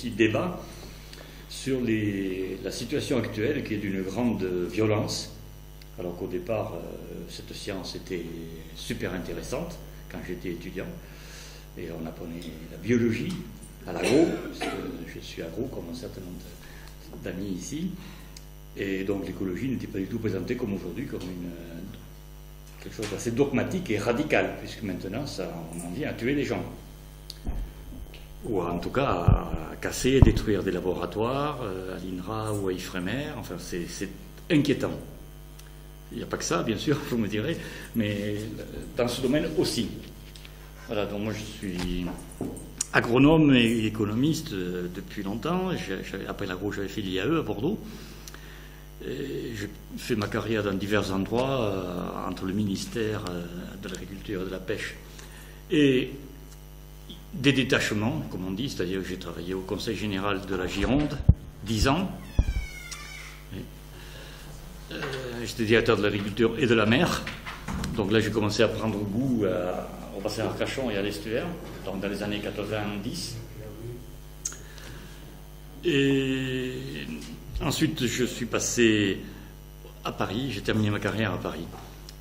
aussi débat sur la situation actuelle qui est d'une grande violence, alors qu'au départ, cette science était super intéressante quand j'étais étudiant, et on apprenait la biologie à l'agro, parce que je suis agro comme un certain nombre d'amis ici, et donc l'écologie n'était pas du tout présentée comme aujourd'hui, comme quelque chose d'assez dogmatique et radical, puisque maintenant on en vient à tuer des gens. Ou en tout cas à casser et détruire des laboratoires, à l'INRA ou à Ifremer, enfin c'est inquiétant. Il n'y a pas que ça, bien sûr, vous me direz, mais dans ce domaine aussi. Voilà, donc moi je suis agronome et économiste depuis longtemps. Après l'agro, j'avais fait l'IAE à Bordeaux. J'ai fait ma carrière dans divers endroits, entre le ministère de l'Agriculture et de la Pêche et des détachements, comme on dit, c'est-à-dire que j'ai travaillé au Conseil général de la Gironde, 10 ans. J'étais directeur de l'agriculture et de la mer. Donc là, j'ai commencé à prendre goût au bassin Arcachon et à l'estuaire, donc dans les années 90. Et ensuite, je suis passé à Paris. J'ai terminé ma carrière à Paris,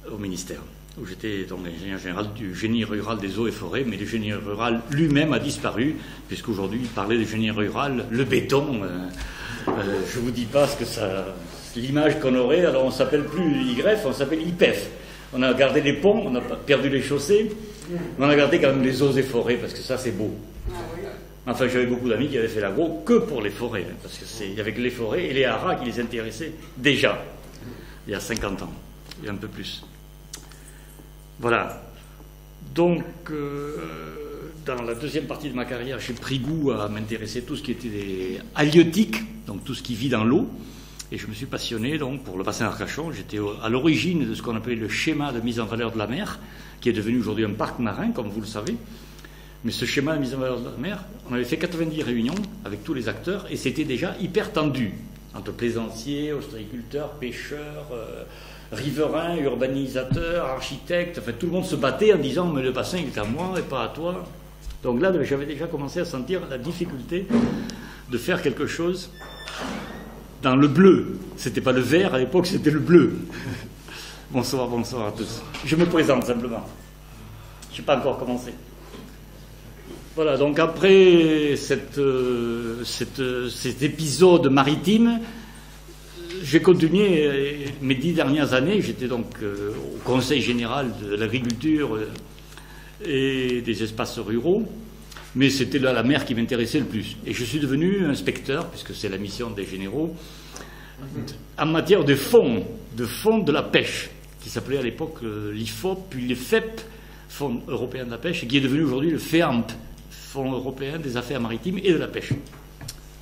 au ministère, où j'étais donc ingénieur général du génie rural des eaux et forêts, mais le génie rural lui-même a disparu, puisqu'aujourd'hui, il parlait de génie rural, le béton. Je ne vous dis pas ce que ça... L'image qu'on aurait, alors on ne s'appelle plus IGREF, on s'appelle IPEF. On a gardé les ponts, on a perdu les chaussées, mais on a gardé quand même les eaux et forêts, parce que ça, c'est beau. Enfin, j'avais beaucoup d'amis qui avaient fait l'agro que pour les forêts, parce que c'est avec les forêts et les haras qui les intéressaient déjà, il y a 50 ans, et un peu plus. Voilà. Donc, dans la deuxième partie de ma carrière, j'ai pris goût à m'intéresser à tout ce qui était halieutique, donc tout ce qui vit dans l'eau. Et je me suis passionné donc pour le bassin Arcachon. J'étais à l'origine de ce qu'on appelait le schéma de mise en valeur de la mer, qui est devenu aujourd'hui un parc marin, comme vous le savez. Mais ce schéma de mise en valeur de la mer, on avait fait 90 réunions avec tous les acteurs, et c'était déjà hyper tendu, entre plaisanciers, ostréiculteurs, pêcheurs, riverains, urbanisateurs, architectes. Enfin, tout le monde se battait en disant « mais le bassin, il est à moi et pas à toi ». Donc là, j'avais déjà commencé à sentir la difficulté de faire quelque chose dans le bleu. C'était pas le vert à l'époque, c'était le bleu. Bonsoir à tous. Je me présente simplement. Je n'ai pas encore commencé. Voilà, donc après cet épisode maritime, j'ai continué mes 10 dernières années. J'étais donc au Conseil général de l'agriculture et des espaces ruraux. Mais c'était là la mer qui m'intéressait le plus. Et je suis devenu inspecteur, puisque c'est la mission des généraux, en matière de fonds de la pêche, qui s'appelait à l'époque l'IFOP, puis l'IFEP, Fonds européen de la pêche, et qui est devenu aujourd'hui le FEAMP, Fonds européen des affaires maritimes et de la pêche.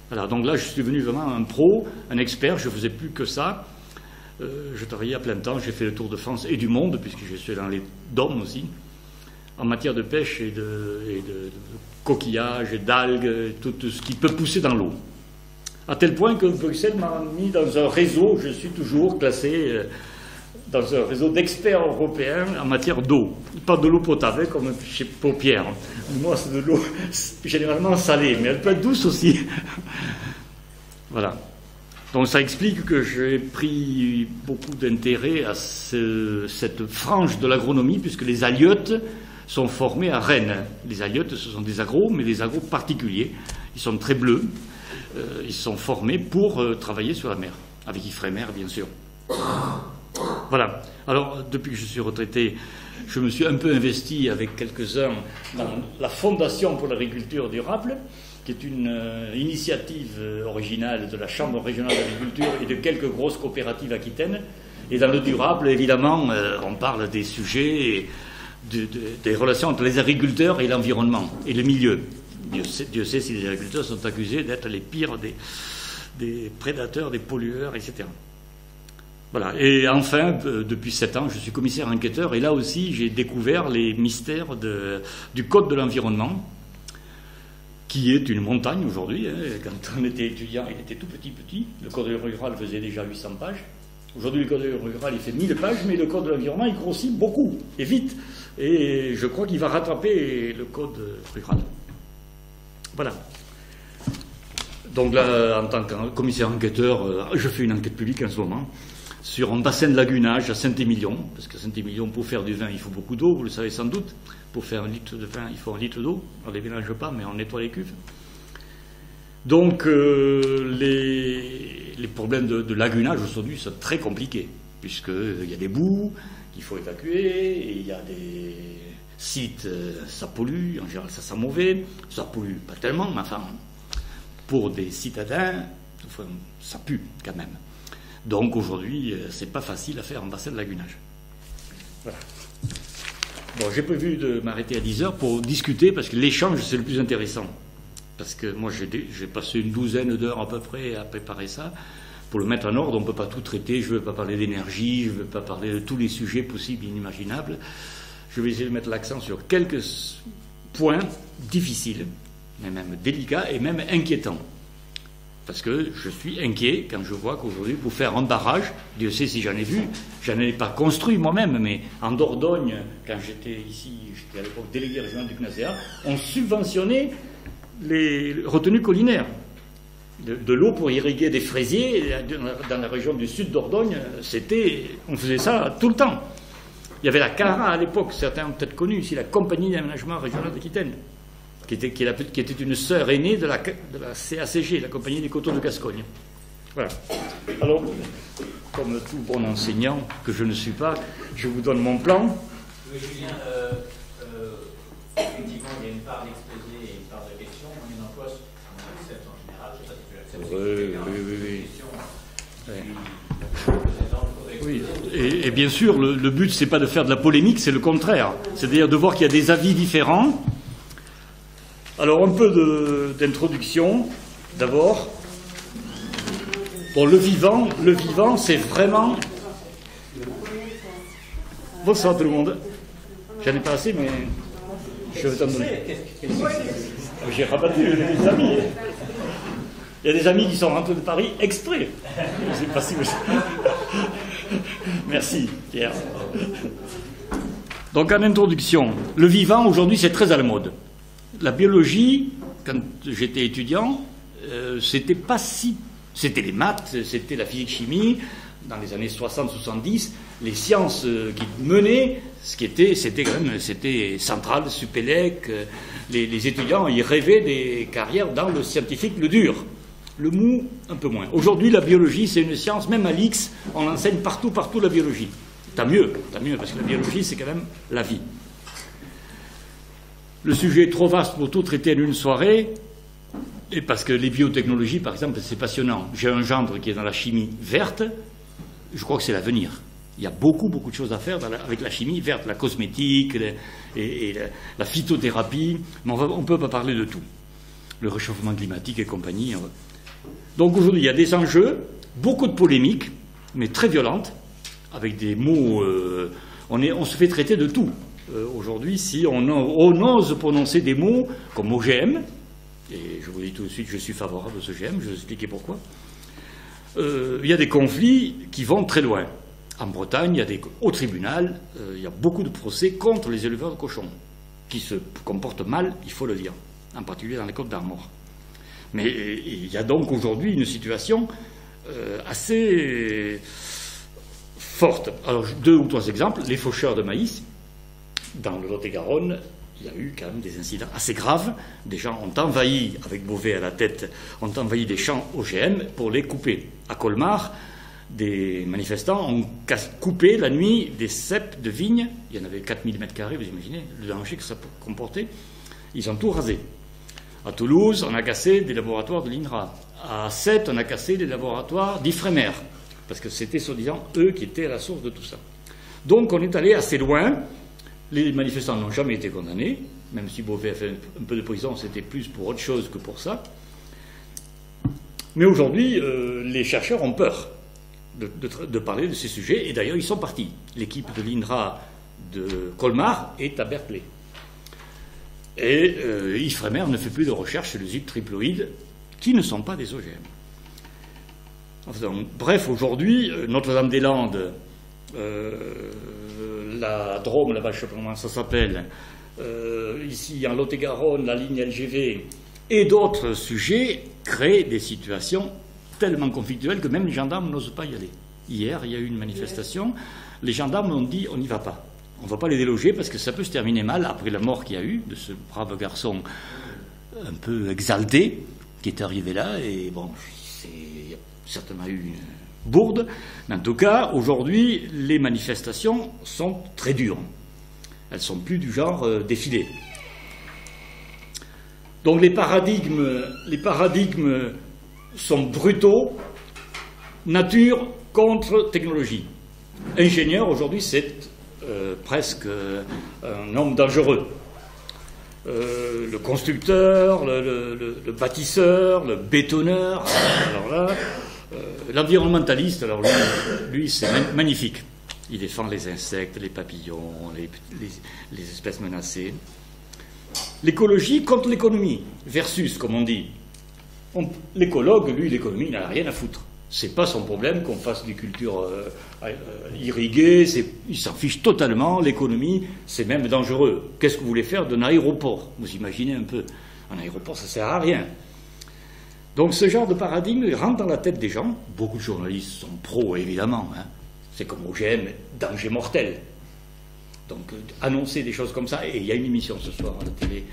Voilà, donc là je suis devenu vraiment un pro, un expert, je ne faisais plus que ça. Je travaillais à plein temps, j'ai fait le tour de France et du monde, puisque je suis dans les DOM aussi, en matière de pêche et de coquillages, d'algues, tout ce qui peut pousser dans l'eau. À tel point que Bruxelles m'a mis dans un réseau, je suis toujours classé dans un réseau d'experts européens en matière d'eau. Pas de l'eau potable, comme chez Paupière. Moi, c'est de l'eau généralement salée, mais elle peut être douce aussi. Voilà. Donc ça explique que j'ai pris beaucoup d'intérêt à cette frange de l'agronomie, puisque les halieutes sont formés à Rennes. Les halieutes, ce sont des agros, mais des agros particuliers. Ils sont très bleus. Ils sont formés pour travailler sur la mer, avec Ifremer, bien sûr. Voilà. Alors, depuis que je suis retraité, je me suis un peu investi avec quelques-uns dans la Fondation pour l'agriculture durable, qui est une initiative originale de la Chambre régionale d'agriculture et de quelques grosses coopératives aquitaines. Et dans le durable, évidemment, on parle des sujets... des relations entre les agriculteurs et l'environnement, et le milieu. Dieu sait si les agriculteurs sont accusés d'être les pires des prédateurs, des pollueurs, etc. Voilà. Et enfin, depuis 7 ans, je suis commissaire enquêteur, et là aussi, j'ai découvert les mystères du Code de l'environnement, qui est une montagne aujourd'hui. Quand on était étudiant, il était tout petit. Le Code rural faisait déjà 800 pages. Aujourd'hui, le Code rural, il fait 1000 pages, mais le Code de l'environnement, il grossit beaucoup, et vite. Et je crois qu'il va rattraper le Code rural. Voilà. Donc là, en tant que commissaire enquêteur, je fais une enquête publique en ce moment sur un bassin de lagunage à Saint-Émilion, parce qu'à Saint-Émilion, pour faire du vin, il faut beaucoup d'eau, vous le savez sans doute. Pour faire 1 litre de vin, il faut 1 litre d'eau. On ne les mélange pas, mais on nettoie les cuves. Donc les problèmes de lagunage aujourd'hui sont très compliqués, puisqu'il y a des boues qu'il faut évacuer, et il y a des sites, ça pollue, en général ça sent mauvais, ça pollue pas tellement, mais enfin, pour des citadins, ça pue quand même. Donc aujourd'hui, c'est pas facile à faire en bassin de lagunage. Voilà. Bon, j'ai prévu de m'arrêter à 10 heures pour discuter, parce que l'échange, c'est le plus intéressant. Parce que moi, j'ai passé une douzaine d'heures à peu près à préparer ça. Pour le mettre en ordre, on ne peut pas tout traiter. Je ne veux pas parler d'énergie, je ne veux pas parler de tous les sujets possibles et inimaginables. Je vais essayer de mettre l'accent sur quelques points difficiles, mais même délicats et même inquiétants. Parce que je suis inquiet quand je vois qu'aujourd'hui, pour faire un barrage, Dieu sait si j'en ai vu, j'en ai pas construit moi-même, mais en Dordogne, quand j'étais ici, j'étais à l'époque délégué régional du CNASEA, on subventionnait les retenues collinaires. De l'eau pour irriguer des fraisiers dans la région du sud d'Ordogne, on faisait ça tout le temps. Il y avait la CARA à l'époque, certains ont peut-être connu ici, la Compagnie d'aménagement régional d'Aquitaine, qui était une sœur aînée de la CACG, la Compagnie des coteaux de Gascogne. Voilà. Alors, comme tout bon enseignant que je ne suis pas, je vous donne mon plan. Oui, Julien, effectivement, il y a une part d'exposé et une part de question. On est dans quoi on accepte en général, je ne sais pas si tu l'acceptes. Oui. Et bien sûr, le but, c'est pas de faire de la polémique, c'est le contraire. C'est-à-dire de voir qu'il y a des avis différents. Alors, un peu d'introduction, d'abord. Bon, le vivant, c'est vraiment... Bonsoir tout le monde. J'en ai pas assez, mais je vais t'en donner. J'ai rabattu les amis. Il y a des amis qui sont rentrés de Paris exprès. Je ne sais pas si vous... Merci, Pierre. Donc, en introduction, le vivant, aujourd'hui, c'est très à la mode. La biologie, quand j'étais étudiant, c'était pas si... C'était les maths, c'était la physique-chimie, dans les années 60-70, les sciences qui menaient, c'était Centrale, Supélec, les étudiants, ils rêvaient des carrières dans le scientifique, le dur. Le mou, un peu moins. Aujourd'hui, la biologie, c'est une science, même à l'X, on enseigne partout la biologie. Tant mieux, parce que la biologie, c'est quand même la vie. Le sujet est trop vaste pour tout traiter en une soirée, et parce que les biotechnologies, par exemple, c'est passionnant. J'ai un gendre qui est dans la chimie verte, je crois que c'est l'avenir. Il y a beaucoup de choses à faire avec la chimie verte, la cosmétique et la phytothérapie, mais on ne peut pas parler de tout. Le réchauffement climatique et compagnie. Donc aujourd'hui, il y a des enjeux, beaucoup de polémiques, mais très violentes, avec des mots... on se fait traiter de tout. Aujourd'hui, si on ose prononcer des mots comme OGM, et je vous dis tout de suite, je suis favorable à ce OGM, je vais vous expliquer pourquoi, il y a des conflits qui vont très loin. En Bretagne, au tribunal, il y a beaucoup de procès contre les éleveurs de cochons, qui se comportent mal, il faut le dire, en particulier dans les Côtes d'Armor. Mais il y a donc aujourd'hui une situation assez forte. Alors, 2 ou 3 exemples. Les faucheurs de maïs, dans le Lot-et-Garonne, il y a eu quand même des incidents assez graves. Des gens ont envahi, avec Beauvais à la tête, ont envahi des champs OGM pour les couper. À Colmar, des manifestants ont coupé la nuit des ceps de vignes. Il y en avait 4000 m², vous imaginez le danger que ça comportait. Ils ont tout rasé. À Toulouse, on a cassé des laboratoires de l'INRA. À Sète, on a cassé des laboratoires d'Ifremer, parce que c'était, soi-disant, eux qui étaient à la source de tout ça. Donc on est allé assez loin. Les manifestants n'ont jamais été condamnés, même si Beauvais a fait un peu de prison, c'était plus pour autre chose que pour ça. Mais aujourd'hui, les chercheurs ont peur de parler de ces sujets, et d'ailleurs ils sont partis. L'équipe de l'INRA de Colmar est à Berkeley. Et Ifremer ne fait plus de recherche sur les triploïdes qui ne sont pas des OGM. Enfin, bref, aujourd'hui, Notre-Dame-des-Landes, la Drôme, là-bas, je ne sais pas comment ça s'appelle, ici en Lot-et-Garonne, la ligne LGV, Et d'autres sujets créent des situations tellement conflictuelles que même les gendarmes n'osent pas y aller. Hier, il y a eu une manifestation, les gendarmes ont dit on n'y va pas. On ne va pas les déloger parce que ça peut se terminer mal après la mort qu'il y a eu de ce brave garçon un peu exalté qui est arrivé là. Et bon, il y a certainement eu une bourde. Mais en tout cas, aujourd'hui, les manifestations sont très dures. Elles ne sont plus du genre défilé. Donc les paradigmes sont brutaux, nature contre technologie. Ingénieur, aujourd'hui, c'est presque un homme dangereux. Le constructeur, le bâtisseur, le bétonneur, alors là, l'environnementaliste, alors lui c'est magnifique. Il défend les insectes, les papillons, les espèces menacées. L'écologie contre l'économie, versus, comme on dit. L'écologue, lui, l'économie, il n'a rien à foutre. C'est pas son problème qu'on fasse des cultures irriguées, il s'en fiche totalement. L'économie, c'est même dangereux. Qu'est-ce que vous voulez faire d'un aéroport? Vous imaginez un peu. Un aéroport, ça sert à rien. Donc ce genre de paradigme rentre dans la tête des gens. Beaucoup de journalistes sont pros, évidemment. Hein. C'est comme OGM, danger mortel. Donc annoncer des choses comme ça, et il y a une émission ce soir à la télé.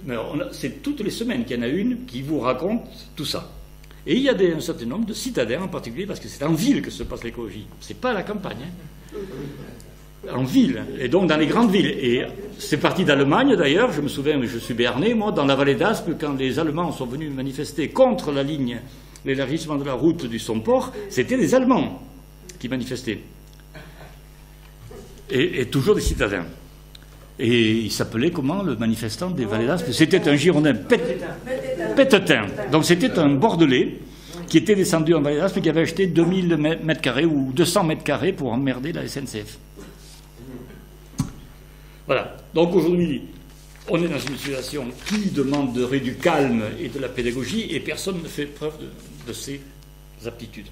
Mais c'est toutes les semaines qu'il y en a une qui vous raconte tout ça. Et il y a un certain nombre de citadins en particulier, parce que c'est en ville que se passe l'écologie. C'est pas à la campagne. Hein. En ville, et donc dans les grandes villes. Et c'est parti d'Allemagne d'ailleurs, je me souviens, je suis béarnais, moi, dans la vallée d'Aspe, quand les Allemands sont venus manifester contre la ligne, l'élargissement de la route du Somport, c'était des Allemands qui manifestaient. Et toujours des citadins. Et il s'appelait comment, le manifestant des vallées d'Aspe? C'était un Girondin, Pétetin. Donc c'était un Bordelais qui était descendu en vallée d'Aspe et qui avait acheté 2000 mètres carrés ou 200 mètres carrés pour emmerder la SNCF. Voilà. Donc aujourd'hui, on est dans une situation qui demanderait du calme et de la pédagogie, et personne ne fait preuve de ces aptitudes.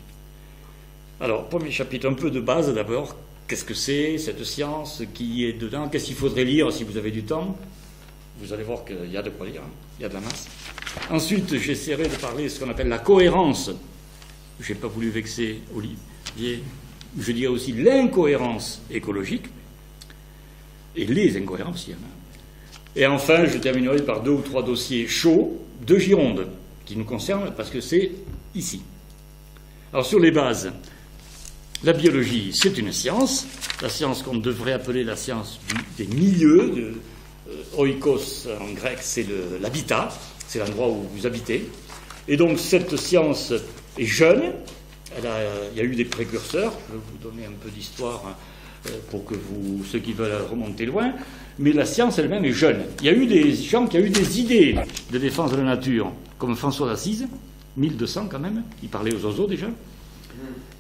Alors, premier chapitre, un peu de base d'abord. Qu'est-ce que c'est, cette science, qui est dedans? Qu'est-ce qu'il faudrait lire si vous avez du temps? Vous allez voir qu'il y a de quoi lire, hein. Il y a de la masse. Ensuite, j'essaierai de parler de ce qu'on appelle la cohérence. Je n'ai pas voulu vexer Olivier. Je dirais aussi l'incohérence écologique. Et les incohérences, il y en a. Et enfin, je terminerai par 2 ou 3 dossiers chauds de Gironde, qui nous concernent parce que c'est ici. Alors, sur les bases, la biologie, c'est une science, la science qu'on devrait appeler la science des milieux. Oikos, en grec, c'est l'habitat, c'est l'endroit où vous habitez. Et donc, cette science est jeune, il y a eu des précurseurs, je vais vous donner un peu d'histoire pour que ceux qui veulent remonter loin, mais la science elle-même est jeune. Il y a eu des gens qui ont eu des idées de défense de la nature, comme François d'Assise, 1200 quand même, il parlait aux oiseaux déjà.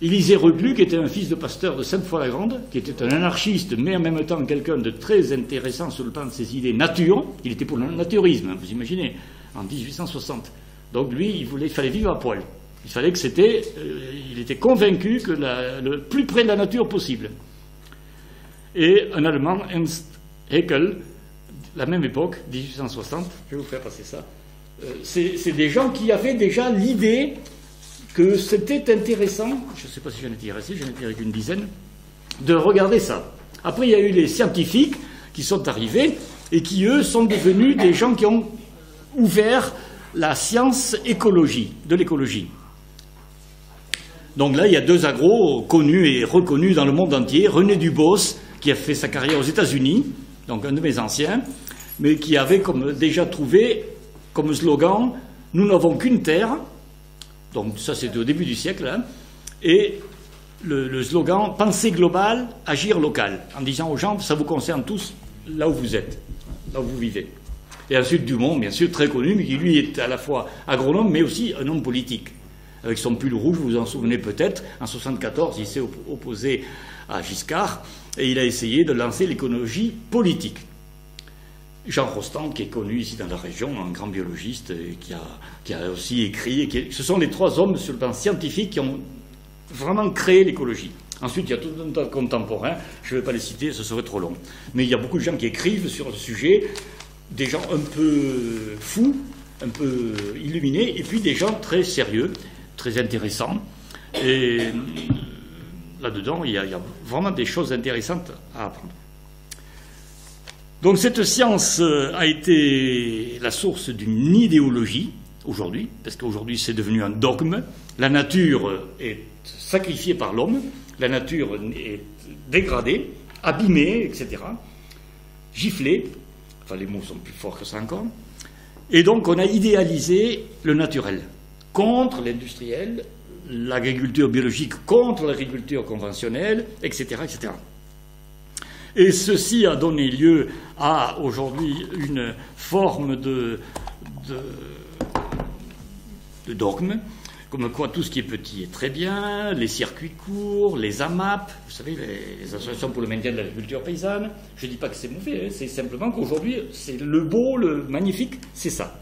Élisée Reclus, qui était un fils de pasteur de Sainte-Foy-la-Grande, qui était un anarchiste, mais en même temps quelqu'un de très intéressant sur le plan de ses idées nature. Il était pour le naturisme, vous imaginez, en 1860. Donc lui, il fallait vivre à poil. Il fallait que il était convaincu que le plus près de la nature possible. Et un Allemand, Ernst Haeckel, la même époque, 1860, je vais vous faire passer ça. C'est des gens qui avaient déjà l'idée que c'était intéressant, je ne sais pas si j'en étais resté, j'en étais avec une dizaine, de regarder ça. Après, il y a eu les scientifiques qui sont arrivés et qui, eux, sont devenus des gens qui ont ouvert la science de l'écologie. Donc là, il y a 2 agros connus et reconnus dans le monde entier. René Dubos, qui a fait sa carrière aux États-Unis, donc un de mes anciens, mais qui avait déjà trouvé comme slogan « Nous n'avons qu'une terre ». Donc ça, c'était au début du siècle. Hein, et le slogan « Pensée globale, agir local », en disant aux gens « Ça vous concerne tous là où vous êtes, là où vous vivez ». Et ensuite Dumont, bien sûr, très connu, mais qui lui est à la fois agronome, mais aussi un homme politique. Avec son pull rouge, vous vous en souvenez peut-être, en 1974, il s'est opposé à Giscard, et il a essayé de lancer l'écologie politique. Jean Rostand, qui est connu ici dans la région, un grand biologiste, et qui a aussi écrit. Ce sont les 3 hommes sur le plan scientifique qui ont vraiment créé l'écologie. Ensuite, il y a tout un tas de contemporains, je ne vais pas les citer, ce serait trop long. Mais il y a beaucoup de gens qui écrivent sur le sujet, des gens un peu fous, un peu illuminés, et puis des gens très sérieux, très intéressants. Et là-dedans, il y a vraiment des choses intéressantes à apprendre. Donc cette science a été la source d'une idéologie aujourd'hui, parce qu'aujourd'hui c'est devenu un dogme. La nature est sacrifiée par l'homme, la nature est dégradée, abîmée, etc. Giflée, enfin les mots sont plus forts que ça encore. Et donc on a idéalisé le naturel contre l'industriel, l'agriculture biologique contre l'agriculture conventionnelle, etc., etc. Et ceci a donné lieu à, aujourd'hui, une forme de dogme, comme quoi tout ce qui est petit est très bien, les circuits courts, les AMAP, vous savez, les associations pour le maintien de l'agriculture paysanne. Je ne dis pas que c'est mauvais, hein, c'est simplement qu'aujourd'hui, c'est le beau, le magnifique, c'est ça.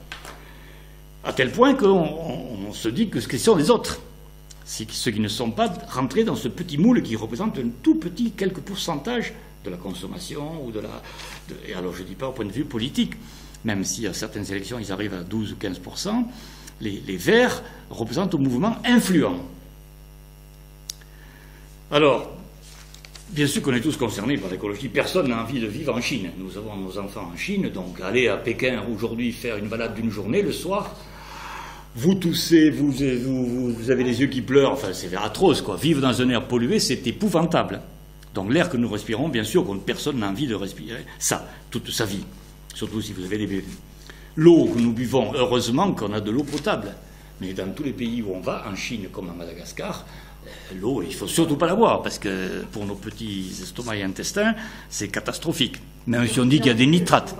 À tel point qu'on se dit que ce sont les autres, c'est ceux qui ne sont pas rentrés dans ce petit moule qui représente un tout petit quelques pourcentages de la consommation ou et alors je ne dis pas au point de vue politique, même si à certaines élections ils arrivent à 12 ou 15%, les Verts représentent un mouvement influent. Alors, bien sûr qu'on est tous concernés par l'écologie, personne n'a envie de vivre en Chine. Nous avons nos enfants en Chine, donc aller à Pékin aujourd'hui faire une balade d'une journée, le soir, vous toussez, vous avez les yeux qui pleurent, enfin c'est atroce quoi. Vivre dans un air pollué, c'est épouvantable. Donc l'air que nous respirons, bien sûr, personne n'a envie de respirer ça toute sa vie, surtout si vous avez des bébés. L'eau que nous buvons, heureusement qu'on a de l'eau potable, mais dans tous les pays où on va, en Chine comme à Madagascar, l'eau, il ne faut surtout pas la boire, parce que pour nos petits estomacs et intestins, c'est catastrophique. Même si on dit qu'il y a des nitrates.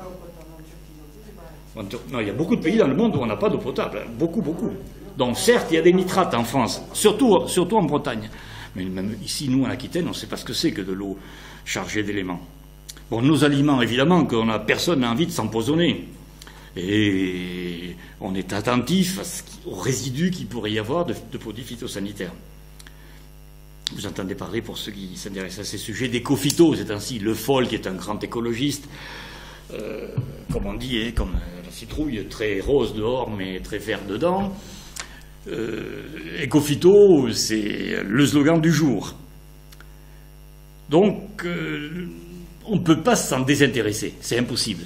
Non, il y a beaucoup de pays dans le monde où on n'a pas d'eau potable, beaucoup, beaucoup. Donc certes, il y a des nitrates en France, surtout en Bretagne. Mais même ici, nous, en Aquitaine, on ne sait pas ce que c'est que de l'eau chargée d'éléments. Bon, nos aliments, évidemment, personne n'a envie de s'empoisonner. Et on est attentif aux résidus qu'il pourrait y avoir de produits phytosanitaires. Vous entendez parler, pour ceux qui s'intéressent à ces sujets, d'éco-phyto, c'est ainsi. Le Foll, qui est un grand écologiste, comme on dit, hein, comme la citrouille, très rose dehors, mais très vert dedans. Éco-phyto, c'est le slogan du jour. Donc, on ne peut pas s'en désintéresser, c'est impossible.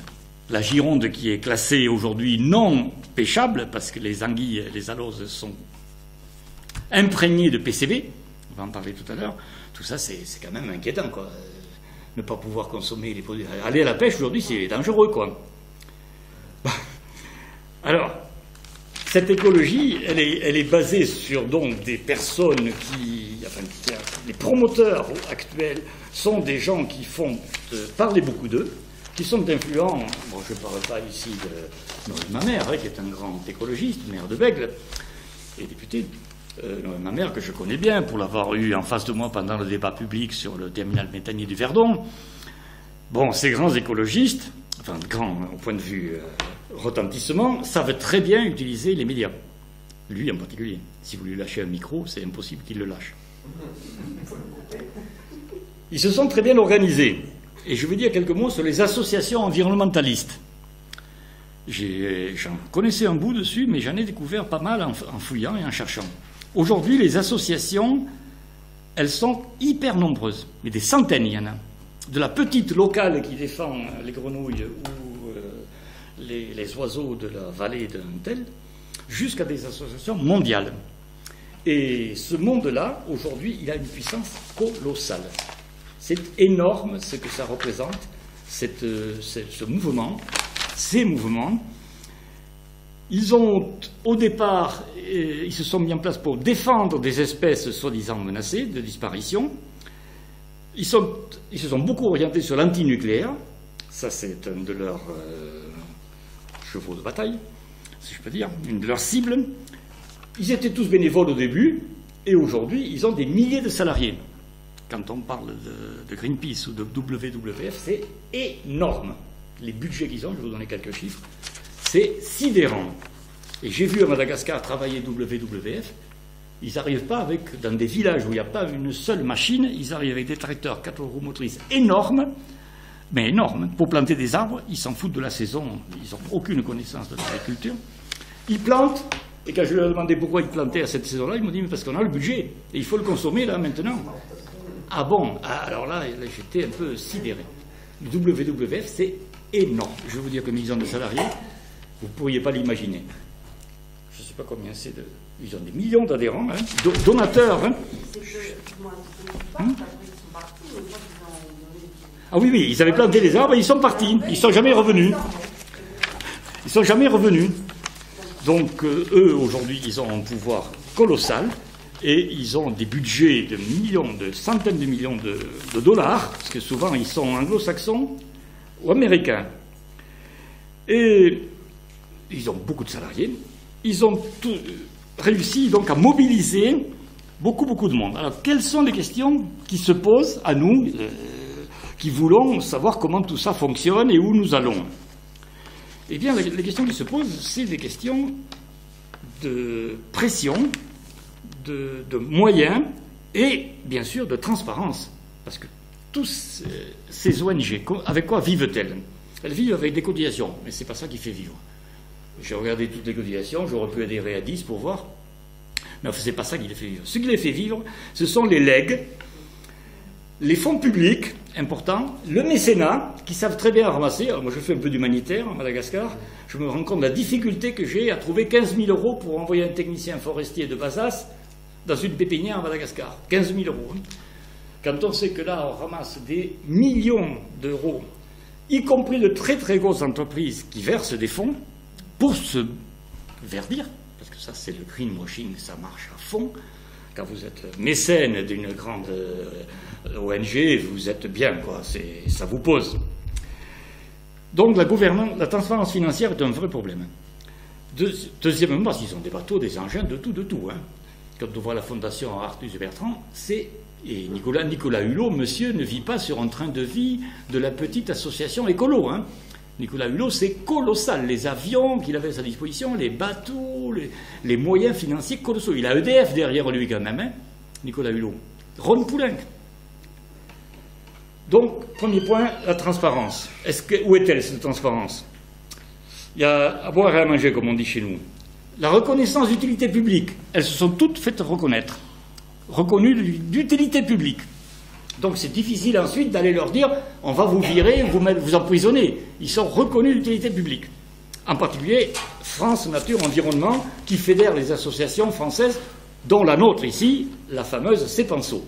La Gironde, qui est classée aujourd'hui non pêchable, parce que les anguilles et les aloses sont imprégnées de PCB, on va en parler tout à l'heure, tout ça c'est quand même inquiétant, quoi. Ne pas pouvoir consommer les produits. Aller à la pêche aujourd'hui, c'est dangereux, quoi. Alors, cette écologie, elle est basée sur donc des personnes les promoteurs actuels sont des gens qui font parler beaucoup d'eux, qui sont influents. Bon, je ne parle pas ici de ma mère, qui est un grand écologiste, maire de Bègle, et député. Ma mère, que je connais bien, pour l'avoir eu en face de moi pendant le débat public sur le terminal méthanier du Verdon. Bon, ces grands écologistes, enfin grands au point de vue retentissement, savent très bien utiliser les médias. Lui en particulier. Si vous lui lâchez un micro, c'est impossible qu'il le lâche. Ils se sont très bien organisés. Et je vais dire quelques mots sur les associations environnementalistes. J'en connaissais un bout dessus, mais j'en ai découvert pas mal en fouillant et en cherchant. Aujourd'hui, les associations, elles sont hyper nombreuses, mais des centaines il y en a. De la petite locale qui défend les grenouilles ou les oiseaux de la vallée d'un tel, jusqu'à des associations mondiales. Et ce monde-là, aujourd'hui, il a une puissance colossale. C'est énorme ce que ça représente, ce mouvement, ces mouvements. Ils ont, au départ, ils se sont mis en place pour défendre des espèces soi-disant menacées de disparition. Ils se sont beaucoup orientés sur l'antinucléaire. Ça, c'est un de leurs chevaux de bataille, si je peux dire, une de leurs cibles. Ils étaient tous bénévoles au début, et aujourd'hui, ils ont des milliers de salariés. Quand on parle de Greenpeace ou de WWF, c'est énorme. Les budgets qu'ils ont, je vais vous donner quelques chiffres, c'est sidérant. Et j'ai vu à Madagascar travailler WWF, ils n'arrivent pas dans des villages où il n'y a pas une seule machine, ils arrivent avec des tracteurs 4 roues motrices énormes, mais énormes. Pour planter des arbres, ils s'en foutent de la saison, ils n'ont aucune connaissance de l'agriculture. Ils plantent, et quand je leur ai demandé pourquoi ils plantaient à cette saison-là, ils m'ont dit mais parce qu'on a le budget, et il faut le consommer là maintenant. Ah bon? Alors là j'étais un peu sidéré. Le WWF, c'est énorme. Je vais vous dire que 1000 ans de salariés, vous ne pourriez pas l'imaginer. Je ne sais pas combien c'est de... Ils ont des millions d'adhérents, hein, donateurs. Hein. Ah oui, oui, ils avaient planté les arbres et ils sont partis. Ils ne sont jamais revenus. Ils ne sont jamais revenus. Donc, eux, aujourd'hui, ils ont un pouvoir colossal et ils ont des budgets de millions, de centaines de millions de dollars, parce que souvent, ils sont anglo-saxons ou américains. Et ils ont beaucoup de salariés. Ils ont réussi donc à mobiliser beaucoup de monde. Alors, quelles sont les questions qui se posent à nous, qui voulons savoir comment tout ça fonctionne et où nous allons? Eh bien, les questions qui se posent, c'est des questions de pression, de moyens et, bien sûr, de transparence. Parce que tous ces ONG, avec quoi vivent-elles? Elles vivent avec des cotisations, mais ce n'est pas ça qui fait vivre. J'ai regardé toutes les cotisations, j'aurais pu adhérer à 10 pour voir. Mais enfin, ce n'est pas ça qui les fait vivre. Ce qui les fait vivre, ce sont les legs, les fonds publics importants, le mécénat, qui savent très bien ramasser. Alors moi, je fais un peu d'humanitaire à Madagascar. Je me rends compte de la difficulté que j'ai à trouver 15 000 € pour envoyer un technicien forestier de Bazas dans une pépinière à Madagascar. 15 000 €. Hein. Quand on sait que là, on ramasse des millions d'euros, y compris de très très grosses entreprises qui versent des fonds pour se verdir, parce que ça, c'est le greenwashing, ça marche à fond. Quand vous êtes mécène d'une grande ONG, vous êtes bien, quoi. Ça vous pose. Donc la gouvernance, la transparence financière est un vrai problème. Deuxièmement, parce qu'ils ont des bateaux, des engins, de tout. Hein. Quand on voit la fondation Artus Bertrand, et Nicolas Hulot, monsieur, ne vit pas sur un train de vie de la petite association écolo. Hein. Nicolas Hulot, c'est colossal. Les avions qu'il avait à sa disposition, les bateaux, les moyens financiers colossaux. Il a EDF derrière lui quand même, hein, Nicolas Hulot. Ron Poulenc. Donc, premier point, la transparence. Où est-elle, cette transparence? Il y a à boire et à manger, comme on dit chez nous. La reconnaissance d'utilité publique. Elles se sont toutes faites reconnaître. Reconnues d'utilité publique. Donc c'est difficile ensuite d'aller leur dire « on va vous virer, vous emprisonner ». Ils sont reconnus d'utilité publique. En particulier, France Nature Environnement, qui fédère les associations françaises, dont la nôtre ici, la fameuse CEPANSO,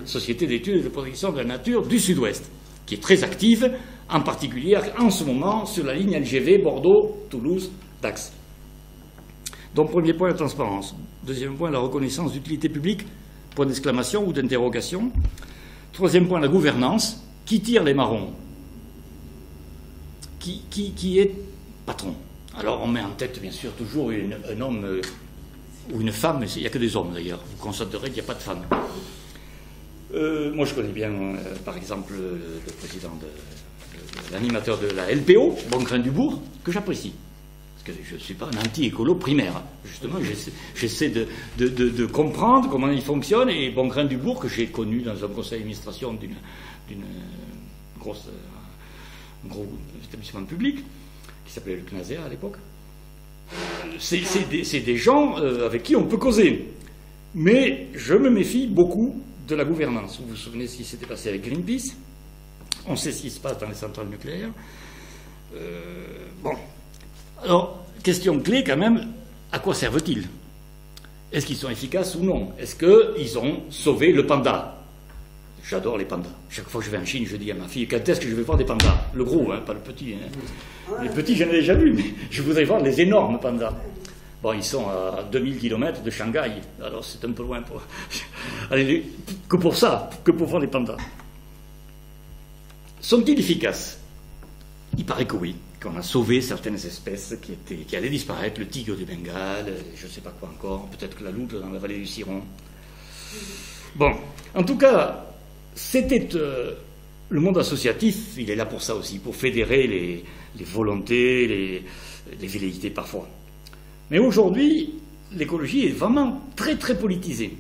Société d'études et de protection de la nature du Sud-Ouest, qui est très active, en particulier en ce moment sur la ligne LGV Bordeaux-Toulouse-Dax. Donc premier point, la transparence. Deuxième point, la reconnaissance d'utilité publique, point d'exclamation ou d'interrogation. Troisième point, la gouvernance. Qui tire les marrons? Qui est patron? Alors on met en tête, bien sûr, toujours un homme ou une femme, mais il n'y a que des hommes d'ailleurs. Vous constaterez qu'il n'y a pas de femmes. Moi je connais bien, par exemple, le président l'animateur de la LPO, Bongrain-Dubourg, que j'apprécie. Parce que je ne suis pas un anti-écolo primaire. Justement, j'essaie de comprendre comment il fonctionne. Et Bongrain-Dubourg, que j'ai connu dans un conseil d'administration d'un gros établissement public, qui s'appelait le CNASEA à l'époque, c'est des gens avec qui on peut causer. Mais je me méfie beaucoup de la gouvernance. Vous vous souvenez ce qui s'était passé avec Greenpeace? On sait ce qui se passe dans les centrales nucléaires. Bon. Alors, question clé quand même, à quoi servent-ils? Est-ce qu'ils sont efficaces ou non? Est-ce qu'ils ont sauvé le panda? J'adore les pandas. Chaque fois que je vais en Chine, je dis à ma fille, quand est-ce que je vais voir des pandas? Le gros, hein, pas le petit. Hein. Les petits, j'en ai déjà vu, mais je voudrais voir les énormes pandas. Bon, ils sont à 2000 km de Shanghai, alors c'est un peu loin pour... Allez, que pour ça, que pour voir les pandas. Sont-ils efficaces? Il paraît que oui, qu'on a sauvé certaines espèces qui allaient disparaître, le tigre du Bengale, je ne sais pas quoi encore, peut-être que la loutre dans la vallée du Ciron. Bon, en tout cas, c'était le monde associatif, il est là pour ça aussi, pour fédérer les volontés, les velléités parfois. Mais aujourd'hui, l'écologie est vraiment très très politisée,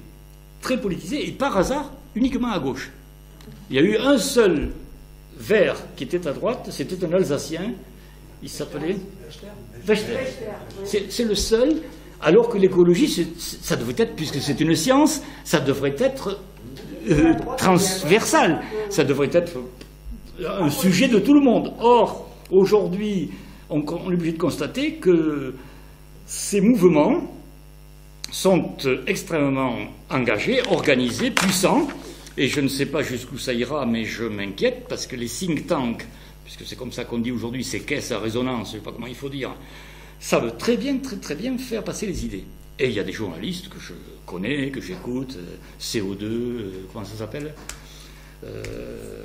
et par hasard, uniquement à gauche. Il y a eu un seul vert qui était à droite, c'était un Alsacien Il s'appelait Wächter. C'est le seul, alors que l'écologie, ça devrait être, puisque c'est une science, ça devrait être transversal. Ça devrait être un sujet de tout le monde. Or, aujourd'hui, on est obligé de constater que ces mouvements sont extrêmement engagés, organisés, puissants, et je ne sais pas jusqu'où ça ira, mais je m'inquiète, parce que les think tanks, puisque c'est comme ça qu'on dit aujourd'hui, ces caisses à résonance, je ne sais pas comment il faut dire, savent très bien faire passer les idées. Et il y a des journalistes que je connais, que j'écoute, CO2, comment ça s'appelle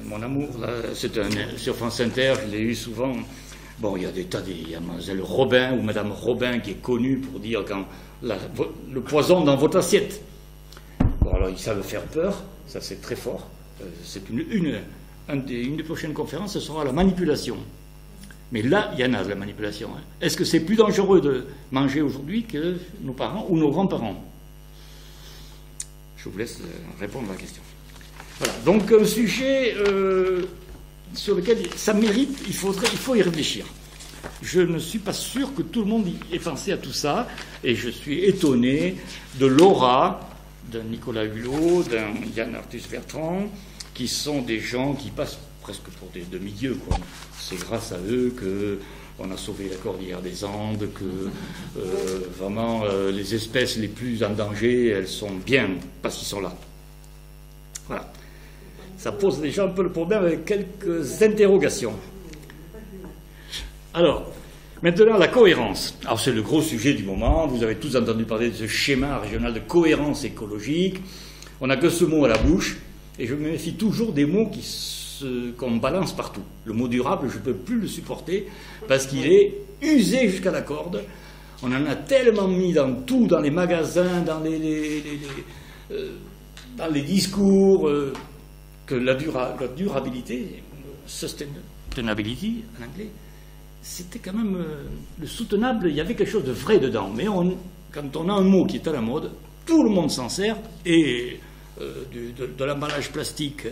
Mon amour, là, sur France Inter, je l'ai eu souvent. Bon, il y a des tas il y a Mlle Robin ou Madame Robin qui est connue pour dire quand le poison dans votre assiette. Bon, alors ils savent faire peur, ça c'est très fort. C'est une des prochaines conférences, ce sera la manipulation. Mais là, il y en a de la manipulation. Hein. Est-ce que c'est plus dangereux de manger aujourd'hui que nos parents ou nos grands-parents? Je vous laisse répondre à la question. Voilà, donc un sujet sur lequel ça mérite, il faut y réfléchir. Je ne suis pas sûr que tout le monde ait pensé à tout ça, et je suis étonné de l'aura d'un Nicolas Hulot, d'un Yann Arthus Bertrand, qui sont des gens qui passent presque pour des demi-dieux, quoi. C'est grâce à eux qu'on a sauvé la cordillère des Andes, que vraiment les espèces les plus en danger, elles sont bien parce qu'ils sont là. Voilà. Ça pose déjà un peu le problème avec quelques interrogations. Alors, maintenant, la cohérence. Alors, c'est le gros sujet du moment. Vous avez tous entendu parler de ce schéma régional de cohérence écologique. On n'a que ce mot à la bouche, et je me méfie toujours des mots qu'on balance partout. Le mot durable, je ne peux plus le supporter, parce qu'il est usé jusqu'à la corde. On en a tellement mis dans tout, dans les magasins, dans les discours... que la durabilité, sustainability en anglais, c'était quand même le soutenable, il y avait quelque chose de vrai dedans. Mais quand on a un mot qui est à la mode, tout le monde s'en sert, et de l'emballage plastique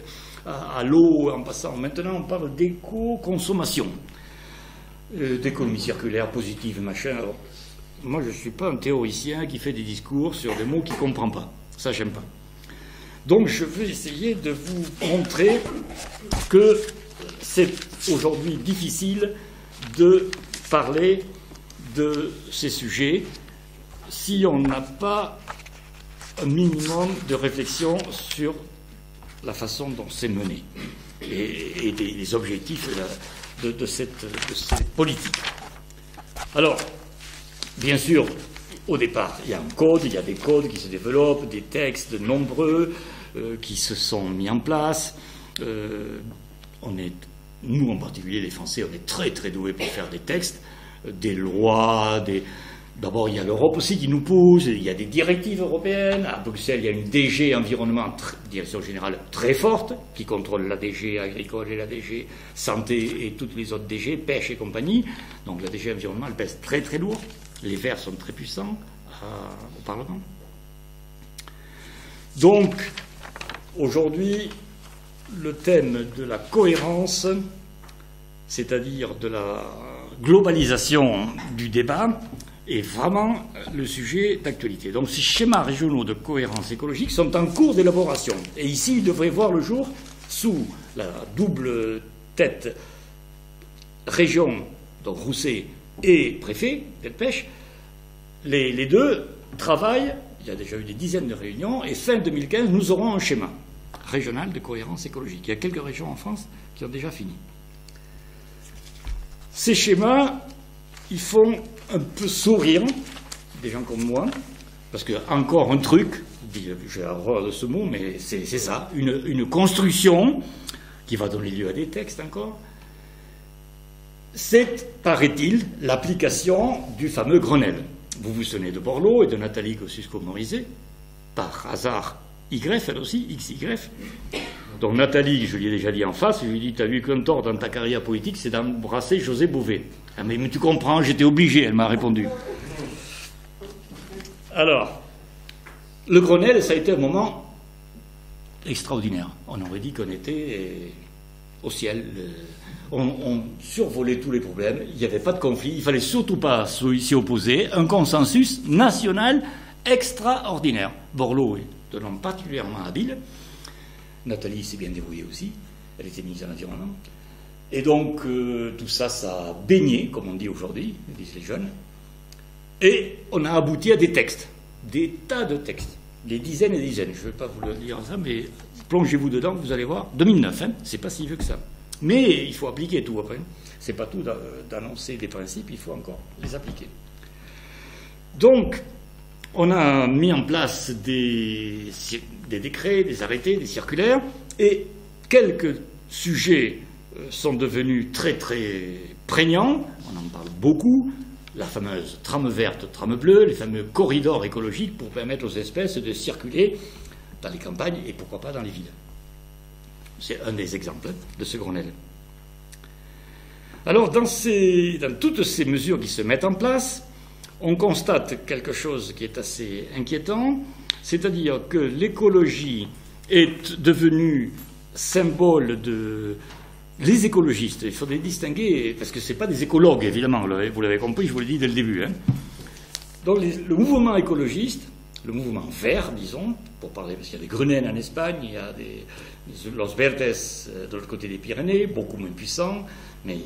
à l'eau, en passant. Maintenant, on parle d'éco-consommation, d'économie circulaire, positive, machin. Alors, moi, je ne suis pas un théoricien qui fait des discours sur des mots qu'il ne comprend pas. Ça, j'aime pas. Donc je veux essayer de vous montrer que c'est aujourd'hui difficile de parler de ces sujets si on n'a pas un minimum de réflexion sur la façon dont c'est mené et des objectifs de cette politique. Alors, bien sûr, au départ, il y a un code, il y a des codes qui se développent, des textes nombreux qui se sont mis en place. Nous, en particulier les Français, on est très très doués pour faire des textes, des lois, D'abord, il y a l'Europe aussi qui nous pousse, il y a des directives européennes. À Bruxelles, il y a une DG environnement, direction générale très forte, qui contrôle la DG agricole et la DG santé et toutes les autres DG, pêche et compagnie. Donc la DG environnement, elle pèse très très lourd. Les Verts sont très puissants au Parlement. Donc, aujourd'hui, le thème de la cohérence, c'est-à-dire de la globalisation du débat, est vraiment le sujet d'actualité. Donc, ces schémas régionaux de cohérence écologique sont en cours d'élaboration. Et ici, ils devraient voir le jour sous la double tête région, donc Rousset, et préfet, Delpech. Les deux travaillent, il y a déjà eu des dizaines de réunions, et fin 2015, nous aurons un schéma régional de cohérence écologique. Il y a quelques régions en France qui ont déjà fini. Ces schémas, ils font un peu sourire des gens comme moi, parce que, encore un truc, j'ai horreur de ce mot, mais c'est ça, une construction qui va donner lieu à des textes encore. C'est, paraît-il, l'application du fameux Grenelle. Vous vous souvenez de Borloo et de Nathalie Kosciusko-Morizet, par hasard Y, elle aussi, XY. Donc Nathalie, je lui ai déjà dit en face, je lui ai dit, tu as eu qu'un tort dans ta carrière politique, c'est d'embrasser José Bové. Ah, mais tu comprends, j'étais obligé, elle m'a répondu. Alors, le Grenelle, ça a été un moment extraordinaire. On aurait dit qu'on était au ciel, on survolait tous les problèmes, il n'y avait pas de conflit, il ne fallait surtout pas s'y opposer, un consensus national extraordinaire. Borloo est un homme particulièrement habile, Nathalie s'est bien débrouillée aussi, elle était ministre de l'Environnement, et donc tout ça, ça a baigné, comme on dit aujourd'hui, disent les jeunes, et on a abouti à des textes, des tas de textes, des dizaines et des dizaines, je ne vais pas vous le lire ça, mais plongez-vous dedans, vous allez voir, 2009, hein, c'est pas si vieux que ça. Mais il faut appliquer tout après. C'est pas tout d'annoncer des principes, il faut encore les appliquer. Donc, on a mis en place des décrets, des arrêtés, des circulaires, et quelques sujets sont devenus très très prégnants, on en parle beaucoup, la fameuse trame verte, trame bleue, les fameux corridors écologiques pour permettre aux espèces de circuler dans les campagnes et pourquoi pas dans les villes. C'est un des exemples de ce Grenelle. Alors, dans toutes ces mesures qui se mettent en place, on constate quelque chose qui est assez inquiétant, c'est-à-dire que l'écologie est devenue symbole de... Les écologistes, il faut les distinguer, parce que ce n'est pas des écologues, évidemment, vous l'avez compris, je vous l'ai dit dès le début. Hein. Donc le mouvement écologiste, le mouvement vert, disons, pour parler, parce qu'il y a des Grenelles en Espagne, il y a des Los Verdes de l'autre côté des Pyrénées, beaucoup moins puissants, mais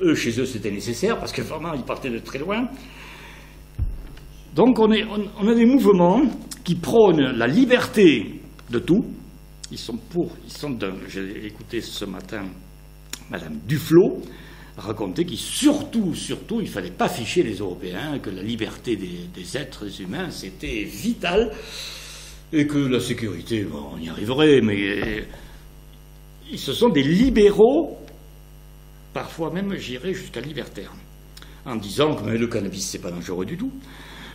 eux, chez eux, c'était nécessaire, parce que vraiment, ils partaient de très loin. Donc on a des mouvements qui prônent la liberté de tout. Ils sont j'ai écouté ce matin Madame Duflot raconter qu'il surtout, il ne fallait pas ficher les Européens, que la liberté des êtres humains, c'était vital, et que la sécurité, bon, on y arriverait, mais ce sont des libéraux, parfois même, j'irais jusqu'à libertaires, en disant que mais le cannabis, c'est pas dangereux du tout,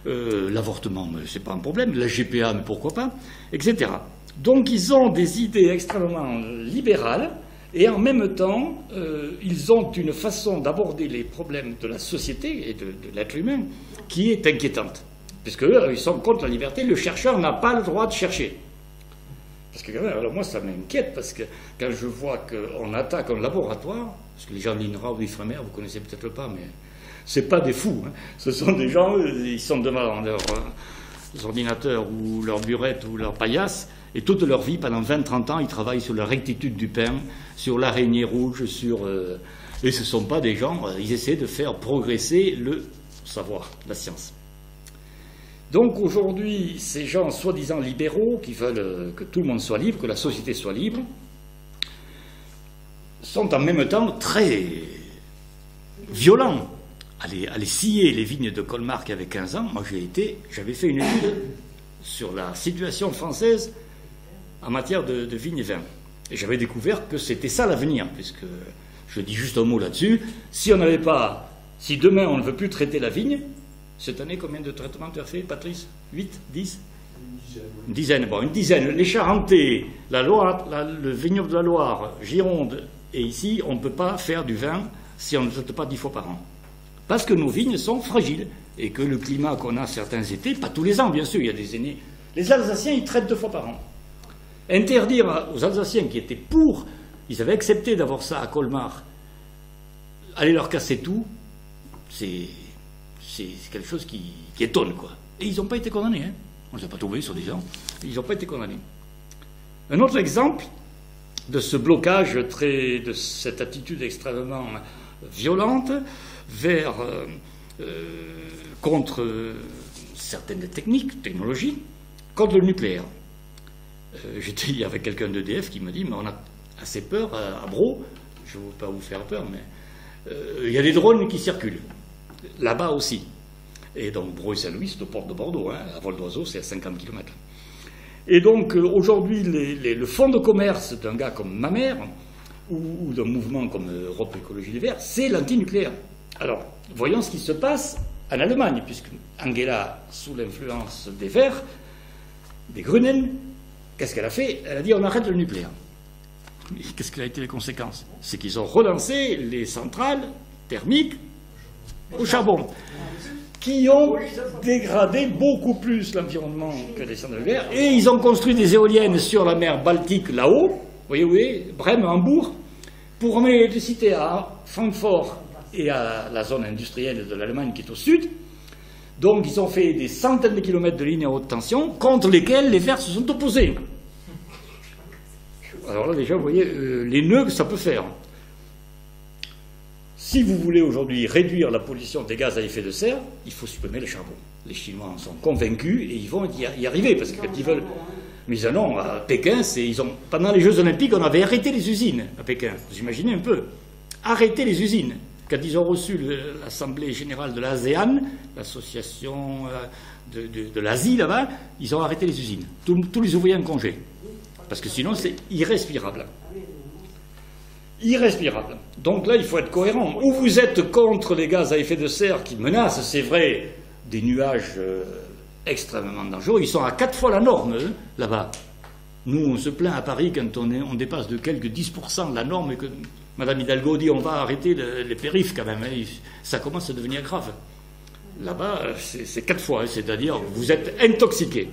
l'avortement, c'est pas un problème, la GPA, mais pourquoi pas, etc. Donc ils ont des idées extrêmement libérales, et en même temps, ils ont une façon d'aborder les problèmes de la société et de l'être humain qui est inquiétante. Parce qu'ils sont contre la liberté, le chercheur n'a pas le droit de chercher. Parce que, alors moi, ça m'inquiète, parce que quand je vois qu'on attaque un laboratoire, parce que les gens de l'INRA ou d'IFREMER, vous ne connaissez peut-être pas, mais c'est pas des fous. Hein. Ce sont des gens, ils sont devant leurs ordinateurs ou leur burette ou leur paillasse, et toute leur vie, pendant 20-30 ans, ils travaillent sur la rectitude du pain, sur l'araignée rouge, et ce ne sont pas des gens, ils essaient de faire progresser le savoir, la science. Donc aujourd'hui, ces gens soi-disant libéraux, qui veulent que tout le monde soit libre, que la société soit libre, sont en même temps très violents. Aller scier les vignes de Colmar qui avait 15 ans, moi j'avais fait une étude sur la situation française en matière de vignes et vins. Et j'avais découvert que c'était ça l'avenir, puisque, je dis juste un mot là-dessus, si demain on ne veut plus traiter la vigne, cette année, combien de traitements tu as fait, Patrice 8, 10 Une dizaine. Bon, une dizaine. Les Charentais, la Loire, le vignoble de la Loire, Gironde, et ici, on ne peut pas faire du vin si on ne traite pas 10 fois par an. Parce que nos vignes sont fragiles, et que le climat qu'on a certains étés, pas tous les ans, bien sûr, il y a des années. Les Alsaciens, ils traitent 2 fois par an. Interdire aux Alsaciens qui étaient pour, ils avaient accepté d'avoir ça à Colmar, aller leur casser tout, c'est quelque chose qui étonne, quoi. Et ils n'ont pas été condamnés, hein. On ne les a pas trouvés, soi-disant. Ils n'ont pas été condamnés. Un autre exemple de ce blocage, de cette attitude extrêmement violente contre certaines technologies, contre le nucléaire. J'étais hier avec quelqu'un d'EDF qui me dit, mais on a assez peur à Bro, je ne veux pas vous faire peur, mais il y a des drones qui circulent. Là-bas aussi. Et donc Bro et Saint-Louis, c'est aux portes de Bordeaux, hein, à vol d'oiseau, c'est à 50 km. Et donc aujourd'hui, le fonds de commerce d'un gars comme ma mère, ou d'un mouvement comme Europe Écologie Les Verts, c'est l'antinucléaire. Alors, voyons ce qui se passe en Allemagne, puisque Angela, sous l'influence des Verts, des Grünen, qu'est-ce qu'elle a fait? Elle a dit on arrête le nucléaire. Qu'est-ce qu'elles ont été les conséquences? C'est qu'ils ont relancé les centrales thermiques au charbon, qui ont dégradé beaucoup plus l'environnement que les centrales nucléaires, et ils ont construit des éoliennes sur la mer Baltique là-haut, vous voyez où est Brême, Hambourg, pour amener l'électricité à Francfort et à la zone industrielle de l'Allemagne qui est au sud. Donc ils ont fait des centaines de kilomètres de lignes à haute tension contre lesquelles les Verts se sont opposés. Alors là déjà vous voyez les nœuds que ça peut faire. Si vous voulez aujourd'hui réduire la pollution des gaz à effet de serre, il faut supprimer le charbon. Les Chinois en sont convaincus et ils vont y arriver parce qu'ils veulent. Mais non, à Pékin, pendant les Jeux Olympiques, on avait arrêté les usines à Pékin. Vous imaginez un peu. Arrêter les usines. Quand ils ont reçu l'Assemblée générale de l'ASEAN, l'association de l'Asie là-bas, ils ont arrêté les usines. Tous les ouvriers en congé. Parce que sinon, c'est irrespirable. Irrespirable. Donc là, il faut être cohérent. Ou vous êtes contre les gaz à effet de serre qui menacent, c'est vrai, des nuages extrêmement dangereux. Ils sont à 4 fois la norme, là-bas. Nous, on se plaint à Paris quand on dépasse de quelques 10% de la norme et que Mme Hidalgo dit on va arrêter les périphes quand même. Ça commence à devenir grave. Là-bas, c'est 4 fois, c'est-à-dire vous êtes intoxiqué.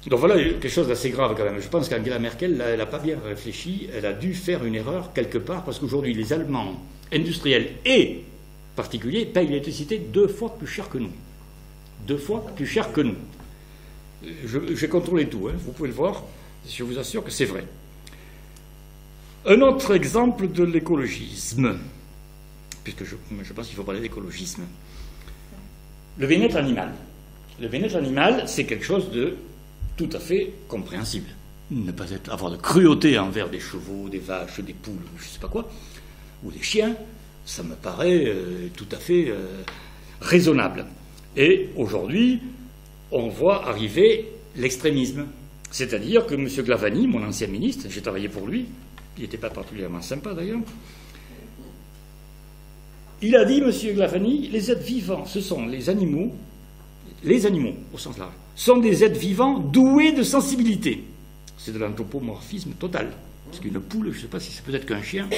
Donc voilà quelque chose d'assez grave quand même. Je pense qu'Angela Merkel, elle n'a pas bien réfléchi, elle a dû faire une erreur quelque part, parce qu'aujourd'hui, les Allemands industriels et particuliers payent l'électricité 2 fois plus cher que nous. 2 fois plus cher que nous. J'ai contrôlé tout, hein, vous pouvez le voir, je vous assure que c'est vrai. Un autre exemple de l'écologisme, puisque je pense qu'il faut parler d'écologisme. Le bien-être animal. Le bien-être animal, c'est quelque chose de tout à fait compréhensible. Ne pas avoir de cruauté envers des chevaux, des vaches, des poules, je ne sais pas quoi, ou des chiens, ça me paraît tout à fait raisonnable. Et aujourd'hui, on voit arriver l'extrémisme. C'est-à-dire que M. Glavany, mon ancien ministre, j'ai travaillé pour lui, il n'était pas particulièrement sympa d'ailleurs, il a dit, M. Glavany, les êtres vivants, ce sont les animaux au sens large, sont des êtres vivants doués de sensibilité. C'est de l'anthropomorphisme total. Parce qu'une poule, je ne sais pas si c'est peut-être qu'un chien,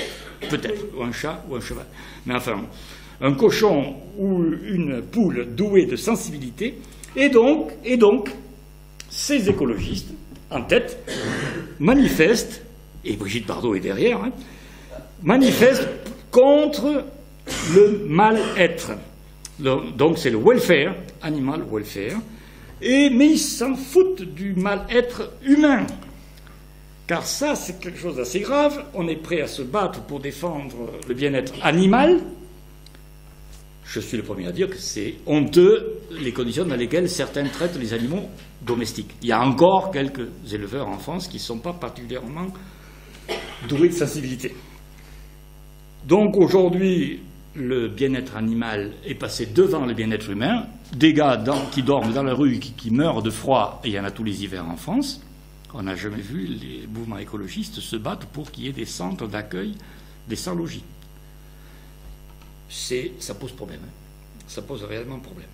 peut-être, ou un chat, ou un cheval. Mais enfin, un cochon ou une poule douée de sensibilité, et donc, ces écologistes, en tête, manifestent, et Brigitte Bardot est derrière, hein, manifestent contre le mal-être. Donc c'est le welfare, animal welfare, mais ils s'en foutent du mal-être humain. Car ça, c'est quelque chose d'assez grave. On est prêt à se battre pour défendre le bien-être animal. Je suis le premier à dire que c'est honteux les conditions dans lesquelles certains traitent les animaux domestiques. Il y a encore quelques éleveurs en France qui ne sont pas particulièrement doués de sensibilité. Donc aujourd'hui, le bien-être animal est passé devant le bien-être humain. Des gars qui dorment dans la rue, qui meurent de froid, et il y en a tous les hivers en France. On n'a jamais vu les mouvements écologistes se battre pour qu'il y ait des centres d'accueil des sans-logis. Ça pose problème. Hein. Ça pose réellement problème.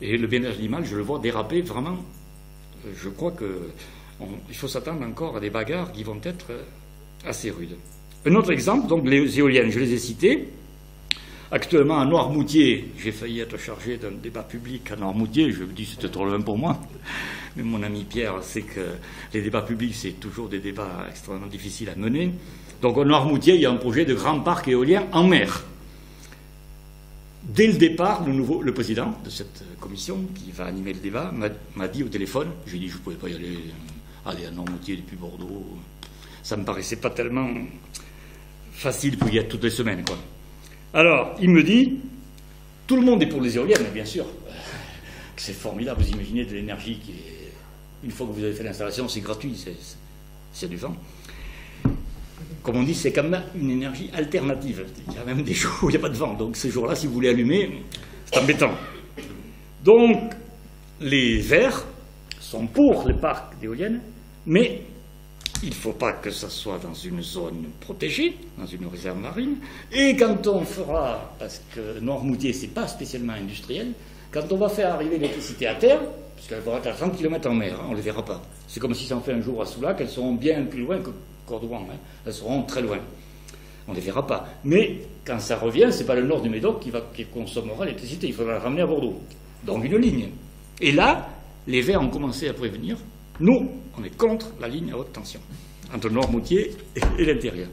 Et le bien-être animal, je le vois déraper vraiment. Je crois qu'il faut s'attendre encore à des bagarres qui vont être assez rudes. Un autre exemple, donc les éoliennes, je les ai citées. Actuellement, à Noirmoutier, j'ai failli être chargé d'un débat public à Noirmoutier. Je me dis c'était trop loin pour moi. Mais mon ami Pierre sait que les débats publics, c'est toujours des débats extrêmement difficiles à mener. Donc, à Noirmoutier, il y a un projet de grand parc éolien en mer. Dès le départ, le président de cette commission, qui va animer le débat, m'a dit au téléphone, j'ai dit je ne pouvais pas y aller à Noirmoutier depuis Bordeaux. Ça ne me paraissait pas tellement facile pour y être toutes les semaines, quoi. Alors, il me dit, tout le monde est pour les éoliennes, bien sûr. C'est formidable, vous imaginez de l'énergie qui est... Une fois que vous avez fait l'installation, c'est gratuit, c'est du vent. Comme on dit, c'est quand même une énergie alternative. Il y a même des jours où il n'y a pas de vent, donc ces jours-là, si vous voulez allumer, c'est embêtant. Donc, les Verts sont pour les parcs d'éoliennes, mais il ne faut pas que ça soit dans une zone protégée, dans une réserve marine. Et quand on fera, parce que Noirmoutier, ce n'est pas spécialement industriel, quand on va faire arriver l'électricité à terre, parce qu'elles vont être à 30 km en mer, hein, on ne les verra pas. C'est comme si ça en fait un jour à Soulac, elles seront bien plus loin que Cordouan, hein, elles seront très loin. On ne les verra pas. Mais quand ça revient, ce n'est pas le nord du Médoc qui consommera l'électricité, il faudra la ramener à Bordeaux. Donc une ligne. Et là, les Verts ont commencé à prévenir. Nous, on est contre la ligne à haute tension. entre Noirmoutier et l'intérieur.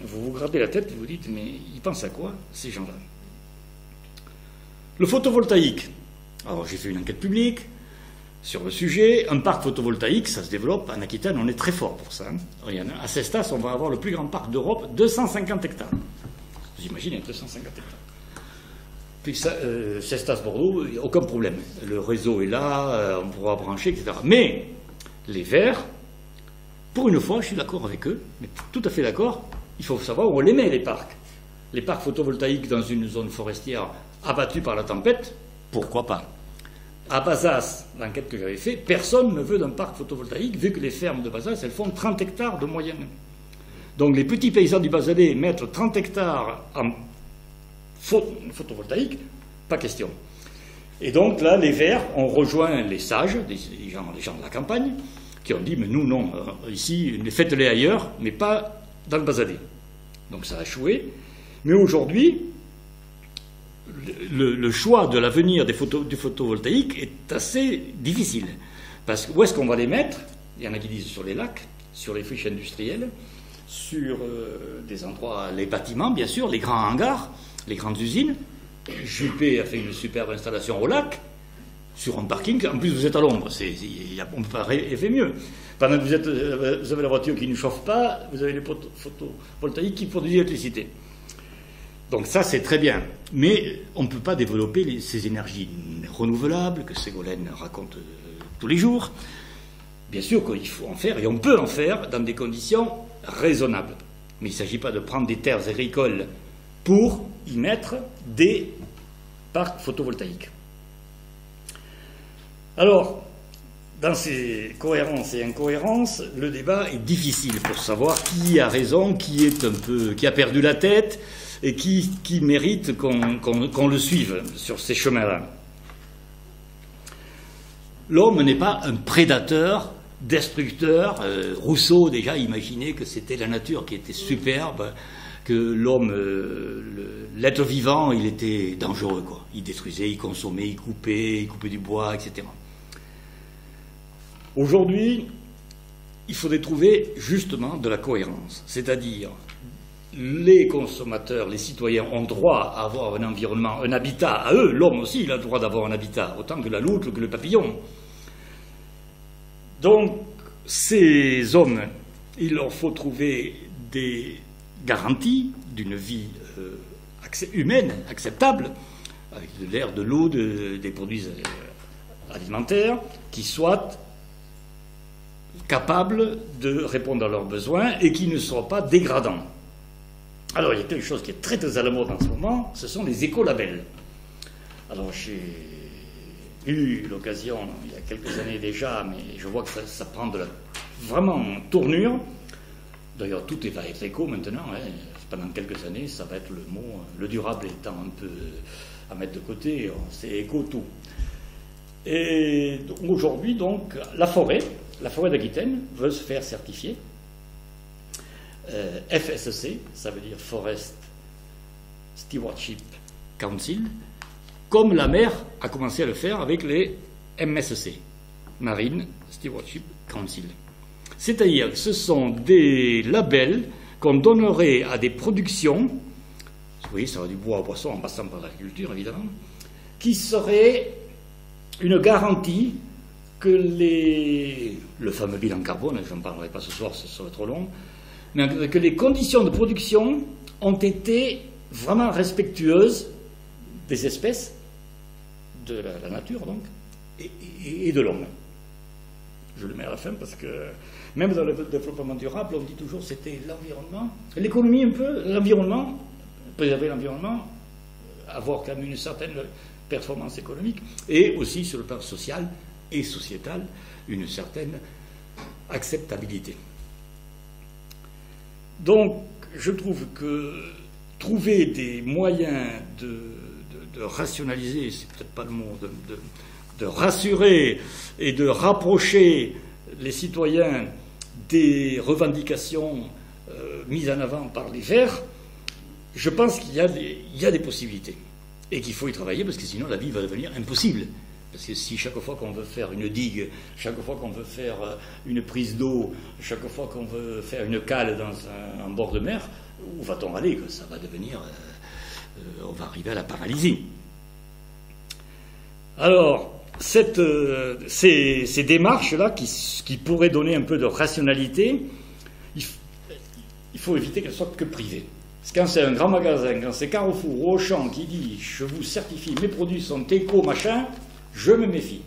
Vous vous grattez la tête, vous vous dites, mais ils pensent à quoi, ces gens-là? Le photovoltaïque. Alors, j'ai fait une enquête publique sur le sujet. Un parc photovoltaïque, ça se développe. En Aquitaine, on est très fort pour ça. À Cestas, on va avoir le plus grand parc d'Europe, 250 hectares. Vous imaginez, 250 hectares. Puis Cestas-Bordeaux, il n'y a aucun problème. Le réseau est là, on pourra brancher, etc. Mais les Verts, pour une fois, je suis d'accord avec eux, mais tout à fait d'accord, il faut savoir où on les met, les parcs. Les parcs photovoltaïques dans une zone forestière abattue par la tempête, pourquoi pas? À Bazas, l'enquête que j'avais faite, personne ne veut d'un parc photovoltaïque, vu que les fermes de Bazas, elles font 30 hectares de moyenne. Donc les petits paysans du Basalais mettre 30 hectares en photovoltaïque, pas question. Et donc là, les Verts ont rejoint les sages, les gens de la campagne, qui ont dit, mais nous, non, ici, faites-les ailleurs, mais pas dans le Basalais. Donc ça a échoué. Mais aujourd'hui, le choix de l'avenir du photovoltaïque est assez difficile. Parce que où est-ce qu'on va les mettre? Il y en a qui disent sur les lacs, sur les friches industrielles, sur des endroits, les bâtiments, bien sûr, les grands hangars, les grandes usines. Juppé a fait une superbe installation au lac, sur un parking. En plus, vous êtes à l'ombre, on ne peut pas rêver mieux. Pendant que vous avez la voiture qui ne chauffe pas, vous avez les photovoltaïques qui produisent l'électricité. Donc ça, c'est très bien. Mais on ne peut pas développer ces énergies renouvelables que Ségolène raconte tous les jours. Bien sûr qu'il faut en faire, et on peut en faire dans des conditions raisonnables. Mais il ne s'agit pas de prendre des terres agricoles pour y mettre des parcs photovoltaïques. Alors, dans ces cohérences et incohérences, le débat est difficile pour savoir qui a raison, qui a perdu la tête et qui mérite qu'on le suive sur ces chemins-là. L'homme n'est pas un prédateur, destructeur. Rousseau déjà imaginait que c'était la nature qui était superbe, que l'homme, l'être vivant, il était dangereux, quoi. Il détruisait, il consommait, il coupait du bois, etc. Aujourd'hui, il faudrait trouver justement de la cohérence, c'est-à-dire les consommateurs, les citoyens ont droit à avoir un environnement, un habitat à eux. L'homme aussi, il a le droit d'avoir un habitat, autant que la loutre, que le papillon. Donc, ces hommes, il leur faut trouver des garanties d'une vie humaine, acceptable, avec de l'air, de l'eau, des produits alimentaires, qui soient capables de répondre à leurs besoins et qui ne soient pas dégradants. Alors, il y a quelque chose qui est très, très à la mode en ce moment, ce sont les écolabels. Alors, j'ai eu l'occasion, il y a quelques années déjà, mais je vois que ça prend vraiment tournure. D'ailleurs, tout va être éco maintenant. Hein. Pendant quelques années, ça va être le mot, le durable étant un peu à mettre de côté, c'est éco tout. Et aujourd'hui, donc, la forêt d'Aquitaine veut se faire certifier. FSC, ça veut dire Forest Stewardship Council, comme la mer a commencé à le faire avec les MSC, Marine Stewardship Council. C'est-à-dire que ce sont des labels qu'on donnerait à des productions, oui, ça va du bois au poisson en passant par l'agriculture évidemment, qui seraient une garantie que le fameux bilan carbone, je n'en parlerai pas ce soir, ce serait trop long, mais que les conditions de production ont été vraiment respectueuses des espèces, de la nature donc, et de l'homme. Je le mets à la fin parce que même dans le développement durable, on dit toujours que c'était l'environnement, l'économie un peu, l'environnement, préserver l'environnement, avoir quand même une certaine performance économique, et aussi sur le plan social et sociétal, une certaine acceptabilité. Donc, je trouve que trouver des moyens de rationaliser, c'est peut-être pas le mot, de rassurer et de rapprocher les citoyens des revendications mises en avant par les Verts, je pense qu'il y a des possibilités et qu'il faut y travailler parce que sinon la vie va devenir impossible. Parce que si chaque fois qu'on veut faire une digue, chaque fois qu'on veut faire une prise d'eau, chaque fois qu'on veut faire une cale dans un bord de mer, où va-t-on aller? Ça va devenir... on va arriver à la paralysie. Alors, ces démarches-là qui pourraient donner un peu de rationalité, il faut éviter qu'elles soient que privées. Parce que quand c'est un grand magasin, quand c'est Carrefour ou Auchan qui dit « je vous certifie, mes produits sont éco, machin », je me méfie.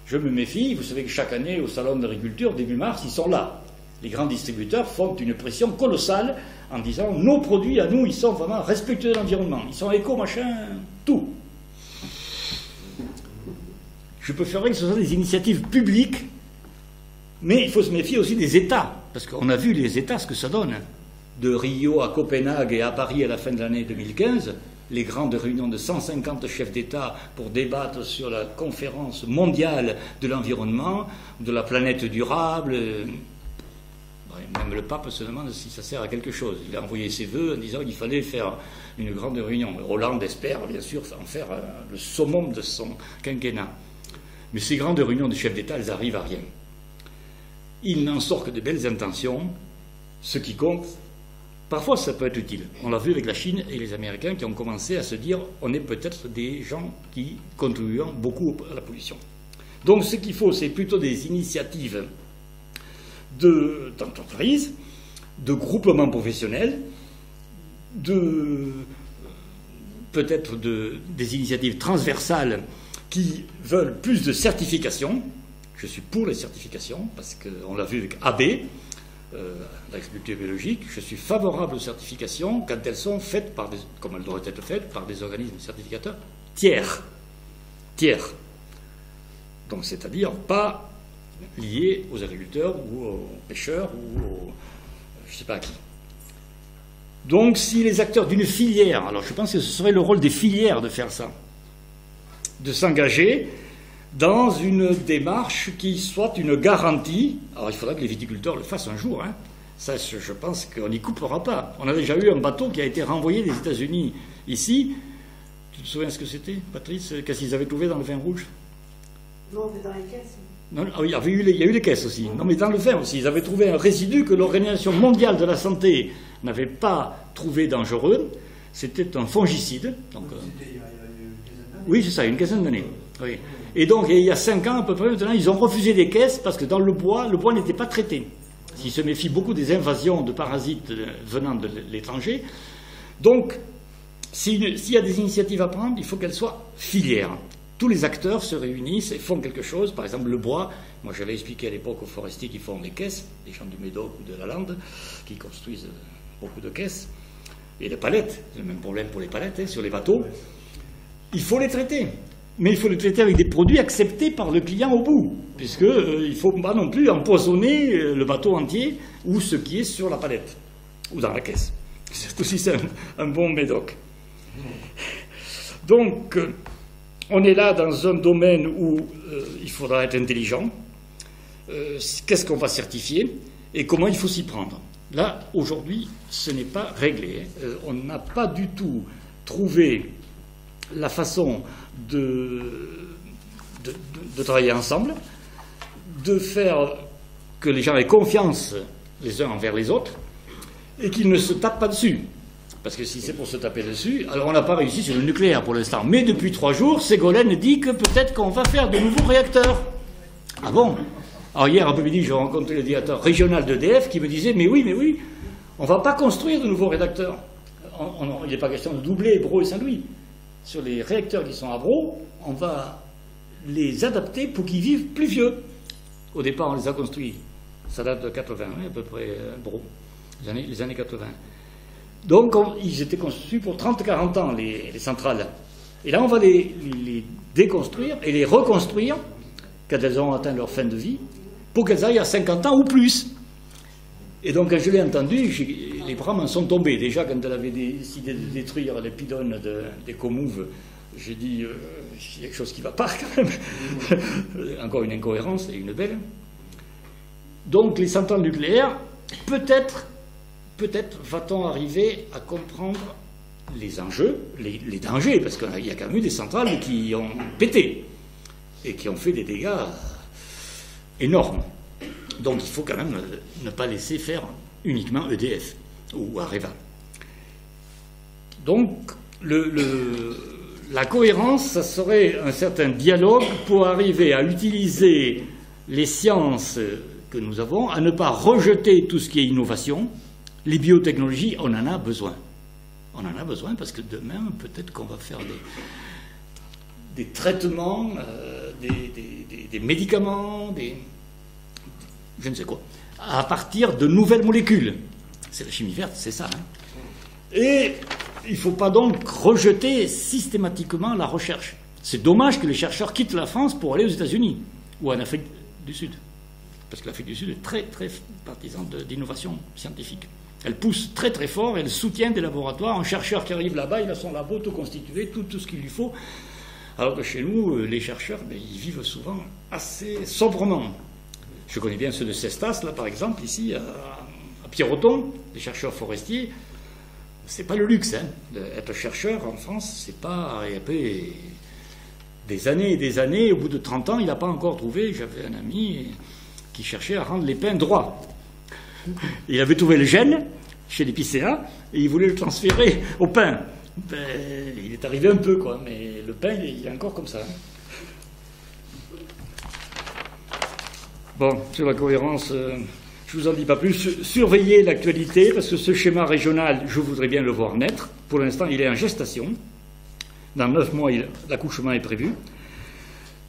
Je me méfie. Vous savez que chaque année, au salon d'agriculture, début mars, ils sont là. Les grands distributeurs font une pression colossale en disant « nos produits à nous, ils sont vraiment respectueux de l'environnement. Ils sont éco, machin, tout ». Je préférerais que ce soit des initiatives publiques, mais il faut se méfier aussi des États, parce qu'on a vu les États ce que ça donne. De Rio à Copenhague et à Paris à la fin de l'année 2015, les grandes réunions de 150 chefs d'État pour débattre sur la conférence mondiale de l'environnement, de la planète durable. Même le pape se demande si ça sert à quelque chose. Il a envoyé ses vœux en disant qu'il fallait faire une grande réunion. Hollande espère, bien sûr, en faire le summum de son quinquennat. Mais ces grandes réunions de chefs d'État, elles arrivent à rien. Il n'en sort que de belles intentions. Ce qui compte, parfois ça peut être utile. On l'a vu avec la Chine et les Américains qui ont commencé à se dire on est peut-être des gens qui contribuent beaucoup à la pollution. Donc ce qu'il faut, c'est plutôt des initiatives d'entreprises, de groupements professionnels, peut-être des initiatives transversales qui veulent plus de certification. Je suis pour les certifications, parce qu'on l'a vu avec AB, l'agriculture biologique. Je suis favorable aux certifications quand elles sont faites, comme elles doivent être faites, par des organismes certificateurs tiers. Donc c'est-à-dire pas liés aux agriculteurs ou aux pêcheurs ou je ne sais pas à qui. Donc si les acteurs d'une filière, alors je pense que ce serait le rôle des filières de faire ça, de s'engager dans une démarche qui soit une garantie. Alors il faudra que les viticulteurs le fassent un jour. Hein. Ça, je pense qu'on n'y coupera pas. On a déjà eu un bateau qui a été renvoyé des États-Unis ici. Tu te souviens ce que c'était, Patrice? Qu'est-ce qu'ils avaient trouvé dans le vin rouge? Non, mais dans les caisses. Non, il y a eu les caisses aussi. Non, mais dans le vin aussi. Ils avaient trouvé un résidu que l'Organisation mondiale de la santé n'avait pas trouvé dangereux. C'était un fongicide. Donc, c'était il y a une quinzaine d'années. Oui, c'est ça, une quinzaine d'années. Oui. Et donc, il y a 5 ans à peu près, maintenant, ils ont refusé des caisses parce que dans le bois n'était pas traité. Ils se méfient beaucoup des invasions de parasites venant de l'étranger. Donc, s'il y a des initiatives à prendre, il faut qu'elles soient filières. Tous les acteurs se réunissent et font quelque chose. Par exemple, le bois. Moi, j'avais expliqué à l'époque aux forestiers qui font des caisses, les gens du Médoc ou de la Lande, qui construisent beaucoup de caisses. Et les palettes, c'est le même problème pour les palettes, hein, sur les bateaux. Il faut les traiter. Mais il faut les traiter avec des produits acceptés par le client au bout. Puisqu'il ne faut pas non plus empoisonner le bateau entier ou ce qui est sur la palette ou dans la caisse. C'est aussi un bon médoc. Donc, on est là dans un domaine où il faudra être intelligent. Qu'est-ce qu'on va certifier et comment il faut s'y prendre? Là, aujourd'hui, ce n'est pas réglé. On n'a pas du tout trouvé la façon de travailler ensemble, de faire que les gens aient confiance les uns envers les autres et qu'ils ne se tapent pas dessus. Parce que si c'est pour se taper dessus, alors on n'a pas réussi sur le nucléaire pour l'instant. Mais depuis 3 jours, Ségolène dit que peut-être qu'on va faire de nouveaux réacteurs. Ah bon? Alors hier après-midi, j'ai rencontré le directeur régional d'EDF qui me disait « mais oui, on ne va pas construire de nouveaux réacteurs. Il n'est pas question de doubler Braux et Saint-Louis. Sur les réacteurs qui sont à Braux, on va les adapter pour qu'ils vivent plus vieux. » Au départ, on les a construits. Ça date de 80, à peu près, Braux, les années 80. Donc, ils étaient conçus pour 30-40 ans, les centrales. Et là, on va les déconstruire et les reconstruire quand elles auront atteint leur fin de vie, pour qu'elles aillent à 50 ans ou plus. Et donc, quand je l'ai entendu, les bras m'en sont tombés. Déjà, quand elle avait décidé de détruire les pylônes des Comouves, j'ai dit, il y a quelque chose qui ne va pas, quand même. Encore une incohérence, et une belle. Donc, les centrales nucléaires, peut-être va-t-on arriver à comprendre les enjeux, les dangers, parce qu'il y a quand même eu des centrales qui ont pété. et qui ont fait des dégâts énormes. Donc il faut quand même ne pas laisser faire uniquement EDF ou Areva. Donc la cohérence, ça serait un certain dialogue pour arriver à utiliser les sciences que nous avons, à ne pas rejeter tout ce qui est innovation. Les biotechnologies, on en a besoin. On en a besoin parce que demain, peut-être qu'on va faire des traitements, des médicaments, je ne sais quoi, à partir de nouvelles molécules. C'est la chimie verte, c'est ça. Et il ne faut pas donc rejeter systématiquement la recherche. C'est dommage que les chercheurs quittent la France pour aller aux États-Unis ou en Afrique du Sud. Parce que l'Afrique du Sud est très, très partisan d'innovation scientifique. Elle pousse très, très fort, elle soutient des laboratoires. Un chercheur qui arrive là-bas, il a son labo tout constitué, tout ce qu'il lui faut. Alors que chez nous, les chercheurs, ils vivent souvent assez sobrement. Je connais bien ceux de Cestas, là, par exemple, ici, à Pierreton, les chercheurs forestiers. C'est pas le luxe, hein. Être chercheur en France, c'est pas. Il y a des années et des années, au bout de 30 ans, il n'a pas encore trouvé. J'avais un ami qui cherchait à rendre les pins droits. Il avait trouvé le gène chez l'épicéa et il voulait le transférer au pain. Il est arrivé un peu, quoi, mais le pain, il est encore comme ça. Bon, sur la cohérence, je ne vous en dis pas plus. Surveillez l'actualité, parce que ce schéma régional, je voudrais bien le voir naître. Pour l'instant, il est en gestation. Dans 9 mois, l'accouchement est prévu.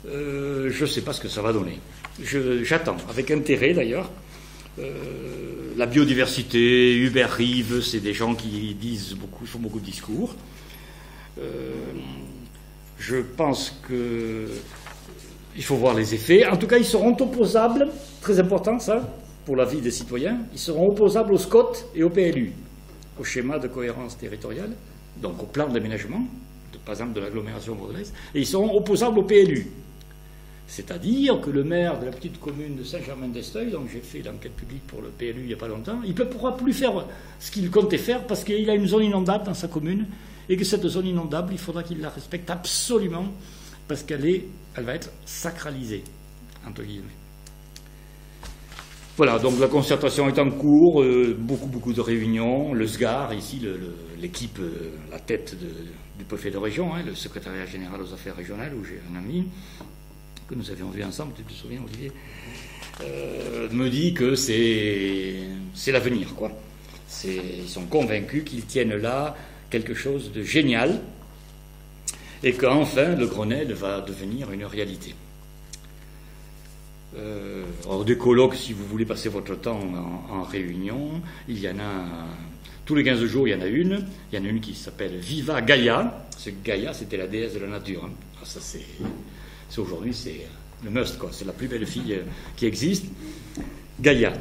Je ne sais pas ce que ça va donner. J'attends, avec intérêt d'ailleurs. La biodiversité, Hubert Reeves, c'est des gens qui font beaucoup de discours. Je pense qu'il faut voir les effets. En tout cas, ils seront opposables, très important ça, pour la vie des citoyens, ils seront opposables au SCOT et au PLU, au schéma de cohérence territoriale, donc au plan d'aménagement, par exemple de l'agglomération bordelaise, et ils seront opposables au PLU. C'est-à-dire que le maire de la petite commune de Saint-Germain-d'Esteuil, dont j'ai fait l'enquête publique pour le PLU il n'y a pas longtemps, il ne pourra plus faire ce qu'il comptait faire parce qu'il a une zone inondable dans sa commune et que cette zone inondable, il faudra qu'il la respecte absolument parce qu'elle va être sacralisée, entre guillemets. Voilà, donc la concertation est en cours, beaucoup de réunions. Le SGAR, ici, l'équipe, la tête du préfet de région, le secrétariat général aux affaires régionales, où j'ai un ami que nous avions vu ensemble, tu te souviens, Olivier, me dit que c'est l'avenir, quoi. Ils sont convaincus qu'ils tiennent là quelque chose de génial et qu'enfin le Grenelle va devenir une réalité. Alors des colloques, si vous voulez passer votre temps en réunion, il y en a tous les 15 jours, il y en a une. Il y en a une qui s'appelle Viva Gaïa. Gaïa, c'était la déesse de la nature. Alors ça, aujourd'hui, c'est le must, quoi. C'est la plus belle fille qui existe. Gaïa.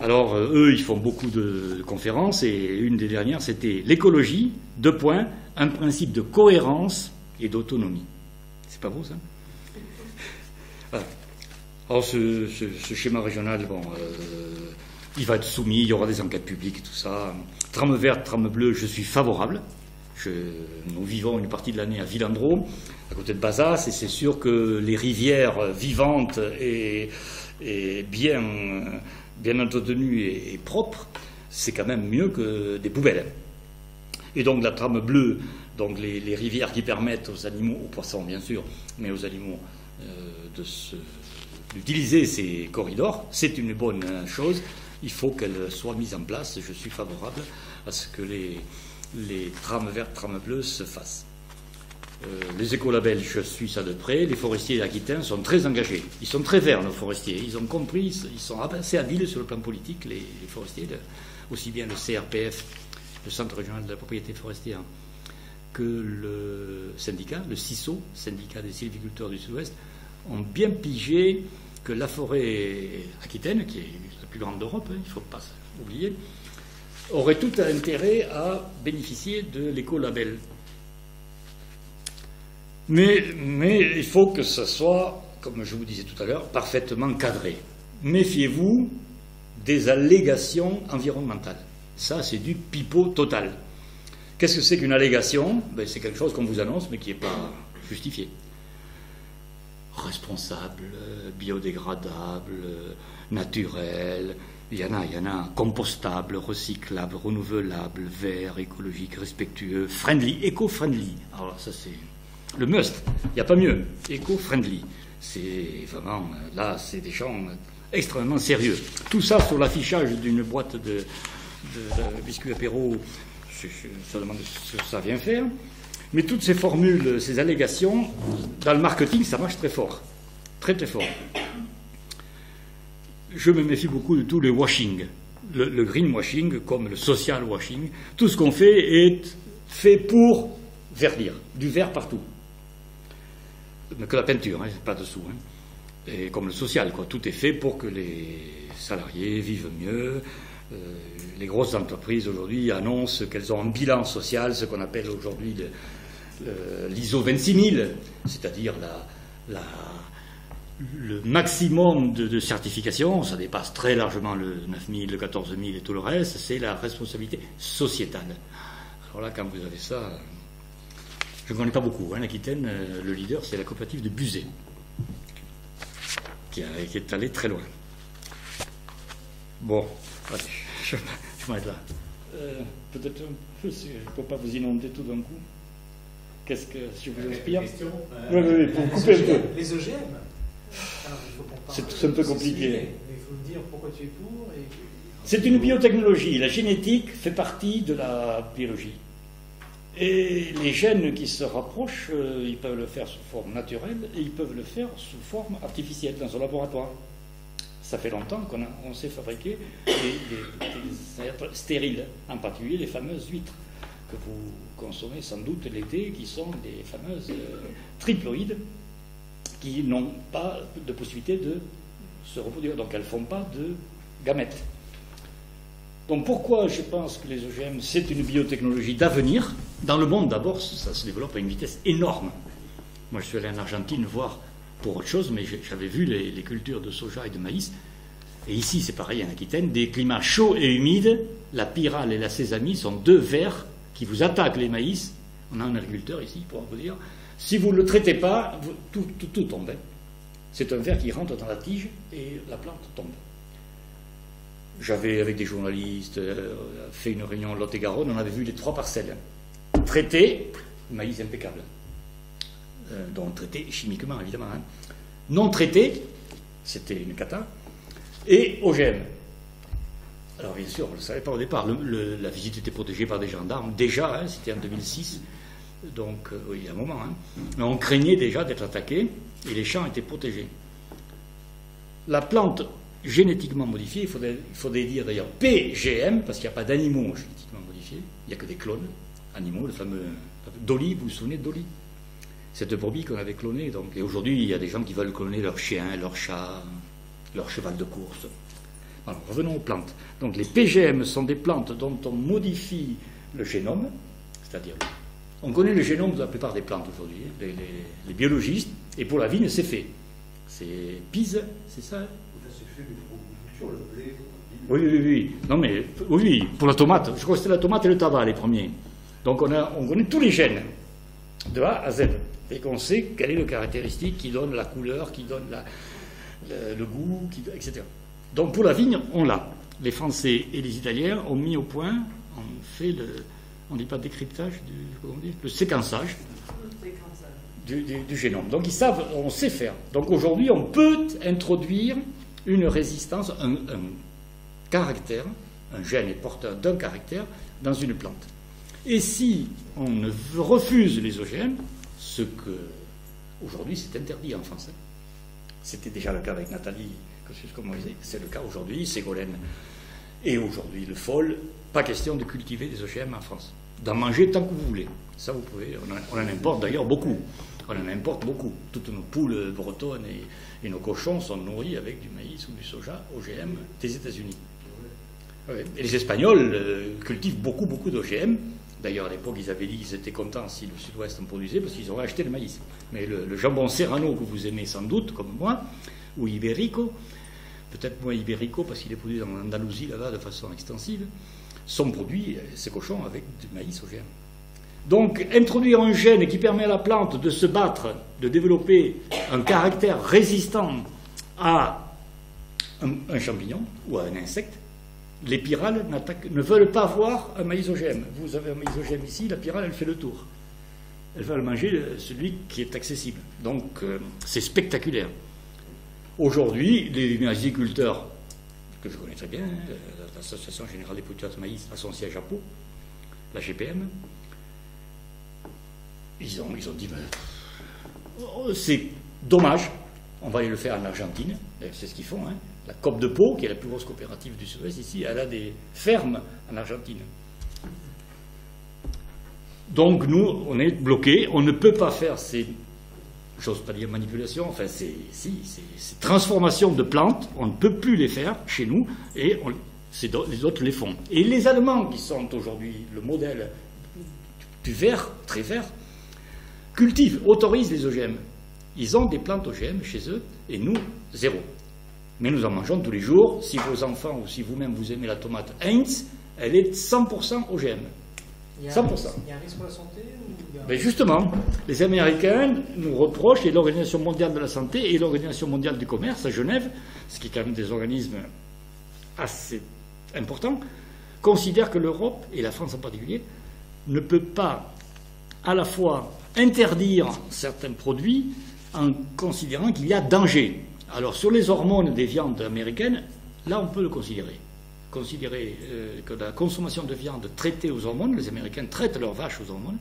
Alors, eux, ils font beaucoup de conférences, et une des dernières, c'était l'écologie, un principe de cohérence et d'autonomie. C'est pas beau, ça? Voilà. Alors, ce schéma régional, il va être soumis, il y aura des enquêtes publiques et tout ça. Trame verte, trame bleue, je suis favorable. Nous vivons une partie de l'année à Villandreau, à côté de Bazas, et c'est sûr que les rivières vivantes et bien entretenues et propres, c'est quand même mieux que des poubelles. Et donc la trame bleue, donc les rivières qui permettent aux animaux, aux poissons bien sûr, mais aux animaux d'utiliser ces corridors, c'est une bonne chose. Il faut qu'elle soit mise en place. Je suis favorable à ce que les trames vertes, trames bleues se fassent. Les écolabels, je suis ça de près. Les forestiers aquitains sont très engagés. Ils sont très verts, nos forestiers. Ils ont compris, ils sont assez habiles sur le plan politique, les forestiers, aussi bien le CRPF, le Centre régional de la propriété forestière, que le syndicat, le CISO, syndicat des sylviculteurs du Sud-Ouest, ont bien pigé que la forêt aquitaine, qui est la plus grande d'Europe, il ne faut pas oublier, aurait tout intérêt à bénéficier de l'écolabel. Mais il faut que ce soit, comme je vous disais tout à l'heure, parfaitement cadré. Méfiez-vous des allégations environnementales. Ça, c'est du pipeau total. Qu'est-ce que c'est qu'une allégation? C'est quelque chose qu'on vous annonce, mais qui n'est pas justifié. responsable, biodégradable, naturel. Il y en a, compostable, recyclable, renouvelable, vert, écologique, respectueux, friendly, éco-friendly. Alors ça c'est le must, il n'y a pas mieux, éco-friendly. C'est vraiment, là c'est des gens extrêmement sérieux. Tout ça sur l'affichage d'une boîte de biscuits apéro, ça demande ce que ça vient faire. Mais toutes ces formules, ces allégations, dans le marketing, ça marche très fort. Très très fort. Je me méfie beaucoup de tout le washing. Le greenwashing, comme le social washing. Tout ce qu'on fait est fait pour verdir. Du vert partout. Que la peinture, hein, pas dessous. Hein. Et comme le social, quoi. Tout est fait pour que les salariés vivent mieux. Les grosses entreprises aujourd'hui annoncent qu'elles ont un bilan social, ce qu'on appelle aujourd'hui l'ISO 26000, c'est-à-dire le maximum de certification. Ça dépasse très largement le 9000, le 14000 et tout le reste. C'est la responsabilité sociétale. Alors là, quand vous avez ça, je ne connais pas beaucoup. En Aquitaine, le leader, c'est la coopérative de Buzet, qui est allée très loin. Bon, allez, je m'arrête là. Peut-être un peu, si je ne peux pas vous inonder tout d'un coup. Qu'est-ce que je vous inspire? Oui, pour couper un peu. Les OGM. C'est un peu compliqué. Mais il faut me dire pourquoi tu es pour. C'est une biotechnologie. La génétique fait partie de la biologie. Et les gènes qui se rapprochent, ils peuvent le faire sous forme naturelle et ils peuvent le faire sous forme artificielle dans un laboratoire. Ça fait longtemps qu'on sait fabriquer des êtres stériles, en particulier les fameuses huîtres que vous consommez sans doute l'été, qui sont des fameuses triploïdes qui n'ont pas de possibilité de se reproduire, donc elles ne font pas de gamètes. Donc pourquoi je pense que les OGM, c'est une biotechnologie d'avenir? Dans le monde d'abord, ça se développe à une vitesse énorme. Moi je suis allé en Argentine voir pour autre chose, mais j'avais vu les cultures de soja et de maïs. Et ici c'est pareil en Aquitaine, des climats chauds et humides, la pyrale et la sésamie sont deux vers qui vous attaquent les maïs. On a un agriculteur ici, il pourra vous dire. Si vous ne le traitez pas, tout tombe. Hein. C'est un ver qui rentre dans la tige et la plante tombe. J'avais, avec des journalistes, fait une réunion Lot-et-Garonne, on avait vu les 3 parcelles. Traitées, maïs impeccable. Donc traité chimiquement, évidemment. Hein. Non traité, c'était une cata. Et OGM. Alors bien sûr, on ne le savait pas au départ. La visite était protégée par des gendarmes. Déjà, hein, c'était en 2006. Donc, oui, il y a un moment. Hein. Mais on craignait déjà d'être attaqué et les champs étaient protégés. La plante génétiquement modifiée, il faudrait dire d'ailleurs PGM, parce qu'il n'y a pas d'animaux génétiquement modifiés. Il n'y a que des clones animaux, le fameux Dolly, vous vous souvenez de Dolly? Cette brebis qu'on avait clonée. Donc, et aujourd'hui, il y a des gens qui veulent cloner leur chien, leur chat, leur cheval de course. Alors, revenons aux plantes. Donc, les PGM sont des plantes dont on modifie le génome, c'est-à-dire, on connaît le génome de la plupart des plantes aujourd'hui, les biologistes, et pour la vigne, c'est fait. C'est Pise, c'est ça? C'est fait, mais pour le blé. Oui. Non, mais oui, pour la tomate. Je crois que c'était la tomate et le tabac, les premiers. Donc, on connaît tous les gènes, de A à Z. Et qu'on sait quelle est la caractéristique qui donne la couleur, qui donne le goût, etc. Donc pour la vigne, on l'a. Les Français et les Italiens ont mis au point, on fait on ne dit pas décryptage, le séquençage du génome. Donc ils savent, on sait faire. Donc aujourd'hui, on peut introduire une résistance, un caractère, un gène est porteur d'un caractère dans une plante. Et si on refuse les OGM, ce que aujourd'hui c'est interdit en France. C'était déjà le cas avec Nathalie, c'est le cas aujourd'hui, Ségolène et aujourd'hui le FOL. Pas question de cultiver des OGM en France. D'en manger tant que vous voulez. Ça vous pouvez. On en importe d'ailleurs beaucoup. On en importe beaucoup. Toutes nos poules bretonnes et nos cochons sont nourris avec du maïs ou du soja OGM des États-Unis. Ouais. Et les Espagnols cultivent beaucoup d'OGM. D'ailleurs, à l'époque, ils avaient dit qu'ils étaient contents si le Sud-Ouest en produisait parce qu'ils auraient acheté le maïs. Mais le jambon serrano que vous aimez sans doute, comme moi, ou ibérico, peut-être moins ibérico parce qu'il est produit en Andalousie là-bas de façon extensive, sont produits, ces cochons, avec du maïs OGM. Donc, introduire un gène qui permet à la plante de se battre, de développer un caractère résistant à un champignon ou à un insecte, les pyrales ne veulent pas voir un maïs OGM. Vous avez un maïs OGM ici, la pyrale, elle fait le tour. Elle va le manger, celui qui est accessible. Donc, c'est spectaculaire. Aujourd'hui, les agriculteurs, que je connais très bien, l'Association Générale des Producteurs de Maïs, à son siège à Pau, la GPM, ils ont dit, c'est dommage, on va aller le faire en Argentine, c'est ce qu'ils font, hein. La COP de Pau, qui est la plus grosse coopérative du Sud-Ouest ici, elle a des fermes en Argentine. Donc nous, on est bloqués, on ne peut pas faire ces, j'ose pas dire manipulation, enfin ces transformations de plantes, on ne peut plus les faire chez nous, et les autres les font. Et les Allemands, qui sont aujourd'hui le modèle du vert, très vert, cultivent, autorisent les OGM. Ils ont des plantes OGM chez eux, et nous, zéro. Mais nous en mangeons tous les jours. Si vos enfants ou si vous-même vous aimez la tomate Heinz, elle est 100% OGM. 100%. Il y a un risque pour la santé Mais justement, les Américains nous reprochent, et l'Organisation mondiale de la santé et l'Organisation mondiale du commerce à Genève, ce qui est quand même des organismes assez importants, considèrent que l'Europe, et la France en particulier, ne peut pas à la fois interdire certains produits en considérant qu'il y a danger. Alors, sur les hormones des viandes américaines, là, on peut le considérer. Considérer que la consommation de viande traitée aux hormones, les Américains traitent leurs vaches aux hormones,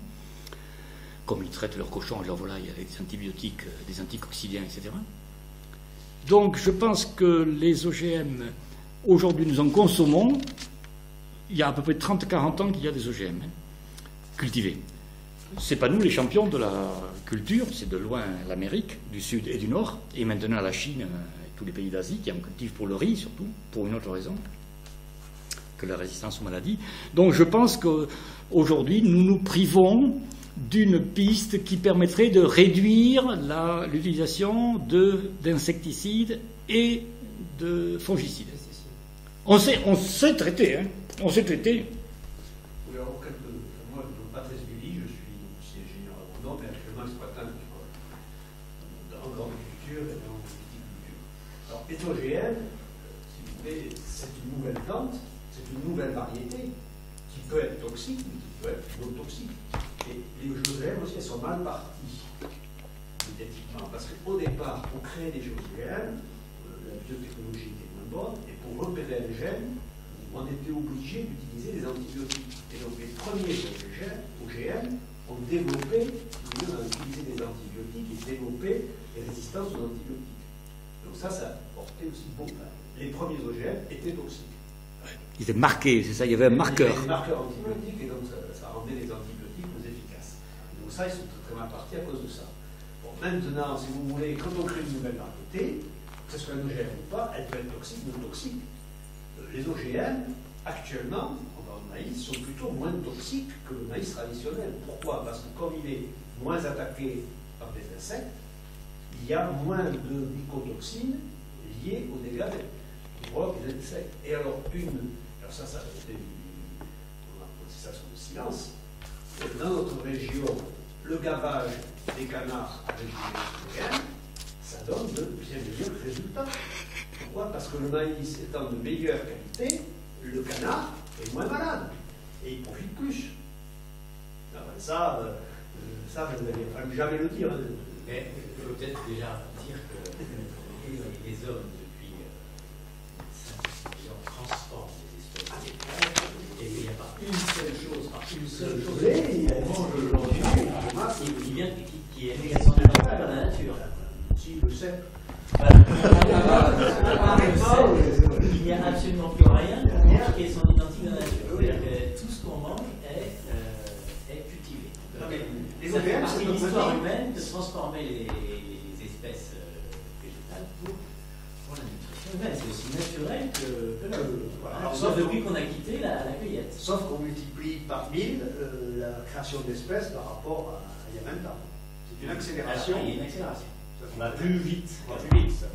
comme ils traitent leurs cochons et leurs volailles avec des antibiotiques, des anticoccidiens, etc. Donc, je pense que les OGM, aujourd'hui, nous en consommons. Il y a à peu près 30-40 ans qu'il y a des OGM cultivés. Ce n'est pas nous les champions de la culture, c'est de loin l'Amérique, du Sud et du Nord, et maintenant la Chine et tous les pays d'Asie qui en cultivent pour le riz surtout, pour une autre raison que la résistance aux maladies. Donc je pense qu'aujourd'hui nous nous privons d'une piste qui permettrait de réduire l'utilisation d'insecticides et de fongicides. On sait traiter, hein, on sait traiter. Oui, alors, moi, Patrice Gulli, je suis aussi ingénieur agronome et actuellement exploitant en horticulture et en viticulture. Alors, les OGM, si vous voulez, c'est une nouvelle plante, c'est une nouvelle variété qui peut être toxique, mais qui peut être non toxique. Et les OGM aussi, elles sont mal parties, médiatiquement, parce qu'au départ, pour créer des OGM, la biotechnologie était moins bonne, et pour repérer un gène, on était obligé d'utiliser des antibiotiques. Et donc les premiers OGM ont développé, on a utilisé des antibiotiques et développé des résistances aux antibiotiques. Donc ça portait aussi beaucoup. Les premiers OGM étaient toxiques. Ils étaient marqués, c'est ça, il y avait un marqueur. Il y avait des marqueurs antibiotiques et donc ça rendait les antibiotiques plus efficaces. Donc ça, ils sont très mal partis à cause de ça. Bon, maintenant, si vous voulez, quand on crée une nouvelle variété, que ce soit un OGM ou pas, elle peut être toxique ou non toxique. Les OGM, actuellement, dans le maïs, sont plutôt moins toxiques que le maïs traditionnel. Pourquoi? Parce que comme il est moins attaqué par des insectes, il y a moins de mycotoxines liées aux dégâts qui provoquent les insectes. Et alors ça c'était on a posé ça sous le silence. Dans notre région, le gavage des canards avec des OGM, ça donne de bien meilleurs résultats. Pourquoi? Parce que le maïs étant de meilleure qualité, le canard est moins malade et il profite plus. Alors ça vous n'allez jamais le dire. Mais il faut peut-être déjà dire que les hommes, depuis 5 ans, transforment les espèces. Et il n'y a pas une seule chose, on mange aujourd'hui, qui est négativement par la nature. Si, le sait. Il n'y a absolument plus rien qui sont identiques dans la nature. C'est-à-dire que tout ce qu'on mange est cultivé. Les Ça fait OGM, partie c'est de l'histoire notre humaine de transformer les espèces végétales pour la nutrition humaine. C'est aussi naturel que l'homme. Alors, Sauf depuis qu'on a quitté la cueillette. Sauf qu'on multiplie par 1000 la création d'espèces par rapport à il y a 20 ans. C'est une accélération. Il y a une accélération. On va plus vite. On va plus vite.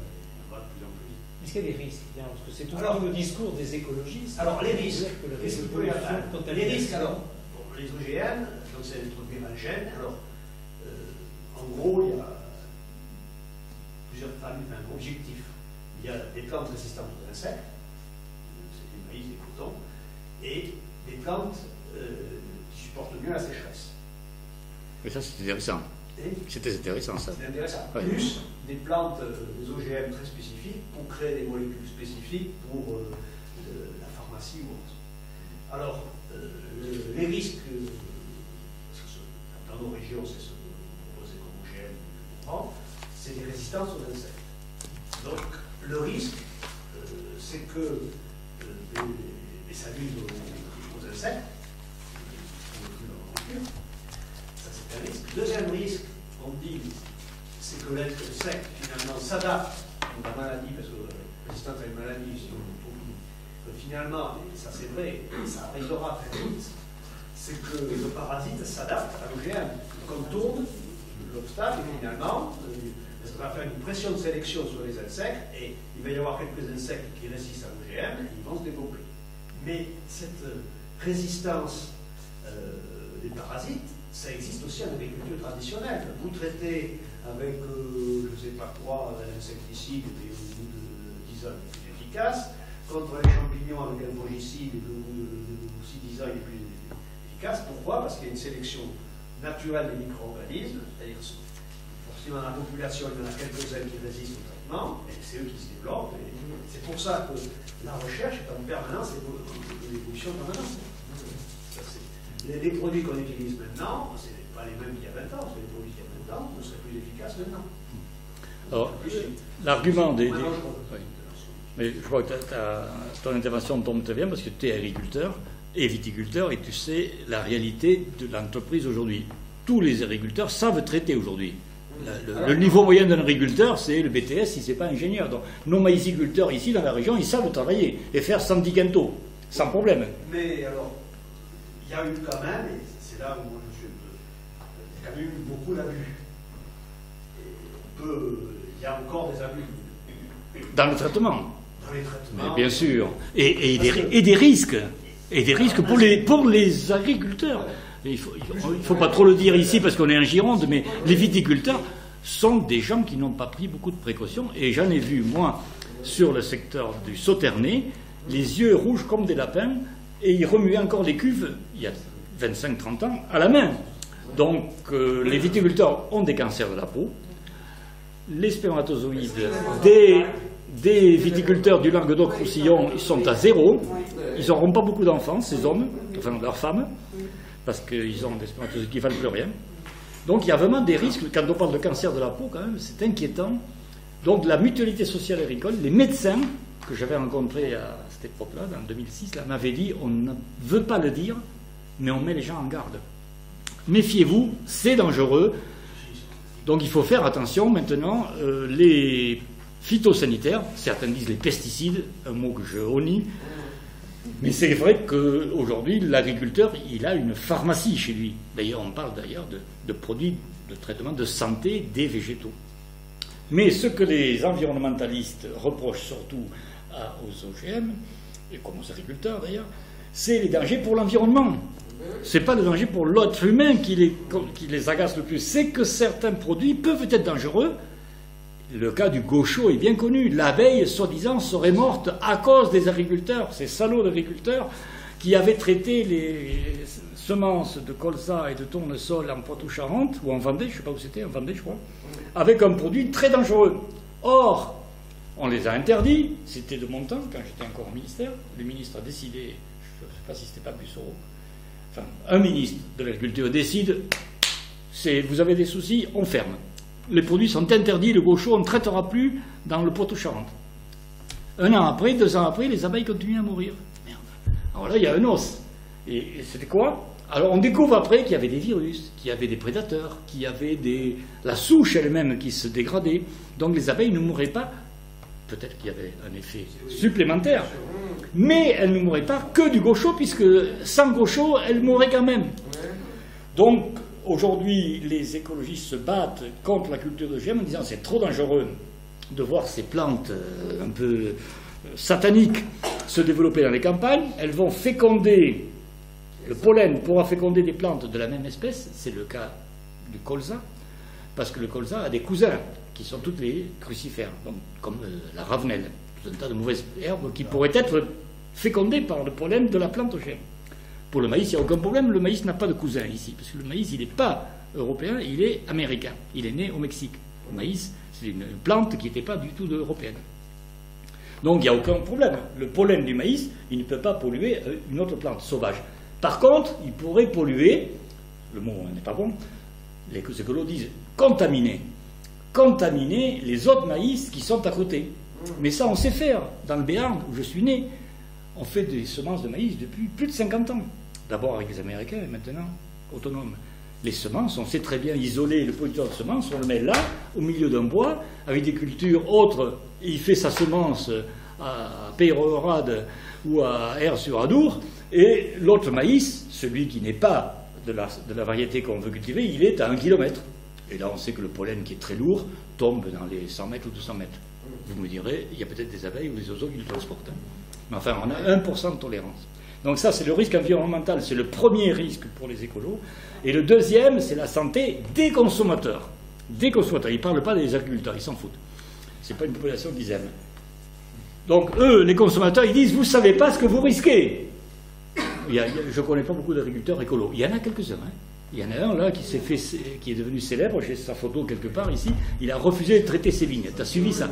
On va de plus en plus vite. Est-ce qu'il y a des risques? Parce que c'est tout Alors, le discours des écologistes. Alors, les risques. Que le Qu'est-ce risque que vous pouvez de pollution faire? Les risques, alors. les OGM, donc c'est introduire un gène. Alors, en gros, il y a plusieurs objectifs. Il y a des plantes résistantes aux insectes, c'est du maïs, des cotons, et des plantes qui supportent mieux la sécheresse. Mais ça, c'est intéressant. C'était intéressant, ça. C'est intéressant. Ouais. Plus des plantes, des OGM très spécifiques pour créer des molécules spécifiques pour la pharmacie ou autre. Alors, les risques, dans nos régions, c'est ce que vous proposez comme OGM, c'est des résistances aux insectes. Donc, le risque, c'est que les saludes aux insectes, ça c'est un risque. Deuxième risque, on dit, c'est que l'insecte finalement s'adapte à la maladie, parce que résistance à une maladie, si on finalement, et ça c'est vrai, ça arrivera très vite, c'est que le parasite s'adapte à l'OGM, contourne l'obstacle et finalement, ça va faire une pression de sélection sur les insectes et il va y avoir quelques insectes qui résistent à l'OGM et ils vont se développer. Mais cette résistance des parasites, ça existe aussi en agriculture traditionnelle. Vous traitez avec, je ne sais pas quoi, un insecticide et au bout de 10 ans il est plus efficace. Contre les champignons avec un fongicide, au bout de 6-10 ans il est plus efficace. Pourquoi? Parce qu'il y a une sélection naturelle des micro-organismes, c'est-à-dire forcément dans la population il y en a quelques-uns qui résistent au traitement, et c'est eux qui se développent. C'est pour ça que la recherche est en permanence, l'évolution en permanence. Les produits qu'on utilise maintenant, ce n'est pas les mêmes qu'il y a 20 ans, c'est les produits qu'il y a 20 ans, ne seraient plus efficaces maintenant. Alors, l'argument des... Oui. Mais je crois que ton intervention tombe très bien parce que tu es agriculteur et viticulteur et tu sais la réalité de l'entreprise aujourd'hui. Tous les agriculteurs savent traiter aujourd'hui. Le niveau moyen d'un agriculteur, c'est le BTS, il n'est pas ingénieur. Donc, nos maïsiculteurs ici, dans la région, ils savent travailler et faire 110 quintaux, sans problème. Mais alors, il y a eu quand même, et c'est là où moi je suis un peu, il y a quand même eu beaucoup d'abus. Il y a encore des abus. Dans le traitement. Dans les traitements. Mais bien sûr. Et des risques. Et des risques pour les agriculteurs. Il ne faut pas trop le dire ici parce qu'on est en Gironde, mais les viticulteurs sont des gens qui n'ont pas pris beaucoup de précautions. Et j'en ai vu, moi, sur le secteur du Sauternais, les yeux rouges comme des lapins, et ils remuaient encore les cuves, il y a 25-30 ans, à la main. Donc, les viticulteurs ont des cancers de la peau. Les spermatozoïdes des viticulteurs du Languedoc-Roussillon, ils sont à 0. Ils n'auront pas beaucoup d'enfants, ces hommes, enfin leurs femmes, parce qu'ils ont des spermatozoïdes qui ne valent plus rien. Donc il y a vraiment des risques. Quand on parle de cancer de la peau, quand même, c'est inquiétant. Donc la mutualité sociale agricole, les médecins que j'avais rencontrés à cette époque-là, en 2006, m'avaient dit on ne veut pas le dire, mais on met les gens en garde. Méfiez-vous, c'est dangereux. Donc il faut faire attention maintenant. Les phytosanitaires, certains disent les pesticides, un mot que je honnie, mais c'est vrai qu'aujourd'hui, l'agriculteur, il a une pharmacie chez lui. D'ailleurs, on parle d'ailleurs de produits de traitement de santé des végétaux. Mais ce que les environnementalistes reprochent surtout aux OGM, et comme aux agriculteurs d'ailleurs, c'est les dangers pour l'environnement. Ce n'est pas le danger pour l'être humain qui les agace le plus, c'est que certains produits peuvent être dangereux. Le cas du gaucho est bien connu. L'abeille, soi-disant, serait morte à cause des agriculteurs, ces salauds d'agriculteurs qui avaient traité les semences de colza et de tournesol en Poitou-Charentes, ou en Vendée, je ne sais pas où c'était, en Vendée je crois, avec un produit très dangereux. Or, on les a interdits, c'était de mon temps, quand j'étais encore au ministère, le ministre a décidé, je ne sais pas si c'était pas Bussereau, enfin, un ministre de l'agriculture décide, vous avez des soucis, on ferme. Les produits sont interdits, le gaucho, on ne traitera plus dans le Poitou-Charentes. 1 an après, 2 ans après, les abeilles continuent à mourir. Merde. Alors là, il y a un os. Et c'était quoi? Alors on découvre après qu'il y avait des virus, qu'il y avait des prédateurs, qu'il y avait la souche elle-même qui se dégradait. Donc les abeilles ne mouraient pas. Peut-être qu'il y avait un effet supplémentaire. Mais elles ne mouraient pas que du gaucho, puisque sans gaucho, elles mouraient quand même. Donc, aujourd'hui, les écologistes se battent contre la culture d'OGM en disant que c'est trop dangereux de voir ces plantes un peu sataniques se développer dans les campagnes. Elles vont féconder Le pollen pourra féconder des plantes de la même espèce, c'est le cas du colza, parce que le colza a des cousins qui sont toutes les crucifères, donc, comme la ravenelle, tout un tas de mauvaises herbes qui pourraient être fécondées par le pollen de la plante OGM. Pour le maïs, il n'y a aucun problème, le maïs n'a pas de cousin ici, parce que le maïs, il n'est pas européen, il est américain, il est né au Mexique. Le maïs, c'est une plante qui n'était pas du tout européenne. Donc il n'y a aucun problème. Le pollen du maïs, il ne peut pas polluer une autre plante sauvage. Par contre, il pourrait polluer, le mot n'est pas bon, les écolos disent contaminer les autres maïs qui sont à côté. Mais ça, on sait faire. Dans le Béarn, où je suis né, on fait des semences de maïs depuis plus de 50 ans. D'abord avec les Américains et maintenant autonomes. Les semences, on sait très bien isoler le producteur de semences, on le met là, au milieu d'un bois, avec des cultures autres. Il fait sa semence à Peyrehorade ou à Aire-sur-Adour, et l'autre maïs, celui qui n'est pas de la variété qu'on veut cultiver, il est à 1 kilomètre. Et là, on sait que le pollen, qui est très lourd, tombe dans les 100 mètres ou 200 mètres. Vous me direz, il y a peut-être des abeilles ou des oiseaux qui le transportent. Mais enfin, on a 1% de tolérance. Donc ça, c'est le risque environnemental, c'est le premier risque pour les écolos. Et le deuxième, c'est la santé des consommateurs. Des consommateurs. Ils ne parlent pas des agriculteurs, ils s'en foutent. Ce n'est pas une population qu'ils aiment. Donc eux, les consommateurs, ils disent, vous ne savez pas ce que vous risquez. Je ne connais pas beaucoup d'agriculteurs écolos. Il y en a quelques-uns. Hein. Il y en a un là qui est devenu célèbre, j'ai sa photo quelque part ici, il a refusé de traiter ses vignes. Tu as suivi ça?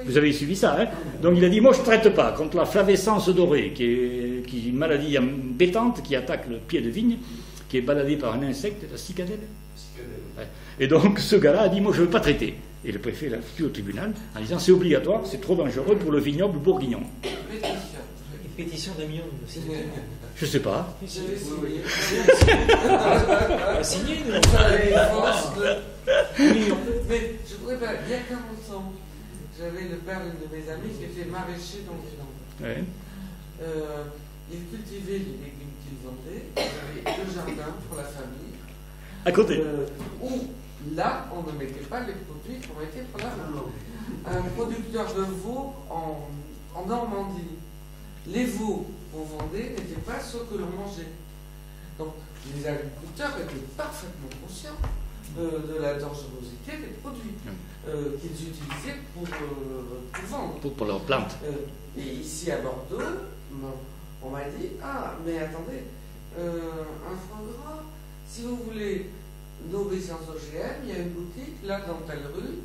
Vous avez suivi ça, hein? Donc il a dit, moi je ne traite pas contre la flavescence dorée, qui est une maladie embêtante qui attaque le pied de vigne, qui est baladé par un insecte, la cicadelle. Ouais. Et donc ce gars-là a dit, moi je ne veux pas traiter. Et le préfet l'a foutu au tribunal en disant, c'est obligatoire, c'est trop dangereux pour le vignoble bourguignon. Pétition d'un million de signatures. Je ne sais pas. Signé, nous. Mais je pourrais pas. Il y a 40 ans, j'avais le père d'une de mes amies qui était maraîcher dans le Finlande. Ouais. Il cultivait les légumes qu'il vendait. Il avait 2 jardins pour la famille. À côté. Où là, on ne mettait pas les produits qu'on mettait pour la famille. Un producteur de veaux en Normandie. Les veaux qu'on vendait n'étaient pas ceux que l'on mangeait. Donc, les agriculteurs étaient parfaitement conscients de la dangerosité des produits qu'ils utilisaient pour vendre. Pour leurs plantes. Et ici à Bordeaux, on m'a dit, ah, mais attendez, un foie gras, si vous voulez d'obéissance OGM, il y a une boutique, là, dans telle rue,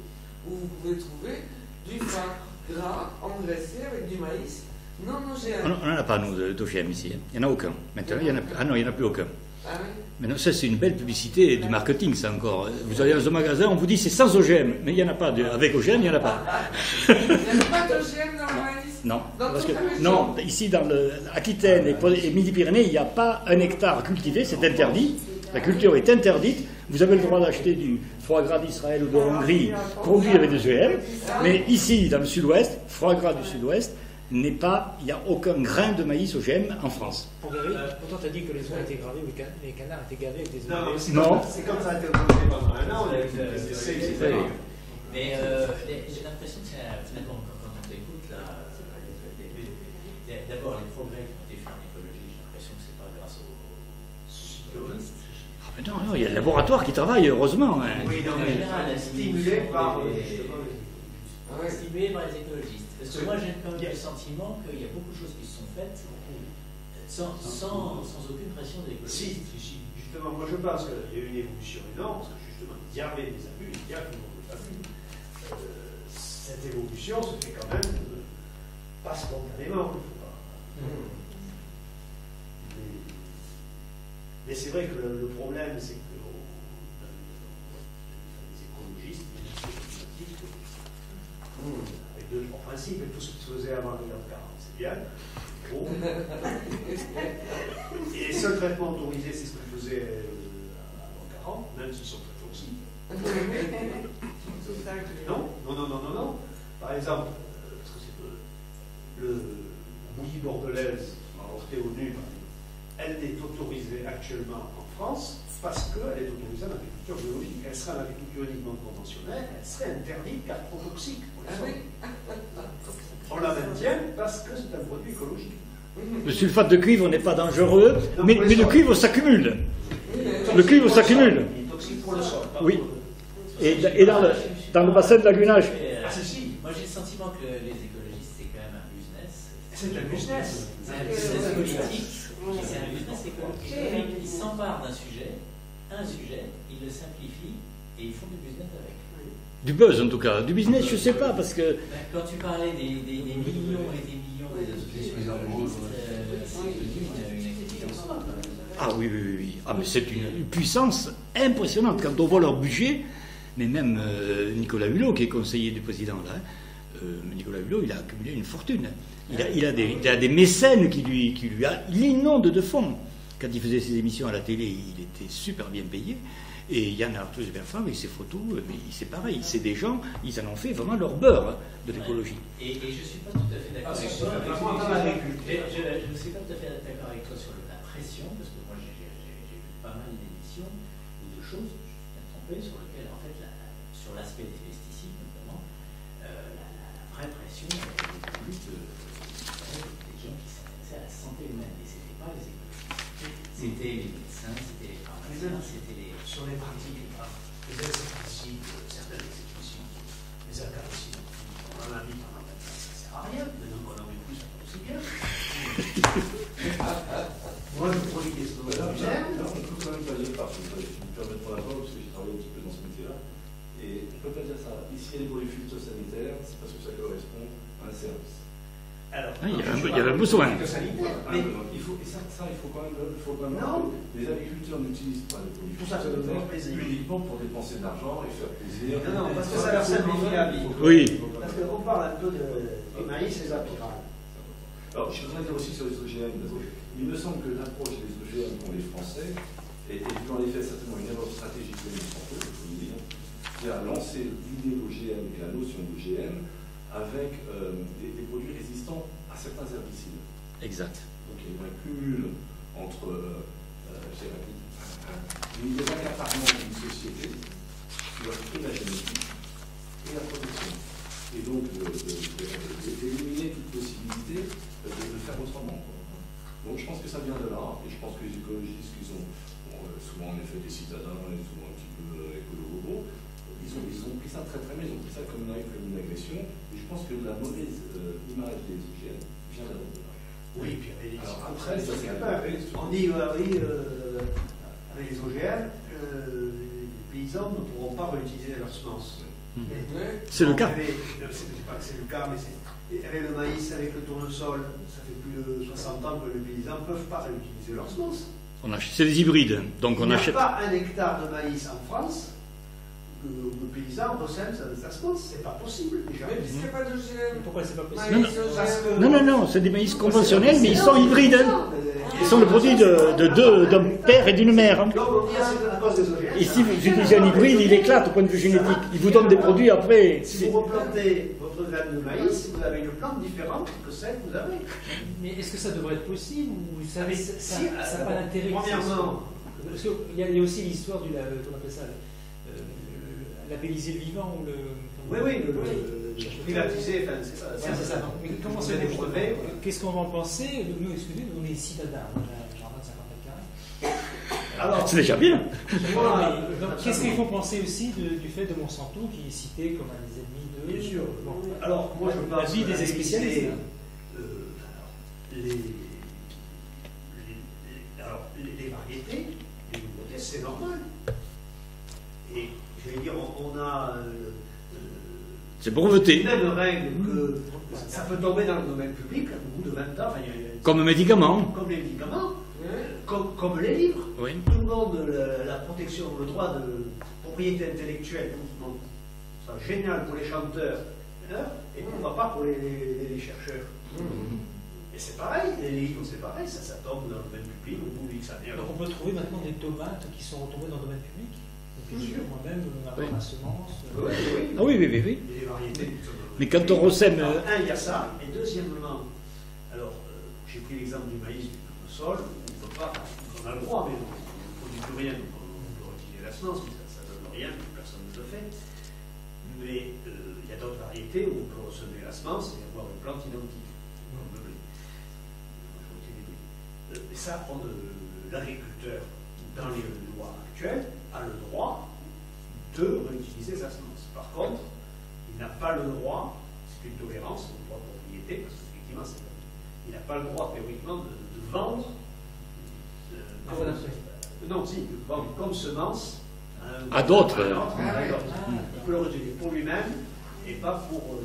où vous pouvez trouver du foie gras engraissé avec du maïs. Non, OGM. On n'en a pas, nous, d'OGM ici. Il n'y en a aucun. Maintenant, il y en a... Ah non, il n'y en a plus aucun. Ah oui. Mais non, ça, c'est une belle publicité du marketing, ça encore. Vous allez dans un magasin, on vous dit c'est sans OGM. Mais il n'y en a pas. Avec OGM, il n'y en a pas. Il n'y a pas d'OGM dans le maïs? Non. Dans Parce toute que, la région? non, ici, dans l'Aquitaine et Midi-Pyrénées, il n'y a pas 1 hectare cultivé, c'est interdit. La culture est interdite. Vous avez le droit d'acheter du foie gras d'Israël ou de Hongrie produit avec des OGM. Mais ici, dans le sud-ouest, foie gras du sud-ouest, il n'y a aucun grain de maïs OGM en France. Pourtant, tu as dit que les oies étaient gravées, les canards étaient gavés avec des Non, oies. c'est comme ça a été autorisé pendant un an. Mais j'ai l'impression que finalement, quand on t'écoute, là, d'abord les progrès qui ont été faits en écologie, j'ai l'impression que c'est pas grâce aux biologistes. Non, il y a le laboratoire qui travaille, heureusement. Hein. Oui, non, mais stimulé par stimulé par les écologistes. Parce que moi, j'ai quand même le sentiment qu'il y a beaucoup de choses qui se sont faites sans aucune pression des écologistes. Si, justement, moi je pense qu'il y a eu une évolution énorme, parce que justement, il y avait des abus, il y a toujours des abus. Cette évolution se fait quand même pas spontanément, il ne faut pas. Mais c'est vrai que le problème, c'est que les écologistes, en principe, tout ce qui se faisait avant 1940, c'est bien. Bon. Et les seuls traitements autorisés, c'est ce qu'ils faisaient avant 40, même s'ils sont très toxiques. Non. Par exemple, parce que c'est la bouillie bordelaise, avortée au nu, elle est autorisée actuellement en France parce qu'elle est autorisée en agriculture biologique. Elle serait en agriculture uniquement conventionnelle, elle serait interdite car trop toxique pour les hommes. On la maintient parce que c'est un produit écologique. Le sulfate de cuivre n'est pas dangereux, mais le cuivre s'accumule. Le cuivre s'accumule. Il est toxique pour le sol. Oui. Et dans le bassin de lagunage. Moi j'ai le sentiment que les écologistes c'est quand même un business. C'est un business. C'est un business politique. C'est un business écologique. Ils s'emparent d'un sujet, ils le simplifient et ils font du business avec. Du buzz en tout cas. Du business, je sais pas, parce que. Quand tu parlais des millions et des millions d'associations écologistes, c'est devenu une activité en soi. Ah oui, oui, oui, oui. Ah, mais c'est une puissance impressionnante. Quand on voit leur budget, mais même Nicolas Hulot, qui est conseiller du président, là, Nicolas Hulot, il a accumulé une fortune. Il a des mécènes qui lui l'inondent de fonds. Quand il faisait ses émissions à la télé, il était super bien payé. Et Yann Arthus Bertrand, avec ses photos, c'est pareil. C'est des gens, ils en ont fait vraiment leur beurre de l'écologie. Et je ne suis pas tout à fait d'accord avec toi. Je ne suis pas tout à fait d'accord avec toi sur la pression, parce que moi j'ai vu pas mal d'émissions ou de choses, je suis peut-être trompé, sur lesquelles, en fait, sur l'aspect des pesticides notamment, la vraie pression était venue des gens qui s'intéressaient à la santé humaine. Et ce n'était pas les écologistes. C'était les médecins, c'était les pharmaciens, c'était les. Sur les pratiques, les insecticides, certaines exécutions, les acaricides, on en a mis pendant 20 ans, ça ne sert à rien. Maintenant qu'on en met plus, ça tombe aussi bien. Moi, je produis des On peut quand même pas dire parce que je me permets de prendre la parole parce que j'ai travaillé un petit peu dans ce métier-là. Et on ne peut pas dire ça. Ici, il y a des produits phytosanitaires, c'est parce que ça correspond à un service. Alors, Ah, il y avait besoin. Mais Il faut quand même. Non. Les agriculteurs n'utilisent pas les produits Pour ça, ça donne phytosanitaires plaisir. uniquement pour dépenser de l'argent et faire plaisir. Non, parce que ça leur simplifie la vie. Oui. Parce qu'on parle un peu du maïs et des apirales. Alors, je voudrais dire aussi sur les OGM, parce que il me semble que l'approche des OGM pour les Français est en effet certainement une erreur stratégique de notre santé, il faut le dire, qui a lancé l'idée d'OGM et la notion d'OGM avec des produits résistants à certains herbicides. Exact. Donc il y a un cumul entre une des accaparements d'une société sur la génétique et la protection. Et donc d'éliminer toute possibilité de faire autrement. Donc je pense que ça vient de là, et je pense que les écologistes qui sont souvent en effet des citadins et souvent un petit peu écolo-bobos, ils ont pris ça très très bien, ils ont pris ça comme une agression, et je pense que la mauvaise image des OGM vient de là. Oui, puis avec les après, ça c'est on dit, oui, avec les OGM, les paysans ne pourront pas réutiliser leurs semences. C'est le cas. C'est pas que c'est le cas, mais avec le maïs, avec le tournesol, ça fait plus de 60 ans que les paysans ne peuvent pas réutiliser leurs semences. C'est des hybrides, donc on achète. Il n'y a pas un hectare de maïs en France que le paysan recèle sa semence. C'est pas possible déjà. Mais puisqu'il n'y a pas d'OGM. Pourquoi c'est pas possible? Maïs, OGM. Non, c'est des maïs conventionnels, mais ils sont hybrides. Ils sont le produit d'un père et d'une mère. Donc on dit c'est à cause des OGM. Et si vous utilisez un hybride, il éclate au point de vue génétique. Il vous donne des produits après. Si vous replantez votre graine de maïs, vous avez une plante différente que celle que vous avez. Mais est-ce que ça devrait être possible ou ça Mais n'a pas d'intérêt? Premièrement, parce qu'il y a aussi l'histoire du, comment on appelle ça, labelliser le vivant ou le. oui, le privatiser, enfin, c'est ça. C'est ça. Mais comment Vous c'est avez des brevets. Qu'est-ce qu'on va en penser? Nous, excusez, nous, on est citadins, on a un jardin de 50 mètres carrés. Alors, C'est déjà bien. Donc, qu'est-ce qu'il faut penser aussi du fait de Monsanto qui est cité comme un des ennemis de. bien sûr. Bon. Alors, moi, je pense La vie des spécialistes. Les variétés, les nouveautés, c'est normal. Et je vais dire, on a C'est breveté. les mêmes règles que ça peut tomber dans le domaine public au bout de 20 ans. Enfin, Comme médicament. comme les médicaments, comme les livres. Oui. Tout le monde, la protection, le droit de propriété intellectuelle, c'est génial pour les chanteurs, hein, et pourquoi pas pour les chercheurs. Et c'est pareil, les livres, c'est pareil, ça tombe dans le domaine public au bout de X années. Donc, on peut trouver maintenant des tomates qui sont retombées dans le domaine public. Donc, Bien sûr. moi-même, ma semence. Oui. Ah oui. Et les variétés. Mais quand on ressème. Alors, il y a ça, et deuxièmement, alors, j'ai pris l'exemple du maïs, du tournesol, on peut pas, on a le droit, mais on ne produit plus rien, donc on peut retirer la semence, mais ça ne donne rien, personne ne le fait. Mais il y a d'autres variétés où on peut ressemer la semence et avoir une plante identique. Comme le blé. Je Et ça, l'agriculteur, dans les lois actuelles, a le droit de réutiliser sa semence. Par contre, il n'a pas le droit, c'est une tolérance au droit de propriété, parce qu'effectivement, il n'a pas le droit théoriquement de vendre. Non, si, de vendre comme semence à d'autres. Il peut le retirer pour lui-même et pas pour.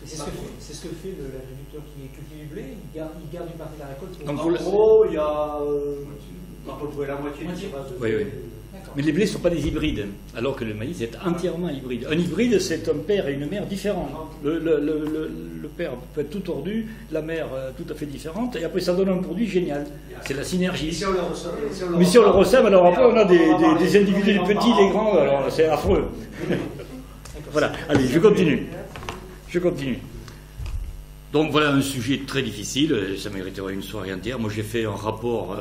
C'est ce que fait l'agriculteur qui cultive du blé, il garde une partie de la récolte pour. Donc, En gros, il y a à peu près la moitié du surface de oui, oui. Mais les blés ne sont pas des hybrides, alors que le maïs est entièrement hybride. Un hybride, c'est un père et une mère différents. Le père peut être tout tordu, la mère tout à fait différente, et après ça donne un produit génial. C'est la synergie. Mais si on le ressème, alors après on a des individus, les petits, les grands, alors c'est affreux. Voilà, allez, je continue. Donc voilà un sujet très difficile, ça mériterait une soirée entière. Moi j'ai fait un rapport,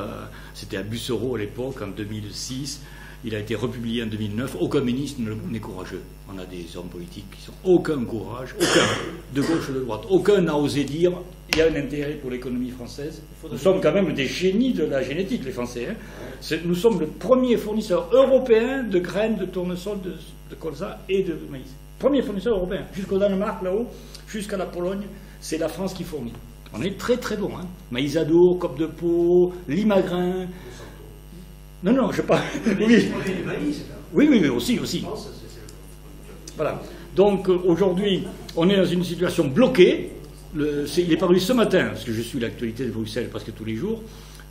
c'était à Bussereau à l'époque, en 2006. Il a été republié en 2009. Aucun ministre n'est courageux. On a des hommes politiques qui n'ont aucun courage, aucun, de gauche ou de droite. Aucun n'a osé dire il y a un intérêt pour l'économie française. Nous sommes quand même des génies de la génétique, les Français. Hein. Nous sommes le premier fournisseur européen de graines, de tournesol, de colza et de maïs. Premier fournisseur européen. Jusqu'au Danemark, là-haut, jusqu'à la Pologne, c'est la France qui fournit. On est très très bon. Hein. Maïsado, Cope de Pau, Limagrin. Non, je parle. Oui, mais aussi. Voilà. Donc aujourd'hui, on est dans une situation bloquée. Il est paru ce matin, parce que je suis l'actualité de Bruxelles presque tous les jours,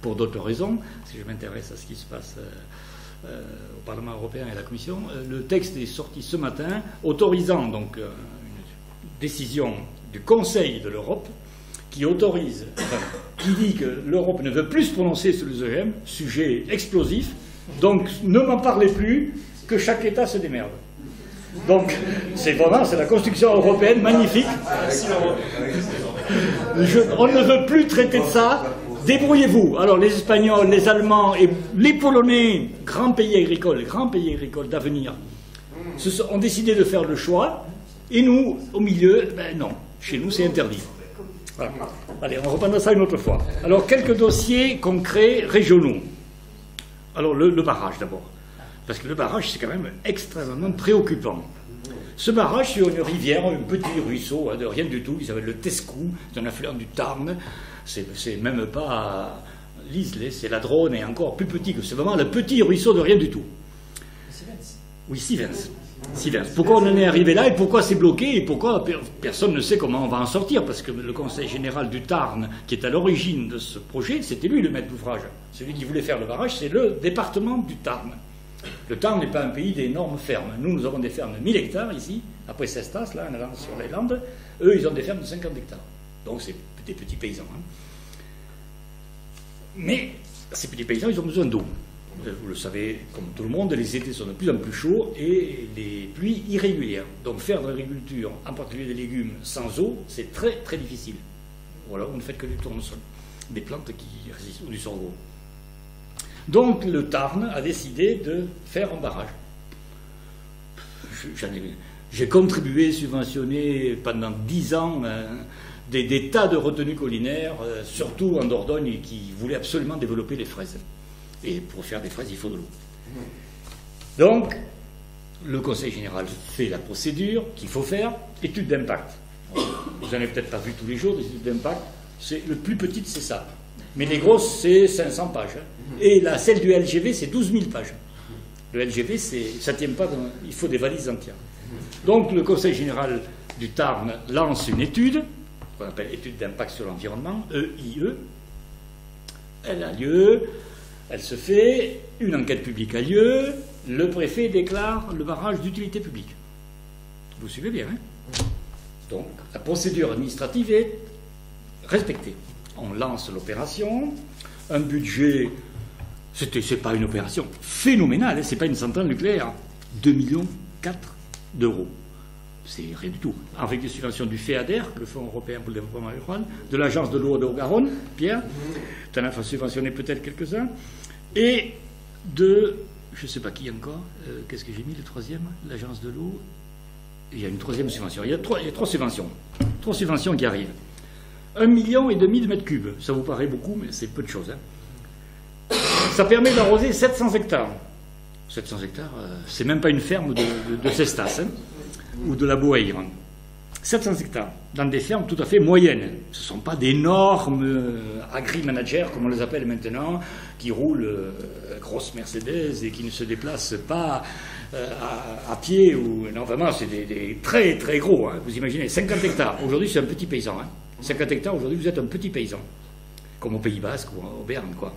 pour d'autres raisons, parce que je m'intéresse à ce qui se passe au Parlement européen et à la Commission. Le texte est sorti ce matin, autorisant donc une décision du Conseil de l'Europe qui autorise, qui dit que l'Europe ne veut plus se prononcer sur les OGM, sujet explosif, donc ne m'en parlez plus, que chaque État se démerde. Donc, c'est la construction européenne magnifique. On ne veut plus traiter de ça, débrouillez-vous. Alors, les Espagnols, les Allemands et les Polonais, grands pays agricoles d'avenir, ont décidé de faire le choix, et nous, au milieu, non, chez nous c'est interdit. Voilà. Allez, on reprendra ça une autre fois. Alors, quelques dossiers concrets régionaux. Alors, le barrage d'abord. Parce que le barrage, c'est quand même extrêmement préoccupant. Ce barrage sur une rivière, un petit ruisseau, de rien du tout, il s'appelle le Tescou, c'est un affluent du Tarn. C'est même pas l'Islay, c'est la Drône, et encore plus petit que c'est vraiment le petit ruisseau de rien du tout. Oui, Sivens. Pourquoi on en est arrivé là et pourquoi c'est bloqué et pourquoi personne ne sait comment on va en sortir, parce que le Conseil général du Tarn, qui est à l'origine de ce projet, c'était lui le maître d'ouvrage. Celui qui voulait faire le barrage, c'est le département du Tarn. Le Tarn n'est pas un pays d'énormes fermes. Nous avons des fermes de 1000 hectares ici, après Cestas, là, en allant sur les Landes. Eux, ils ont des fermes de 50 hectares. Donc c'est des petits paysans. Hein. Mais ces petits paysans, ils ont besoin d'eau. Vous le savez, comme tout le monde, les étés sont de plus en plus chauds et les pluies irrégulières. Donc faire de l'agriculture, en particulier des légumes, sans eau, c'est très très difficile. Voilà, vous ne faites que du tournesol, des plantes qui résistent, ou du sorgho. Donc le Tarn a décidé de faire un barrage. J'ai contribué, subventionné pendant 10 ans des tas de retenues collinaires, surtout en Dordogne, qui voulaient absolument développer les fraises. Et pour faire des fraises, il faut de l'eau. Donc, le Conseil général fait la procédure qu'il faut faire, étude d'impact. Vous n'en avez peut-être pas vu tous les jours, des études d'impact. Le plus petit, c'est ça. Mais les grosses, c'est 500 pages. Et celle du LGV, c'est 12 000 pages. Le LGV, ça ne tient pas, il faut des valises entières. Donc, le Conseil général du Tarn lance une étude, qu'on appelle étude d'impact sur l'environnement, EIE. Elle a lieu. Elle se fait, une enquête publique a lieu, le préfet déclare le barrage d'utilité publique. Vous suivez bien, hein? Donc, la procédure administrative est respectée. On lance l'opération, un budget, c'est pas une opération phénoménale, hein, c'est pas une centrale nucléaire, 2,4 millions d'euros. C'est rien du tout. Avec des subventions du FEADER, le Fonds européen pour le développement rural, de l'Agence de l'eau de Haute-Garonne, Pierre, tu en as subventionné peut-être quelques-uns, et de, je ne sais pas qui encore, qu'est-ce que j'ai mis, le troisième, l'Agence de l'eau, il y a une troisième subvention, il y a trois subventions qui arrivent. 1,5 million de mètres cubes, ça vous paraît beaucoup, mais c'est peu de choses. Hein. Ça permet d'arroser 700 hectares. 700 hectares, c'est même pas une ferme de Cestas, hein, ou de la Boaire. 700 hectares, dans des fermes tout à fait moyennes. Ce ne sont pas d'énormes agri-managers, comme on les appelle maintenant, qui roulent grosses Mercedes et qui ne se déplacent pas à pied. Non, vraiment, c'est des très très gros. Hein. Vous imaginez, 50 hectares. Aujourd'hui, c'est un petit paysan. Hein. 50 hectares, aujourd'hui, vous êtes un petit paysan. Comme au Pays Basque ou au Béarn, quoi.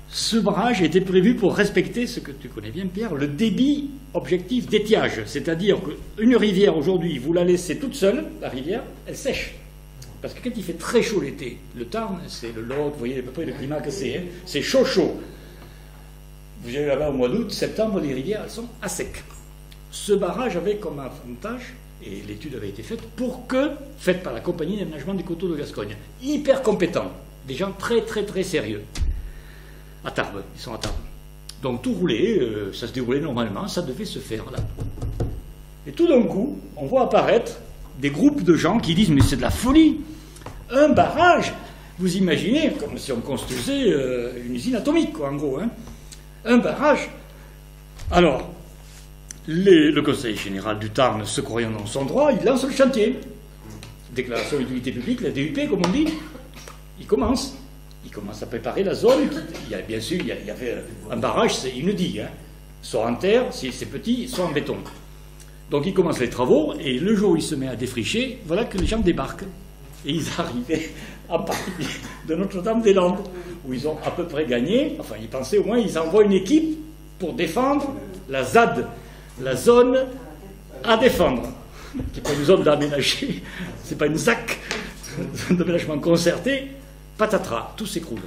Ce barrage était prévu pour respecter, ce que tu connais bien, Pierre, le débit objectif d'étiage. C'est-à-dire qu'une rivière, aujourd'hui, vous la laissez toute seule, la rivière, elle sèche. Parce que quand il fait très chaud l'été, le Tarn, c'est le Lot, vous voyez à peu près le climat que c'est, hein, c'est chaud. Vous allez là-bas au mois d'août, septembre, les rivières, elles sont à sec. Ce barrage avait comme avantage, et l'étude avait été faite, faite par la compagnie d'aménagement des coteaux de Gascogne, hyper compétents, des gens très très très sérieux. À Tarbes, ils sont à Tarbes. Donc tout roulait, ça se déroulait normalement, ça devait se faire là. Et tout d'un coup, on voit apparaître des groupes de gens qui disent « mais c'est de la folie, un barrage !» Vous imaginez, comme si on construisait une usine atomique, quoi, en gros. Hein. Un barrage. Alors, le Conseil général du Tarn, se croyant dans son droit, il lance le chantier. Déclaration d'utilité publique, la DUP, comme on dit, il commence à préparer la zone. Bien sûr, il y avait un barrage, c'est une digue, hein, soit en terre, si c'est petit, soit en béton. Donc il commence les travaux, et le jour où il se met à défricher, voilà que les gens débarquent. Et ils arrivaient à partir de Notre-Dame-des-Landes, où ils ont à peu près gagné, enfin ils pensaient au moins, ils envoient une équipe pour défendre la ZAD, la zone à défendre, qui n'est pas une zone d'aménager, c'est pas une ZAC, zone d'aménagement concerté. Patatras, tout s'écroule.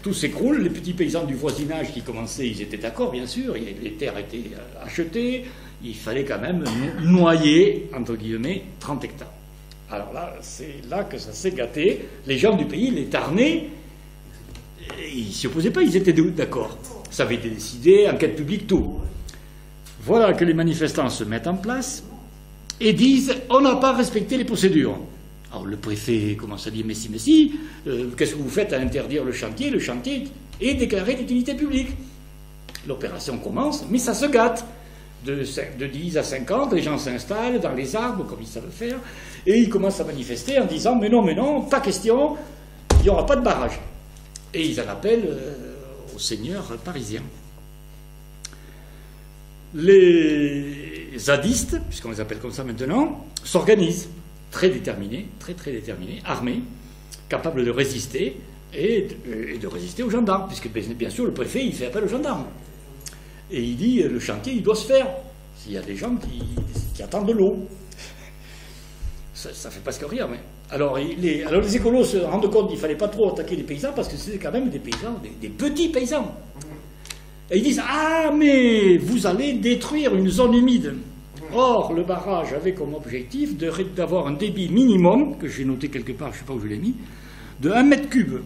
Tout s'écroule, les petits paysans du voisinage qui commençaient, ils étaient d'accord, bien sûr, les terres étaient achetées, il fallait quand même noyer, entre guillemets, 30 hectares. Alors là, c'est là que ça s'est gâté. Les gens du pays, les Tarnais, ils ne s'y opposaient pas, ils étaient d'accord. Ça avait été décidé, enquête publique, tout. Voilà que les manifestants se mettent en place et disent « on n'a pas respecté les procédures ». Alors le préfet commence à dire « mais si, qu'est-ce que vous faites à interdire le chantier est déclaré d'utilité publique ». L'opération commence, mais ça se gâte. De 10 à 50, les gens s'installent dans les arbres, comme ils savent faire, et ils commencent à manifester en disant « mais non, pas question, il n'y aura pas de barrage ». Et ils en appellent aux seigneurs parisiens. Les zadistes, puisqu'on les appelle comme ça maintenant, s'organisent. Très déterminés, très armés, capables de résister et de résister aux gendarmes, puisque bien sûr le préfet il fait appel aux gendarmes. Et il dit le chantier il doit se faire. S'il y a des gens qui attendent de l'eau. Ça fait presque rire, mais. Alors les écolos se rendent compte qu'il ne fallait pas trop attaquer les paysans parce que c'était quand même des paysans, des petits paysans. Et ils disent ah mais vous allez détruire une zone humide. Or, le barrage avait comme objectif d'avoir un débit minimum, que j'ai noté quelque part, je ne sais pas où je l'ai mis, de 1 mètre cube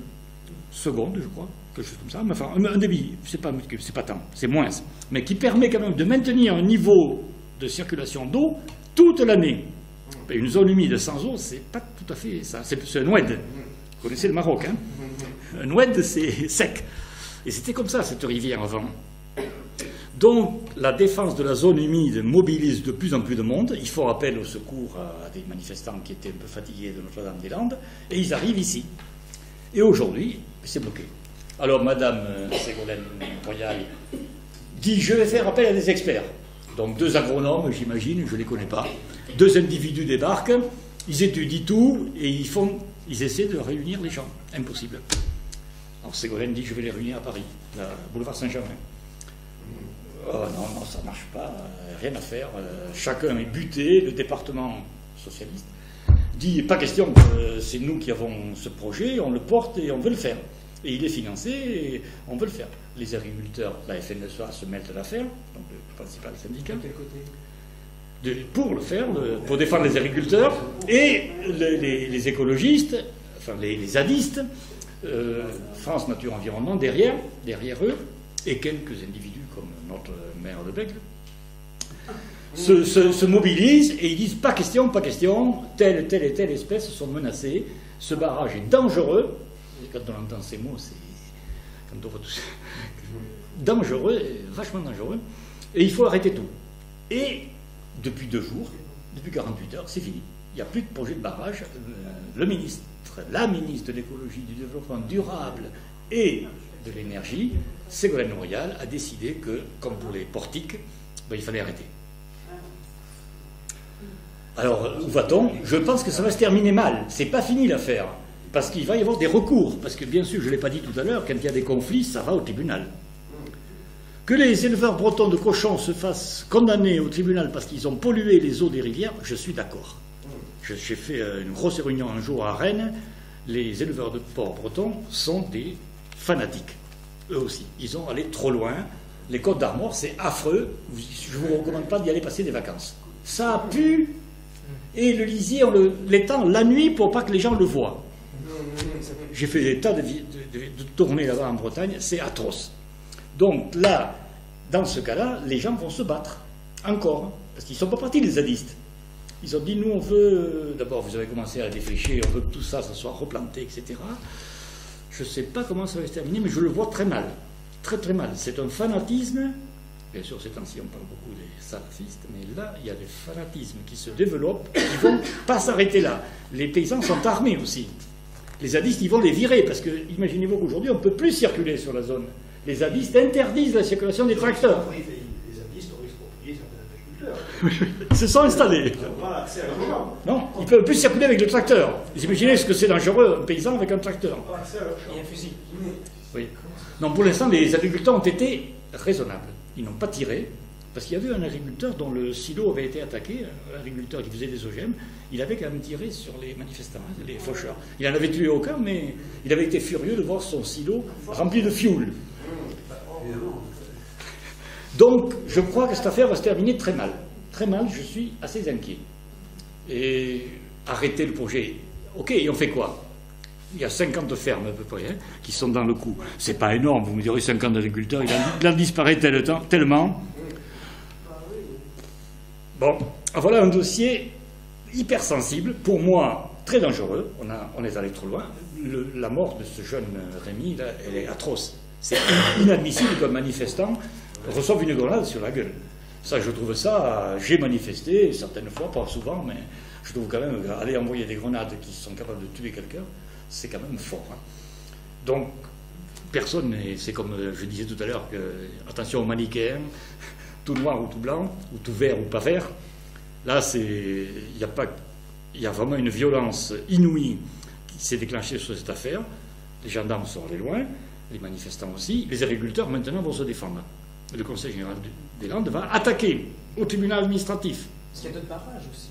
seconde, je crois, quelque chose comme ça. Mais enfin, un débit, c'est pas 1 mètre cube, c'est pas tant, c'est moins, mais qui permet quand même de maintenir un niveau de circulation d'eau toute l'année. Une zone humide sans eau, c'est pas tout à fait ça. C'est un oued. Vous connaissez le Maroc, hein? Un oued, c'est sec. Et c'était comme ça, cette rivière avant. Donc, la défense de la zone humide mobilise de plus en plus de monde. Ils font appel au secours à des manifestants qui étaient un peu fatigués de Notre-Dame-des-Landes. Et ils arrivent ici. Et aujourd'hui, c'est bloqué. Alors, Madame Ségolène Royal dit « Je vais faire appel à des experts ». Donc, 2 agronomes, j'imagine, je ne les connais pas. 2 individus débarquent, ils étudient tout et ils essaient de réunir les gens. Impossible. Alors, Ségolène dit « Je vais les réunir à Paris, boulevard Saint-Germain ». Oh non, ça ne marche pas, rien à faire. Chacun est buté, le département socialiste dit pas question, c'est nous qui avons ce projet, on le porte et on veut le faire. Et il est financé et on veut le faire. Les agriculteurs, la FNSEA se mêlent de l'affaire, donc le principal syndicat. De quel côté ? Pour le faire, pour défendre les agriculteurs, et les écologistes, enfin les zadistes, France Nature Environnement derrière eux, et quelques individus comme notre maire de Bègle, se mobilisent et ils disent pas question, telle et telle espèce sont menacées, ce barrage est dangereux, et quand on entend ces mots, quand on voit tout ça. Dangereux, vachement dangereux. Et il faut arrêter tout. Et depuis 2 jours, depuis 48 heures, c'est fini. Il n'y a plus de projet de barrage. La ministre de l'écologie, du développement durable et de l'énergie, Ségolène Royal, a décidé que, comme pour les portiques, il fallait arrêter. Alors, où va-t-on? Je pense que ça va se terminer mal. C'est pas fini l'affaire. Parce qu'il va y avoir des recours. Parce que, bien sûr, je ne l'ai pas dit tout à l'heure, quand il y a des conflits, ça va au tribunal. Que les éleveurs bretons de cochons se fassent condamner au tribunal parce qu'ils ont pollué les eaux des rivières, je suis d'accord. J'ai fait une grosse réunion un jour à Rennes. Les éleveurs de porcs bretons sont des fanatiques. Eux aussi. Ils ont allé trop loin. Les Côtes d'Armor, c'est affreux. Je ne vous recommande pas d'y aller passer des vacances. Ça pue. Et le lisier, on l'étend la nuit pour pas que les gens le voient. J'ai fait des tas de tournées là-bas en Bretagne. C'est atroce. Donc là, dans ce cas-là, les gens vont se battre. Encore. Parce qu'ils ne sont pas partis, les zadistes. Ils ont dit, nous, on veut... D'abord, vous avez commencé à défricher, on veut que tout ça, ça soit replanté, etc. Je ne sais pas comment ça va se terminer, mais je le vois très mal. Très, très mal. C'est un fanatisme. Bien sûr, ces temps-ci, on parle beaucoup des salafistes, mais là, il y a des fanatismes qui se développent, qui ne vont pas s'arrêter là. Les paysans sont armés aussi. Les zadistes, ils vont les virer, parce que, imaginez-vous qu'aujourd'hui, on ne peut plus circuler sur la zone. Les zadistes interdisent la circulation des tracteurs. Les zadistes ont exproprié certains agriculteurs. Ils se sont installés. Voilà, c'est à leur champ. Non, ils ne peuvent plus circuler avec le tracteur. Vous imaginez ce que c'est dangereux, un paysan avec un tracteur. Voilà, c'est à leur champ. Et un fusil. Oui. Non, pour l'instant, les agriculteurs ont été raisonnables. Ils n'ont pas tiré, parce qu'il y avait un agriculteur dont le silo avait été attaqué, un agriculteur qui faisait des OGM, il avait quand même tiré sur les manifestants, les faucheurs. Il n'en avait tué aucun, mais il avait été furieux de voir son silo rempli de fioul. Donc, je crois que cette affaire va se terminer très mal. Très mal, je suis assez inquiet. Et arrêter le projet. Ok, et on fait quoi? Il y a 50 fermes à peu près hein, qui sont dans le coup. C'est pas énorme, vous me direz 50 agriculteurs, il en disparaît tellement. Bon, voilà un dossier hypersensible, pour moi très dangereux. On est allé trop loin. La mort de ce jeune Rémi, là, elle est atroce. C'est inadmissible qu'un manifestant reçoive une grenade sur la gueule. Ça, je trouve ça, j'ai manifesté certaines fois, pas souvent, mais je trouve quand même aller envoyer des grenades qui sont capables de tuer quelqu'un, c'est quand même fort. Hein. Donc, personne, et c'est comme je disais tout à l'heure, que attention aux manichéens, tout noir ou tout blanc, ou tout vert ou pas vert. Là, il y a vraiment une violence inouïe qui s'est déclenchée sur cette affaire. Les gendarmes sont allés loin, les manifestants aussi. Les agriculteurs, maintenant, vont se défendre. Le Conseil général des Landes va attaquer au tribunal administratif. Parce qu'il y a d'autres barrages aussi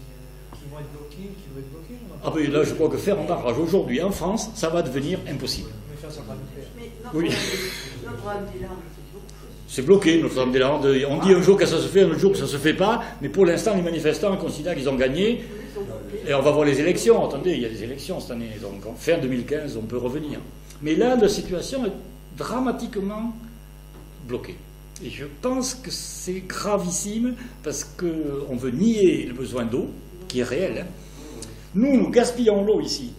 qui vont être bloqués, qui vont être bloqués. Ah ben là, je crois que faire un barrage aujourd'hui en France, ça va devenir impossible. On va faire centrale nucléaire. Mais Oui. Notre-Dame-des-Landes, C'est bloqué, Notre-Dame-des-Landes. On dit un jour que ça se fait, un autre jour que ça se fait pas, mais pour l'instant, les manifestants considèrent qu'ils ont gagné. Et on va voir les élections. Attendez, il y a des élections cette année. Donc, en fin 2015, on peut revenir. Mais là, la situation est dramatiquement bloquée. Et je pense que c'est gravissime parce qu'on veut nier le besoin d'eau, qui est réel. Hein. Nous gaspillons l'eau ici,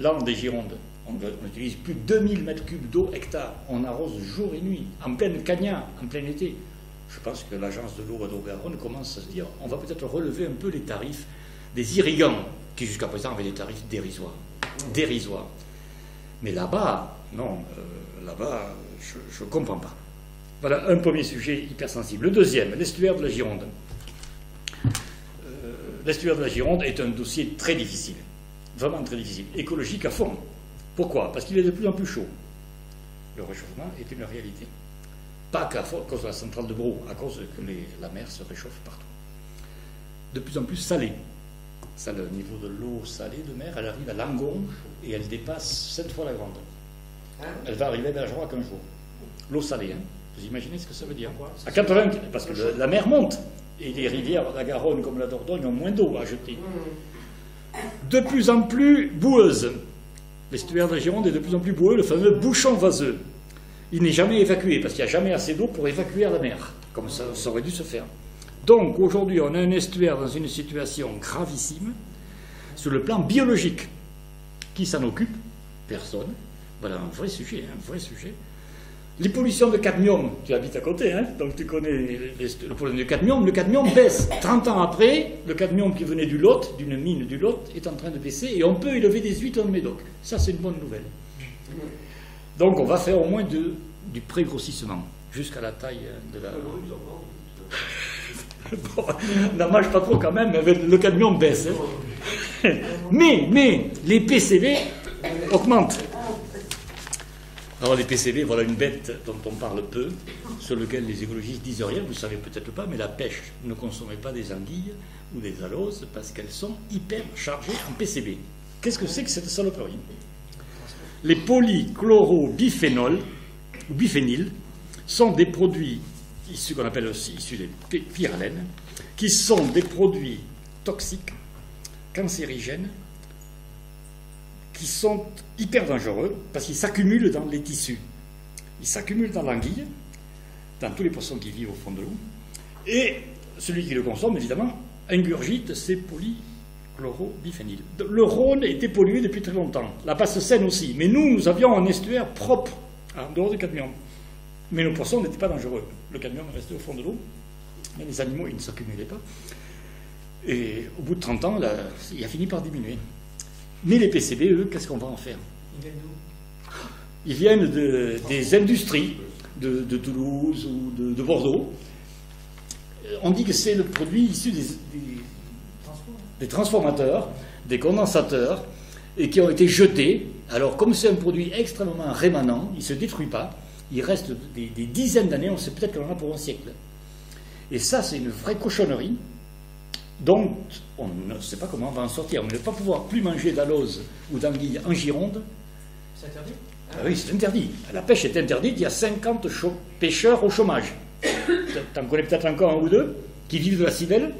Landes et Gironde. On utilise plus de 2000 mètres cubes d'eau hectare. On arrose jour et nuit, en pleine cagnard, en plein été. Je pense que l'agence de l'eau Garonne commence à se dire on va peut-être relever un peu les tarifs des irrigants, qui jusqu'à présent avaient des tarifs dérisoires. Mais là-bas, non, là-bas, je ne comprends pas. Voilà un premier sujet hypersensible. Le deuxième, l'estuaire de la Gironde. L'estuaire de la Gironde est un dossier très difficile, vraiment très difficile, écologique à fond. Pourquoi? Parce qu'il est de plus en plus chaud. Le réchauffement est une réalité. Pas qu'à cause de la centrale de Brou, à cause que la mer se réchauffe partout. De plus en plus salée. Ça, le niveau de l'eau salée de mer, elle arrive à Langon et elle dépasse 7 fois la Grande. Elle va arriver à Bergerac un jour. L'eau salée, hein. Vous imaginez ce que ça veut dire? À 80, parce que la mer monte. Et les rivières, la Garonne comme la Dordogne, ont moins d'eau à jeter. De plus en plus boueuse. L'estuaire de la Gironde est de plus en plus boueux, le fameux bouchon vaseux. Il n'est jamais évacué, parce qu'il n'y a jamais assez d'eau pour évacuer la mer, comme ça aurait dû se faire. Donc aujourd'hui, on a un estuaire dans une situation gravissime, sur le plan biologique. Qui s'en occupe? Personne. Voilà un vrai sujet, un vrai sujet. Les pollutions de cadmium, tu habites à côté, hein, donc tu connais le problème du cadmium. Le cadmium baisse. 30 ans après, le cadmium qui venait du Lot, d'une mine du Lot, est en train de baisser et on peut élever des huîtres en Médoc. Ça, c'est une bonne nouvelle. Donc on va faire au moins du pré-grossissement, jusqu'à la taille de la... Bon, on n'en mange pas trop quand même, mais le cadmium baisse. Hein. Mais les PCB augmentent. Alors les PCB, voilà une bête dont on parle peu, sur lequel les écologistes disent rien, vous ne savez peut-être pas, mais la pêche ne consommait pas des anguilles ou des aloses parce qu'elles sont hyper chargées en PCB. Qu'est-ce que c'est que cette saloperie? Les polychlorobiphénols, ou biphéniles, sont des produits issus qu'on appelle aussi issus des pyralènes, qui sont des produits toxiques, cancérigènes, qui sont hyper dangereux parce qu'ils s'accumulent dans les tissus. Ils s'accumulent dans l'anguille, dans tous les poissons qui vivent au fond de l'eau, et celui qui le consomme, évidemment, ingurgite ces polychlorobiphéniles. Le Rhône était pollué depuis très longtemps, la Basse-Seine aussi, mais nous avions un estuaire propre, en dehors du cadmium. Mais nos poissons n'étaient pas dangereux. Le cadmium restait au fond de l'eau, mais les animaux, ils ne s'accumulaient pas. Et au bout de 30 ans, là, il a fini par diminuer. Mais les PCB, eux, qu'est-ce qu'on va en faire? Ils viennent des industries de Toulouse ou de Bordeaux. On dit que c'est le produit issu des transformateurs, des condensateurs, et qui ont été jetés. Alors, comme c'est un produit extrêmement rémanent, il ne se détruit pas, il reste des dizaines d'années, on sait peut-être qu'on en a pour un siècle. Et ça, c'est une vraie cochonnerie. Donc, on ne sait pas comment on va en sortir. On ne va pas pouvoir plus manger d'alose ou d'anguille en Gironde. C'est interdit? Ah oui, c'est interdit. La pêche est interdite. Il y a 50 pêcheurs au chômage. Tu en connais peut-être encore un ou deux qui vivent de la civelle.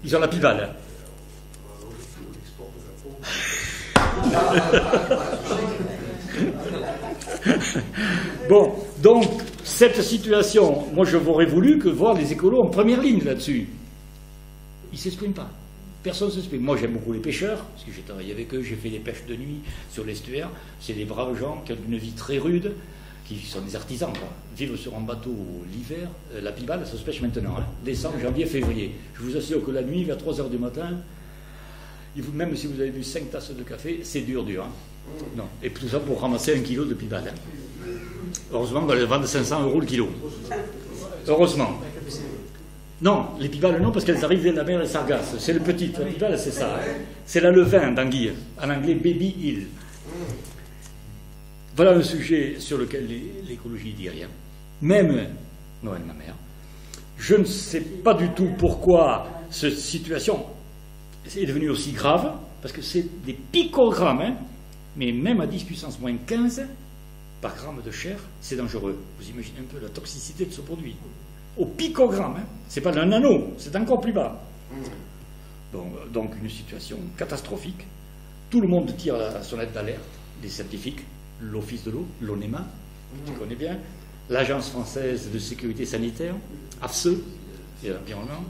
Ils ont la pivale. Bon, donc, cette situation, moi, je m'aurais voulu que voir les écolos en première ligne là-dessus. Ils ne s'expriment pas. Personne ne s'exprime. Moi, j'aime beaucoup les pêcheurs, parce que j'ai travaillé avec eux, j'ai fait des pêches de nuit sur l'estuaire. C'est des braves gens qui ont une vie très rude, qui sont des artisans, quoi. Vivre sur un bateau l'hiver, la pibale, ça se pêche maintenant, hein. Décembre, janvier, février. Je vous assure que la nuit, vers 3 h du matin, même si vous avez bu 5 tasses de café, c'est dur, hein. Non. Et tout ça pour ramasser 1 kilo de pibale. Hein. Heureusement, on va le vendre 500 € le kilo. Heureusement. Non, les pibales non, parce qu'elles arrivent de la mer des Sargasses. C'est le petit, la pibale c'est ça. Hein. C'est la levain d'anguille, en anglais baby eel. Voilà un sujet sur lequel l'écologie ne dit rien. Même Noël, ma mère, je ne sais pas du tout pourquoi cette situation est devenue aussi grave, parce que c'est des picogrammes, hein, mais même à 10 puissance moins 15 par gramme de chair, c'est dangereux. Vous imaginez un peu la toxicité de ce produit. Au picogramme, hein. C'est pas d'un nano, c'est encore plus bas. Donc une situation catastrophique. Tout le monde tire la sonnette d'alerte, les scientifiques, l'Office de l'eau, l'ONEMA, tu connais bien, l'Agence française de sécurité sanitaire, AFSE, et l'environnement,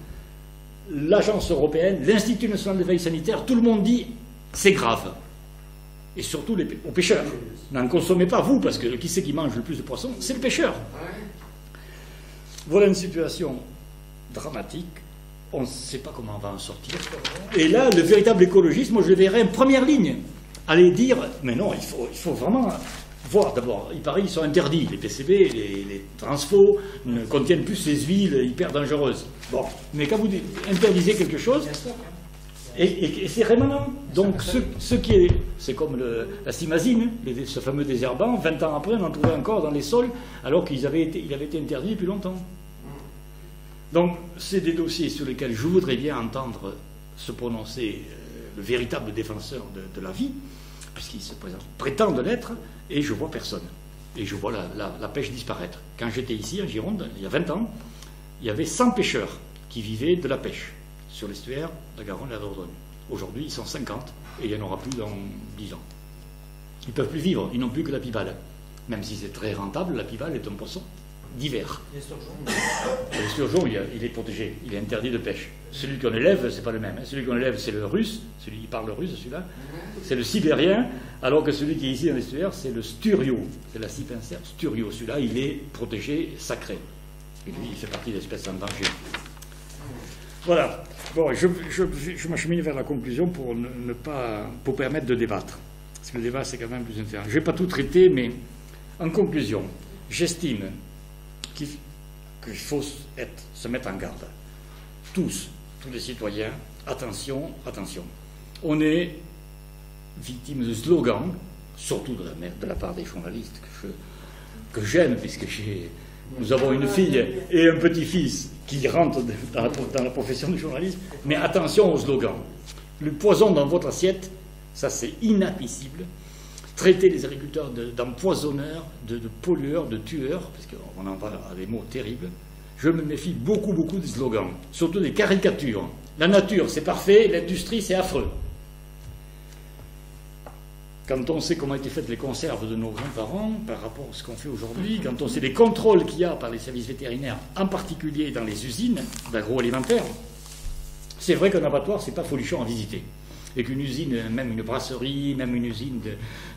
l'Agence européenne, l'Institut national de veille sanitaire, tout le monde dit c'est grave. Et surtout aux pêcheurs. N'en consommez pas vous, parce que qui c'est qui mange le plus de poissons? C'est le pêcheur. Voilà une situation dramatique. On ne sait pas comment on va en sortir. Et là, le véritable écologiste, moi je le verrais en première ligne. Aller dire, mais non, il faut vraiment voir d'abord. Il paraît qu'ils sont interdits. Les PCB, les transfos ne contiennent plus ces huiles hyper dangereuses. Bon, mais quand vous interdisez quelque chose, et c'est rémanent. Donc ce qui est, c'est comme la simazine, ce fameux désherbant, 20 ans après, on en trouvait encore dans les sols, alors qu'il avait été interdit depuis longtemps. Donc, c'est des dossiers sur lesquels je voudrais bien entendre se prononcer le véritable défenseur de la vie, puisqu'il se prétend de l'être, et je vois personne. Et je vois la pêche disparaître. Quand j'étais ici, en Gironde, il y a 20 ans, il y avait 100 pêcheurs qui vivaient de la pêche sur l'estuaire, la Garonne et la Dordogne. Aujourd'hui, ils sont 50, et il n'y en aura plus dans 10 ans. Ils ne peuvent plus vivre, ils n'ont plus que la pibale. Même si c'est très rentable, la pibale est un poisson d'hiver. Les Le sturgeon, il est protégé, il est interdit de pêche. Celui qu'on élève, c'est pas le même. Celui qu'on élève, c'est le russe, celui qui parle le russe, celui-là. C'est le sibérien, alors que celui qui est ici dans l'estuaire, c'est le sturio. C'est la Cypincère sturio. Celui-là, il est protégé, sacré. Et lui, il fait partie des espèces en danger. Voilà. Bon, je m'achemine vers la conclusion pour pour permettre de débattre. Parce que le débat, c'est quand même plus intéressant. Je ne vais pas tout traiter, mais en conclusion, j'estime qu'il faut se mettre en garde. Tous les citoyens, attention, attention. On est victime de slogans, surtout de la part des journalistes que j'aime, puisque nous avons une fille et un petit-fils qui rentrent dans la profession de journalisme. Mais attention aux slogans. Le poison dans votre assiette, ça c'est inadmissible. Traiter les agriculteurs d'empoisonneurs, de pollueurs, de tueurs, parce qu'on en parle à des mots terribles. Je me méfie beaucoup des slogans, surtout des caricatures. La nature, c'est parfait, l'industrie, c'est affreux. Quand on sait comment étaient faites les conserves de nos grands-parents par rapport à ce qu'on fait aujourd'hui, quand on sait les contrôles qu'il y a par les services vétérinaires, en particulier dans les usines d'agroalimentaire, c'est vrai qu'un abattoir, c'est pas folichon à visiter. Et qu'une usine, même une brasserie, même une usine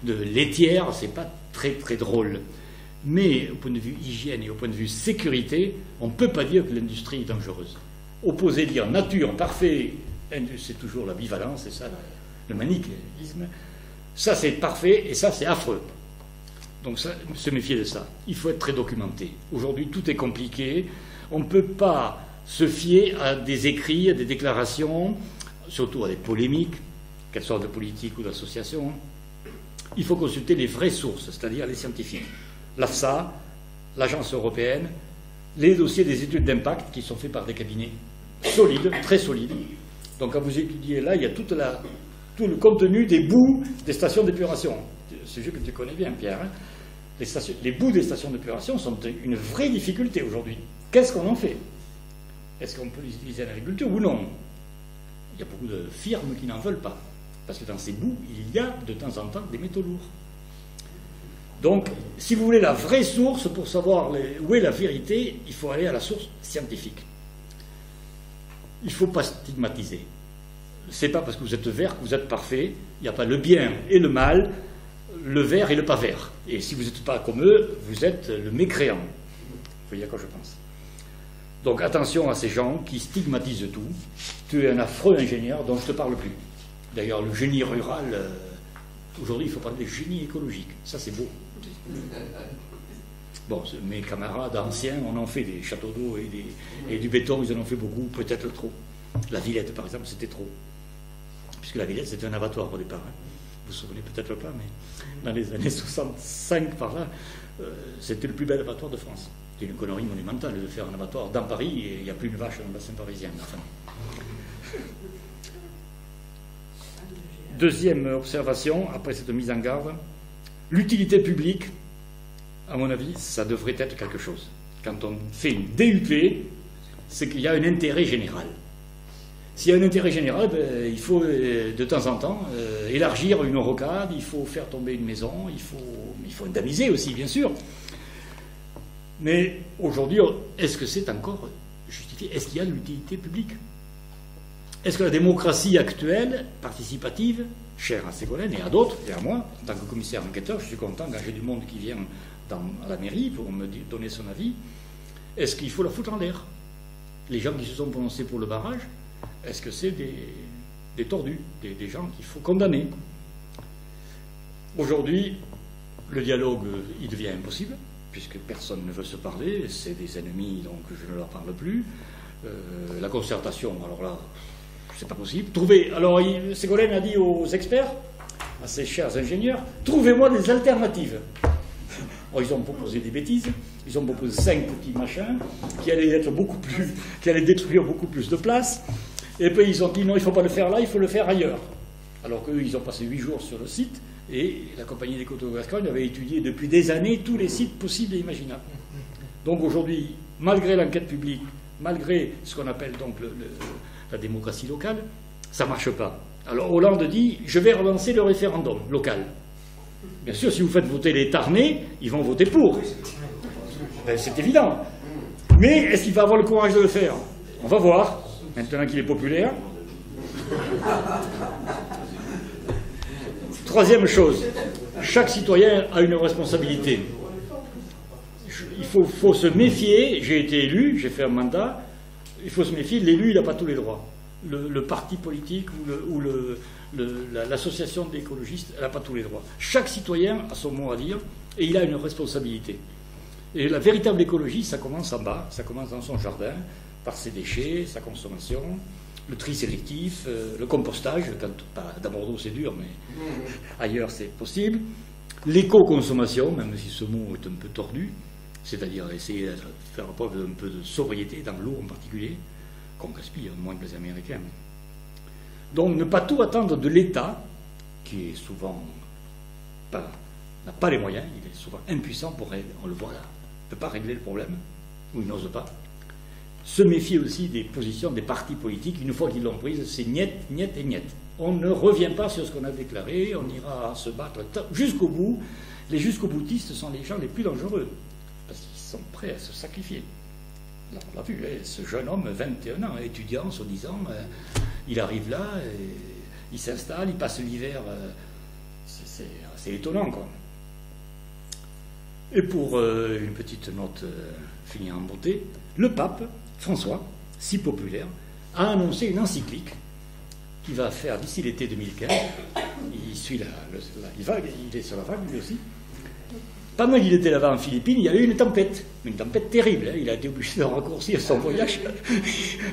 de laitière, c'est pas très drôle. Mais au point de vue hygiène et au point de vue sécurité, on ne peut pas dire que l'industrie est dangereuse. Opposer dire nature, parfait, c'est toujours la bivalence, c'est ça le manichéisme. Ça c'est parfait et ça c'est affreux. Donc ça, se méfier de ça. Il faut être très documenté. Aujourd'hui tout est compliqué. On ne peut pas se fier à des écrits, à des déclarations, surtout à des polémiques, qu'elles soient de politique ou d'association. Il faut consulter les vraies sources, c'est-à-dire les scientifiques. L'AFSA, l'Agence européenne, les dossiers des études d'impact qui sont faits par des cabinets solides, très solides. Donc quand vous étudiez là, il y a tout le contenu des boues des stations d'épuration. C'est juste que tu connais bien, Pierre. Hein. Les boues des stations d'épuration sont une vraie difficulté aujourd'hui. Qu'est-ce qu'on en fait? Est-ce qu'on peut les utiliser à l'agriculture ou non? Il y a beaucoup de firmes qui n'en veulent pas. Parce que dans ces boues, il y a de temps en temps des métaux lourds. Donc, si vous voulez la vraie source pour savoir où est la vérité, il faut aller à la source scientifique. Il ne faut pas stigmatiser. Ce n'est pas parce que vous êtes vert que vous êtes parfait. Il n'y a pas le bien et le mal, le vert et le pas vert. Et si vous n'êtes pas comme eux, vous êtes le mécréant. Vous voyez à quoi je pense. Donc attention à ces gens qui stigmatisent tout. Tu es un affreux ingénieur dont je ne te parle plus. D'ailleurs, le génie rural, aujourd'hui, il faut parler de génie écologique. Ça, c'est beau. Bon, mes camarades anciens, on en fait des châteaux d'eau et du béton, ils en ont fait beaucoup, peut-être trop. La Villette, par exemple, c'était trop. Puisque la Villette, c'était un abattoir au départ. Hein. Vous vous souvenez peut-être pas, mais dans les années 65, par là, c'était le plus bel abattoir de France. C'est une connerie monumentale de faire un abattoir dans Paris et il n'y a plus une vache dans le bassin parisien. Enfin. Deuxième observation, après cette mise en garde, l'utilité publique, à mon avis, ça devrait être quelque chose. Quand on fait une DUP, c'est qu'il y a un intérêt général. S'il y a un intérêt général, il faut de temps en temps élargir une rocade, il faut faire tomber une maison, il faut indemniser aussi, bien sûr. Mais aujourd'hui, est-ce que c'est encore justifié? Est-ce qu'il y a de l'utilité publique? Est-ce que la démocratie actuelle, participative, chère à Ségolène et à d'autres, et à moi, en tant que commissaire enquêteur, je suis content quand j'ai du monde qui vient à la mairie pour me donner son avis, est-ce qu'il faut la foutre en l'air? Les gens qui se sont prononcés pour le barrage, est-ce que c'est des tordus, des gens qu'il faut condamner? Aujourd'hui, le dialogue, il devient impossible, puisque personne ne veut se parler, c'est des ennemis, donc je ne leur parle plus. La concertation, alors là, c'est pas possible. Alors Ségolène a dit aux experts, à ses chers ingénieurs, trouvez-moi des alternatives. Alors, ils ont proposé des bêtises, ils ont proposé 5 petits machins qui allaient détruire beaucoup plus de place. Et puis ils ont dit non, il ne faut pas le faire là, il faut le faire ailleurs. Alors qu'eux, ils ont passé 8 jours sur le site et la compagnie des Coteaux de Gascogne avait étudié depuis des années tous les sites possibles et imaginables. Donc aujourd'hui, malgré l'enquête publique, malgré ce qu'on appelle donc la démocratie locale, ça ne marche pas. Alors Hollande dit je vais relancer le référendum local. Bien sûr, si vous faites voter les Tarnais, ils vont voter pour. Ben, c'est évident. Mais est-ce qu'il va avoir le courage de le faire? On va voir, maintenant qu'il est populaire. Troisième chose, chaque citoyen a une responsabilité. Il faut se méfier, j'ai été élu, j'ai fait un mandat, il faut se méfier, l'élu il n'a pas tous les droits. Le parti politique ou l'association d'écologistes, elle n'a pas tous les droits. Chaque citoyen a son mot à dire et il a une responsabilité. Et la véritable écologie, ça commence en bas, ça commence dans son jardin, par ses déchets, sa consommation, le tri sélectif, le compostage, dans Bordeaux c'est dur, mais ailleurs c'est possible, l'éco-consommation, même si ce mot est un peu tordu, c'est-à-dire essayer de faire preuve d'un peu de sobriété, dans l'eau en particulier, qu'on gaspille, moins que les Américains. Donc ne pas tout attendre de l'État, qui est souvent n'a pas les moyens, il est souvent impuissant pour régler, on le voit là, ne peut pas régler le problème, ou il n'ose pas. Se méfier aussi des positions des partis politiques, une fois qu'ils l'ont prise, c'est niet, niet et niet. On ne revient pas sur ce qu'on a déclaré, on ira se battre jusqu'au bout. Les jusqu'au-boutistes sont les gens les plus dangereux, parce qu'ils sont prêts à se sacrifier. Là, on l'a vu, ce jeune homme, 21 ans, étudiant, soi-disant, il arrive là, il s'installe, il passe l'hiver, c'est étonnant, quoi. Et pour une petite note finir en beauté, le pape François, si populaire, a annoncé une encyclique qu'il va faire d'ici l'été 2015. Il suit il est sur la vague lui aussi. Pendant qu'il était là-bas en Philippines, il y a eu une tempête terrible. Il a été obligé de raccourcir son voyage,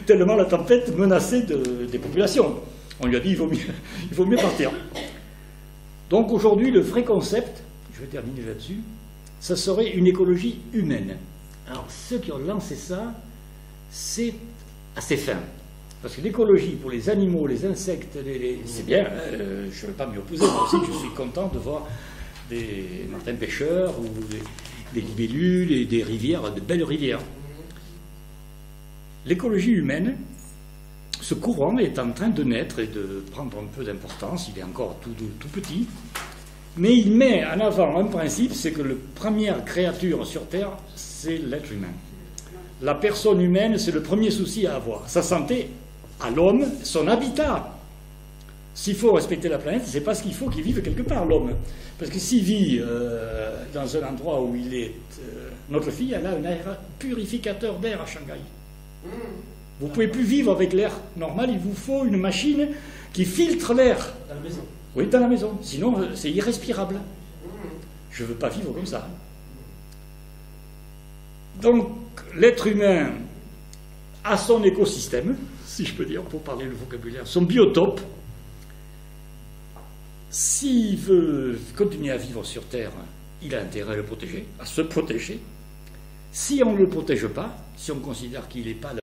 tellement la tempête menaçait des populations. On lui a dit il vaut mieux partir. Donc aujourd'hui, le vrai concept, je vais terminer là-dessus, ça serait une écologie humaine. Alors ceux qui ont lancé ça, c'est assez fin. Parce que l'écologie pour les animaux, les insectes, c'est bien, hein, je ne vais pas m'y opposer, moi aussi je suis content de voir des martins pêcheurs ou des libellules et des rivières, de belles rivières. L'écologie humaine, ce courant est en train de naître et de prendre un peu d'importance, il est encore tout petit, mais il met en avant un principe, c'est que la première créature sur Terre, c'est l'être humain. La personne humaine, c'est le premier souci à avoir. Sa santé, à l'homme, son habitat. S'il faut respecter la planète, c'est parce qu'il faut qu'il vive quelque part, l'homme. Parce que s'il vit dans un endroit où il est... notre fille, elle a un purificateur d'air à Shanghai. Vous ne pouvez plus vivre avec l'air normal, il vous faut une machine qui filtre l'air. Dans la maison. Oui, dans la maison. Sinon, c'est irrespirable. Je ne veux pas vivre comme ça. Donc, l'être humain a son écosystème, si je peux dire, pour parler le vocabulaire, son biotope. S'il veut continuer à vivre sur Terre, il a intérêt à le protéger, à se protéger. Si on ne le protège pas, si on considère qu'il n'est pas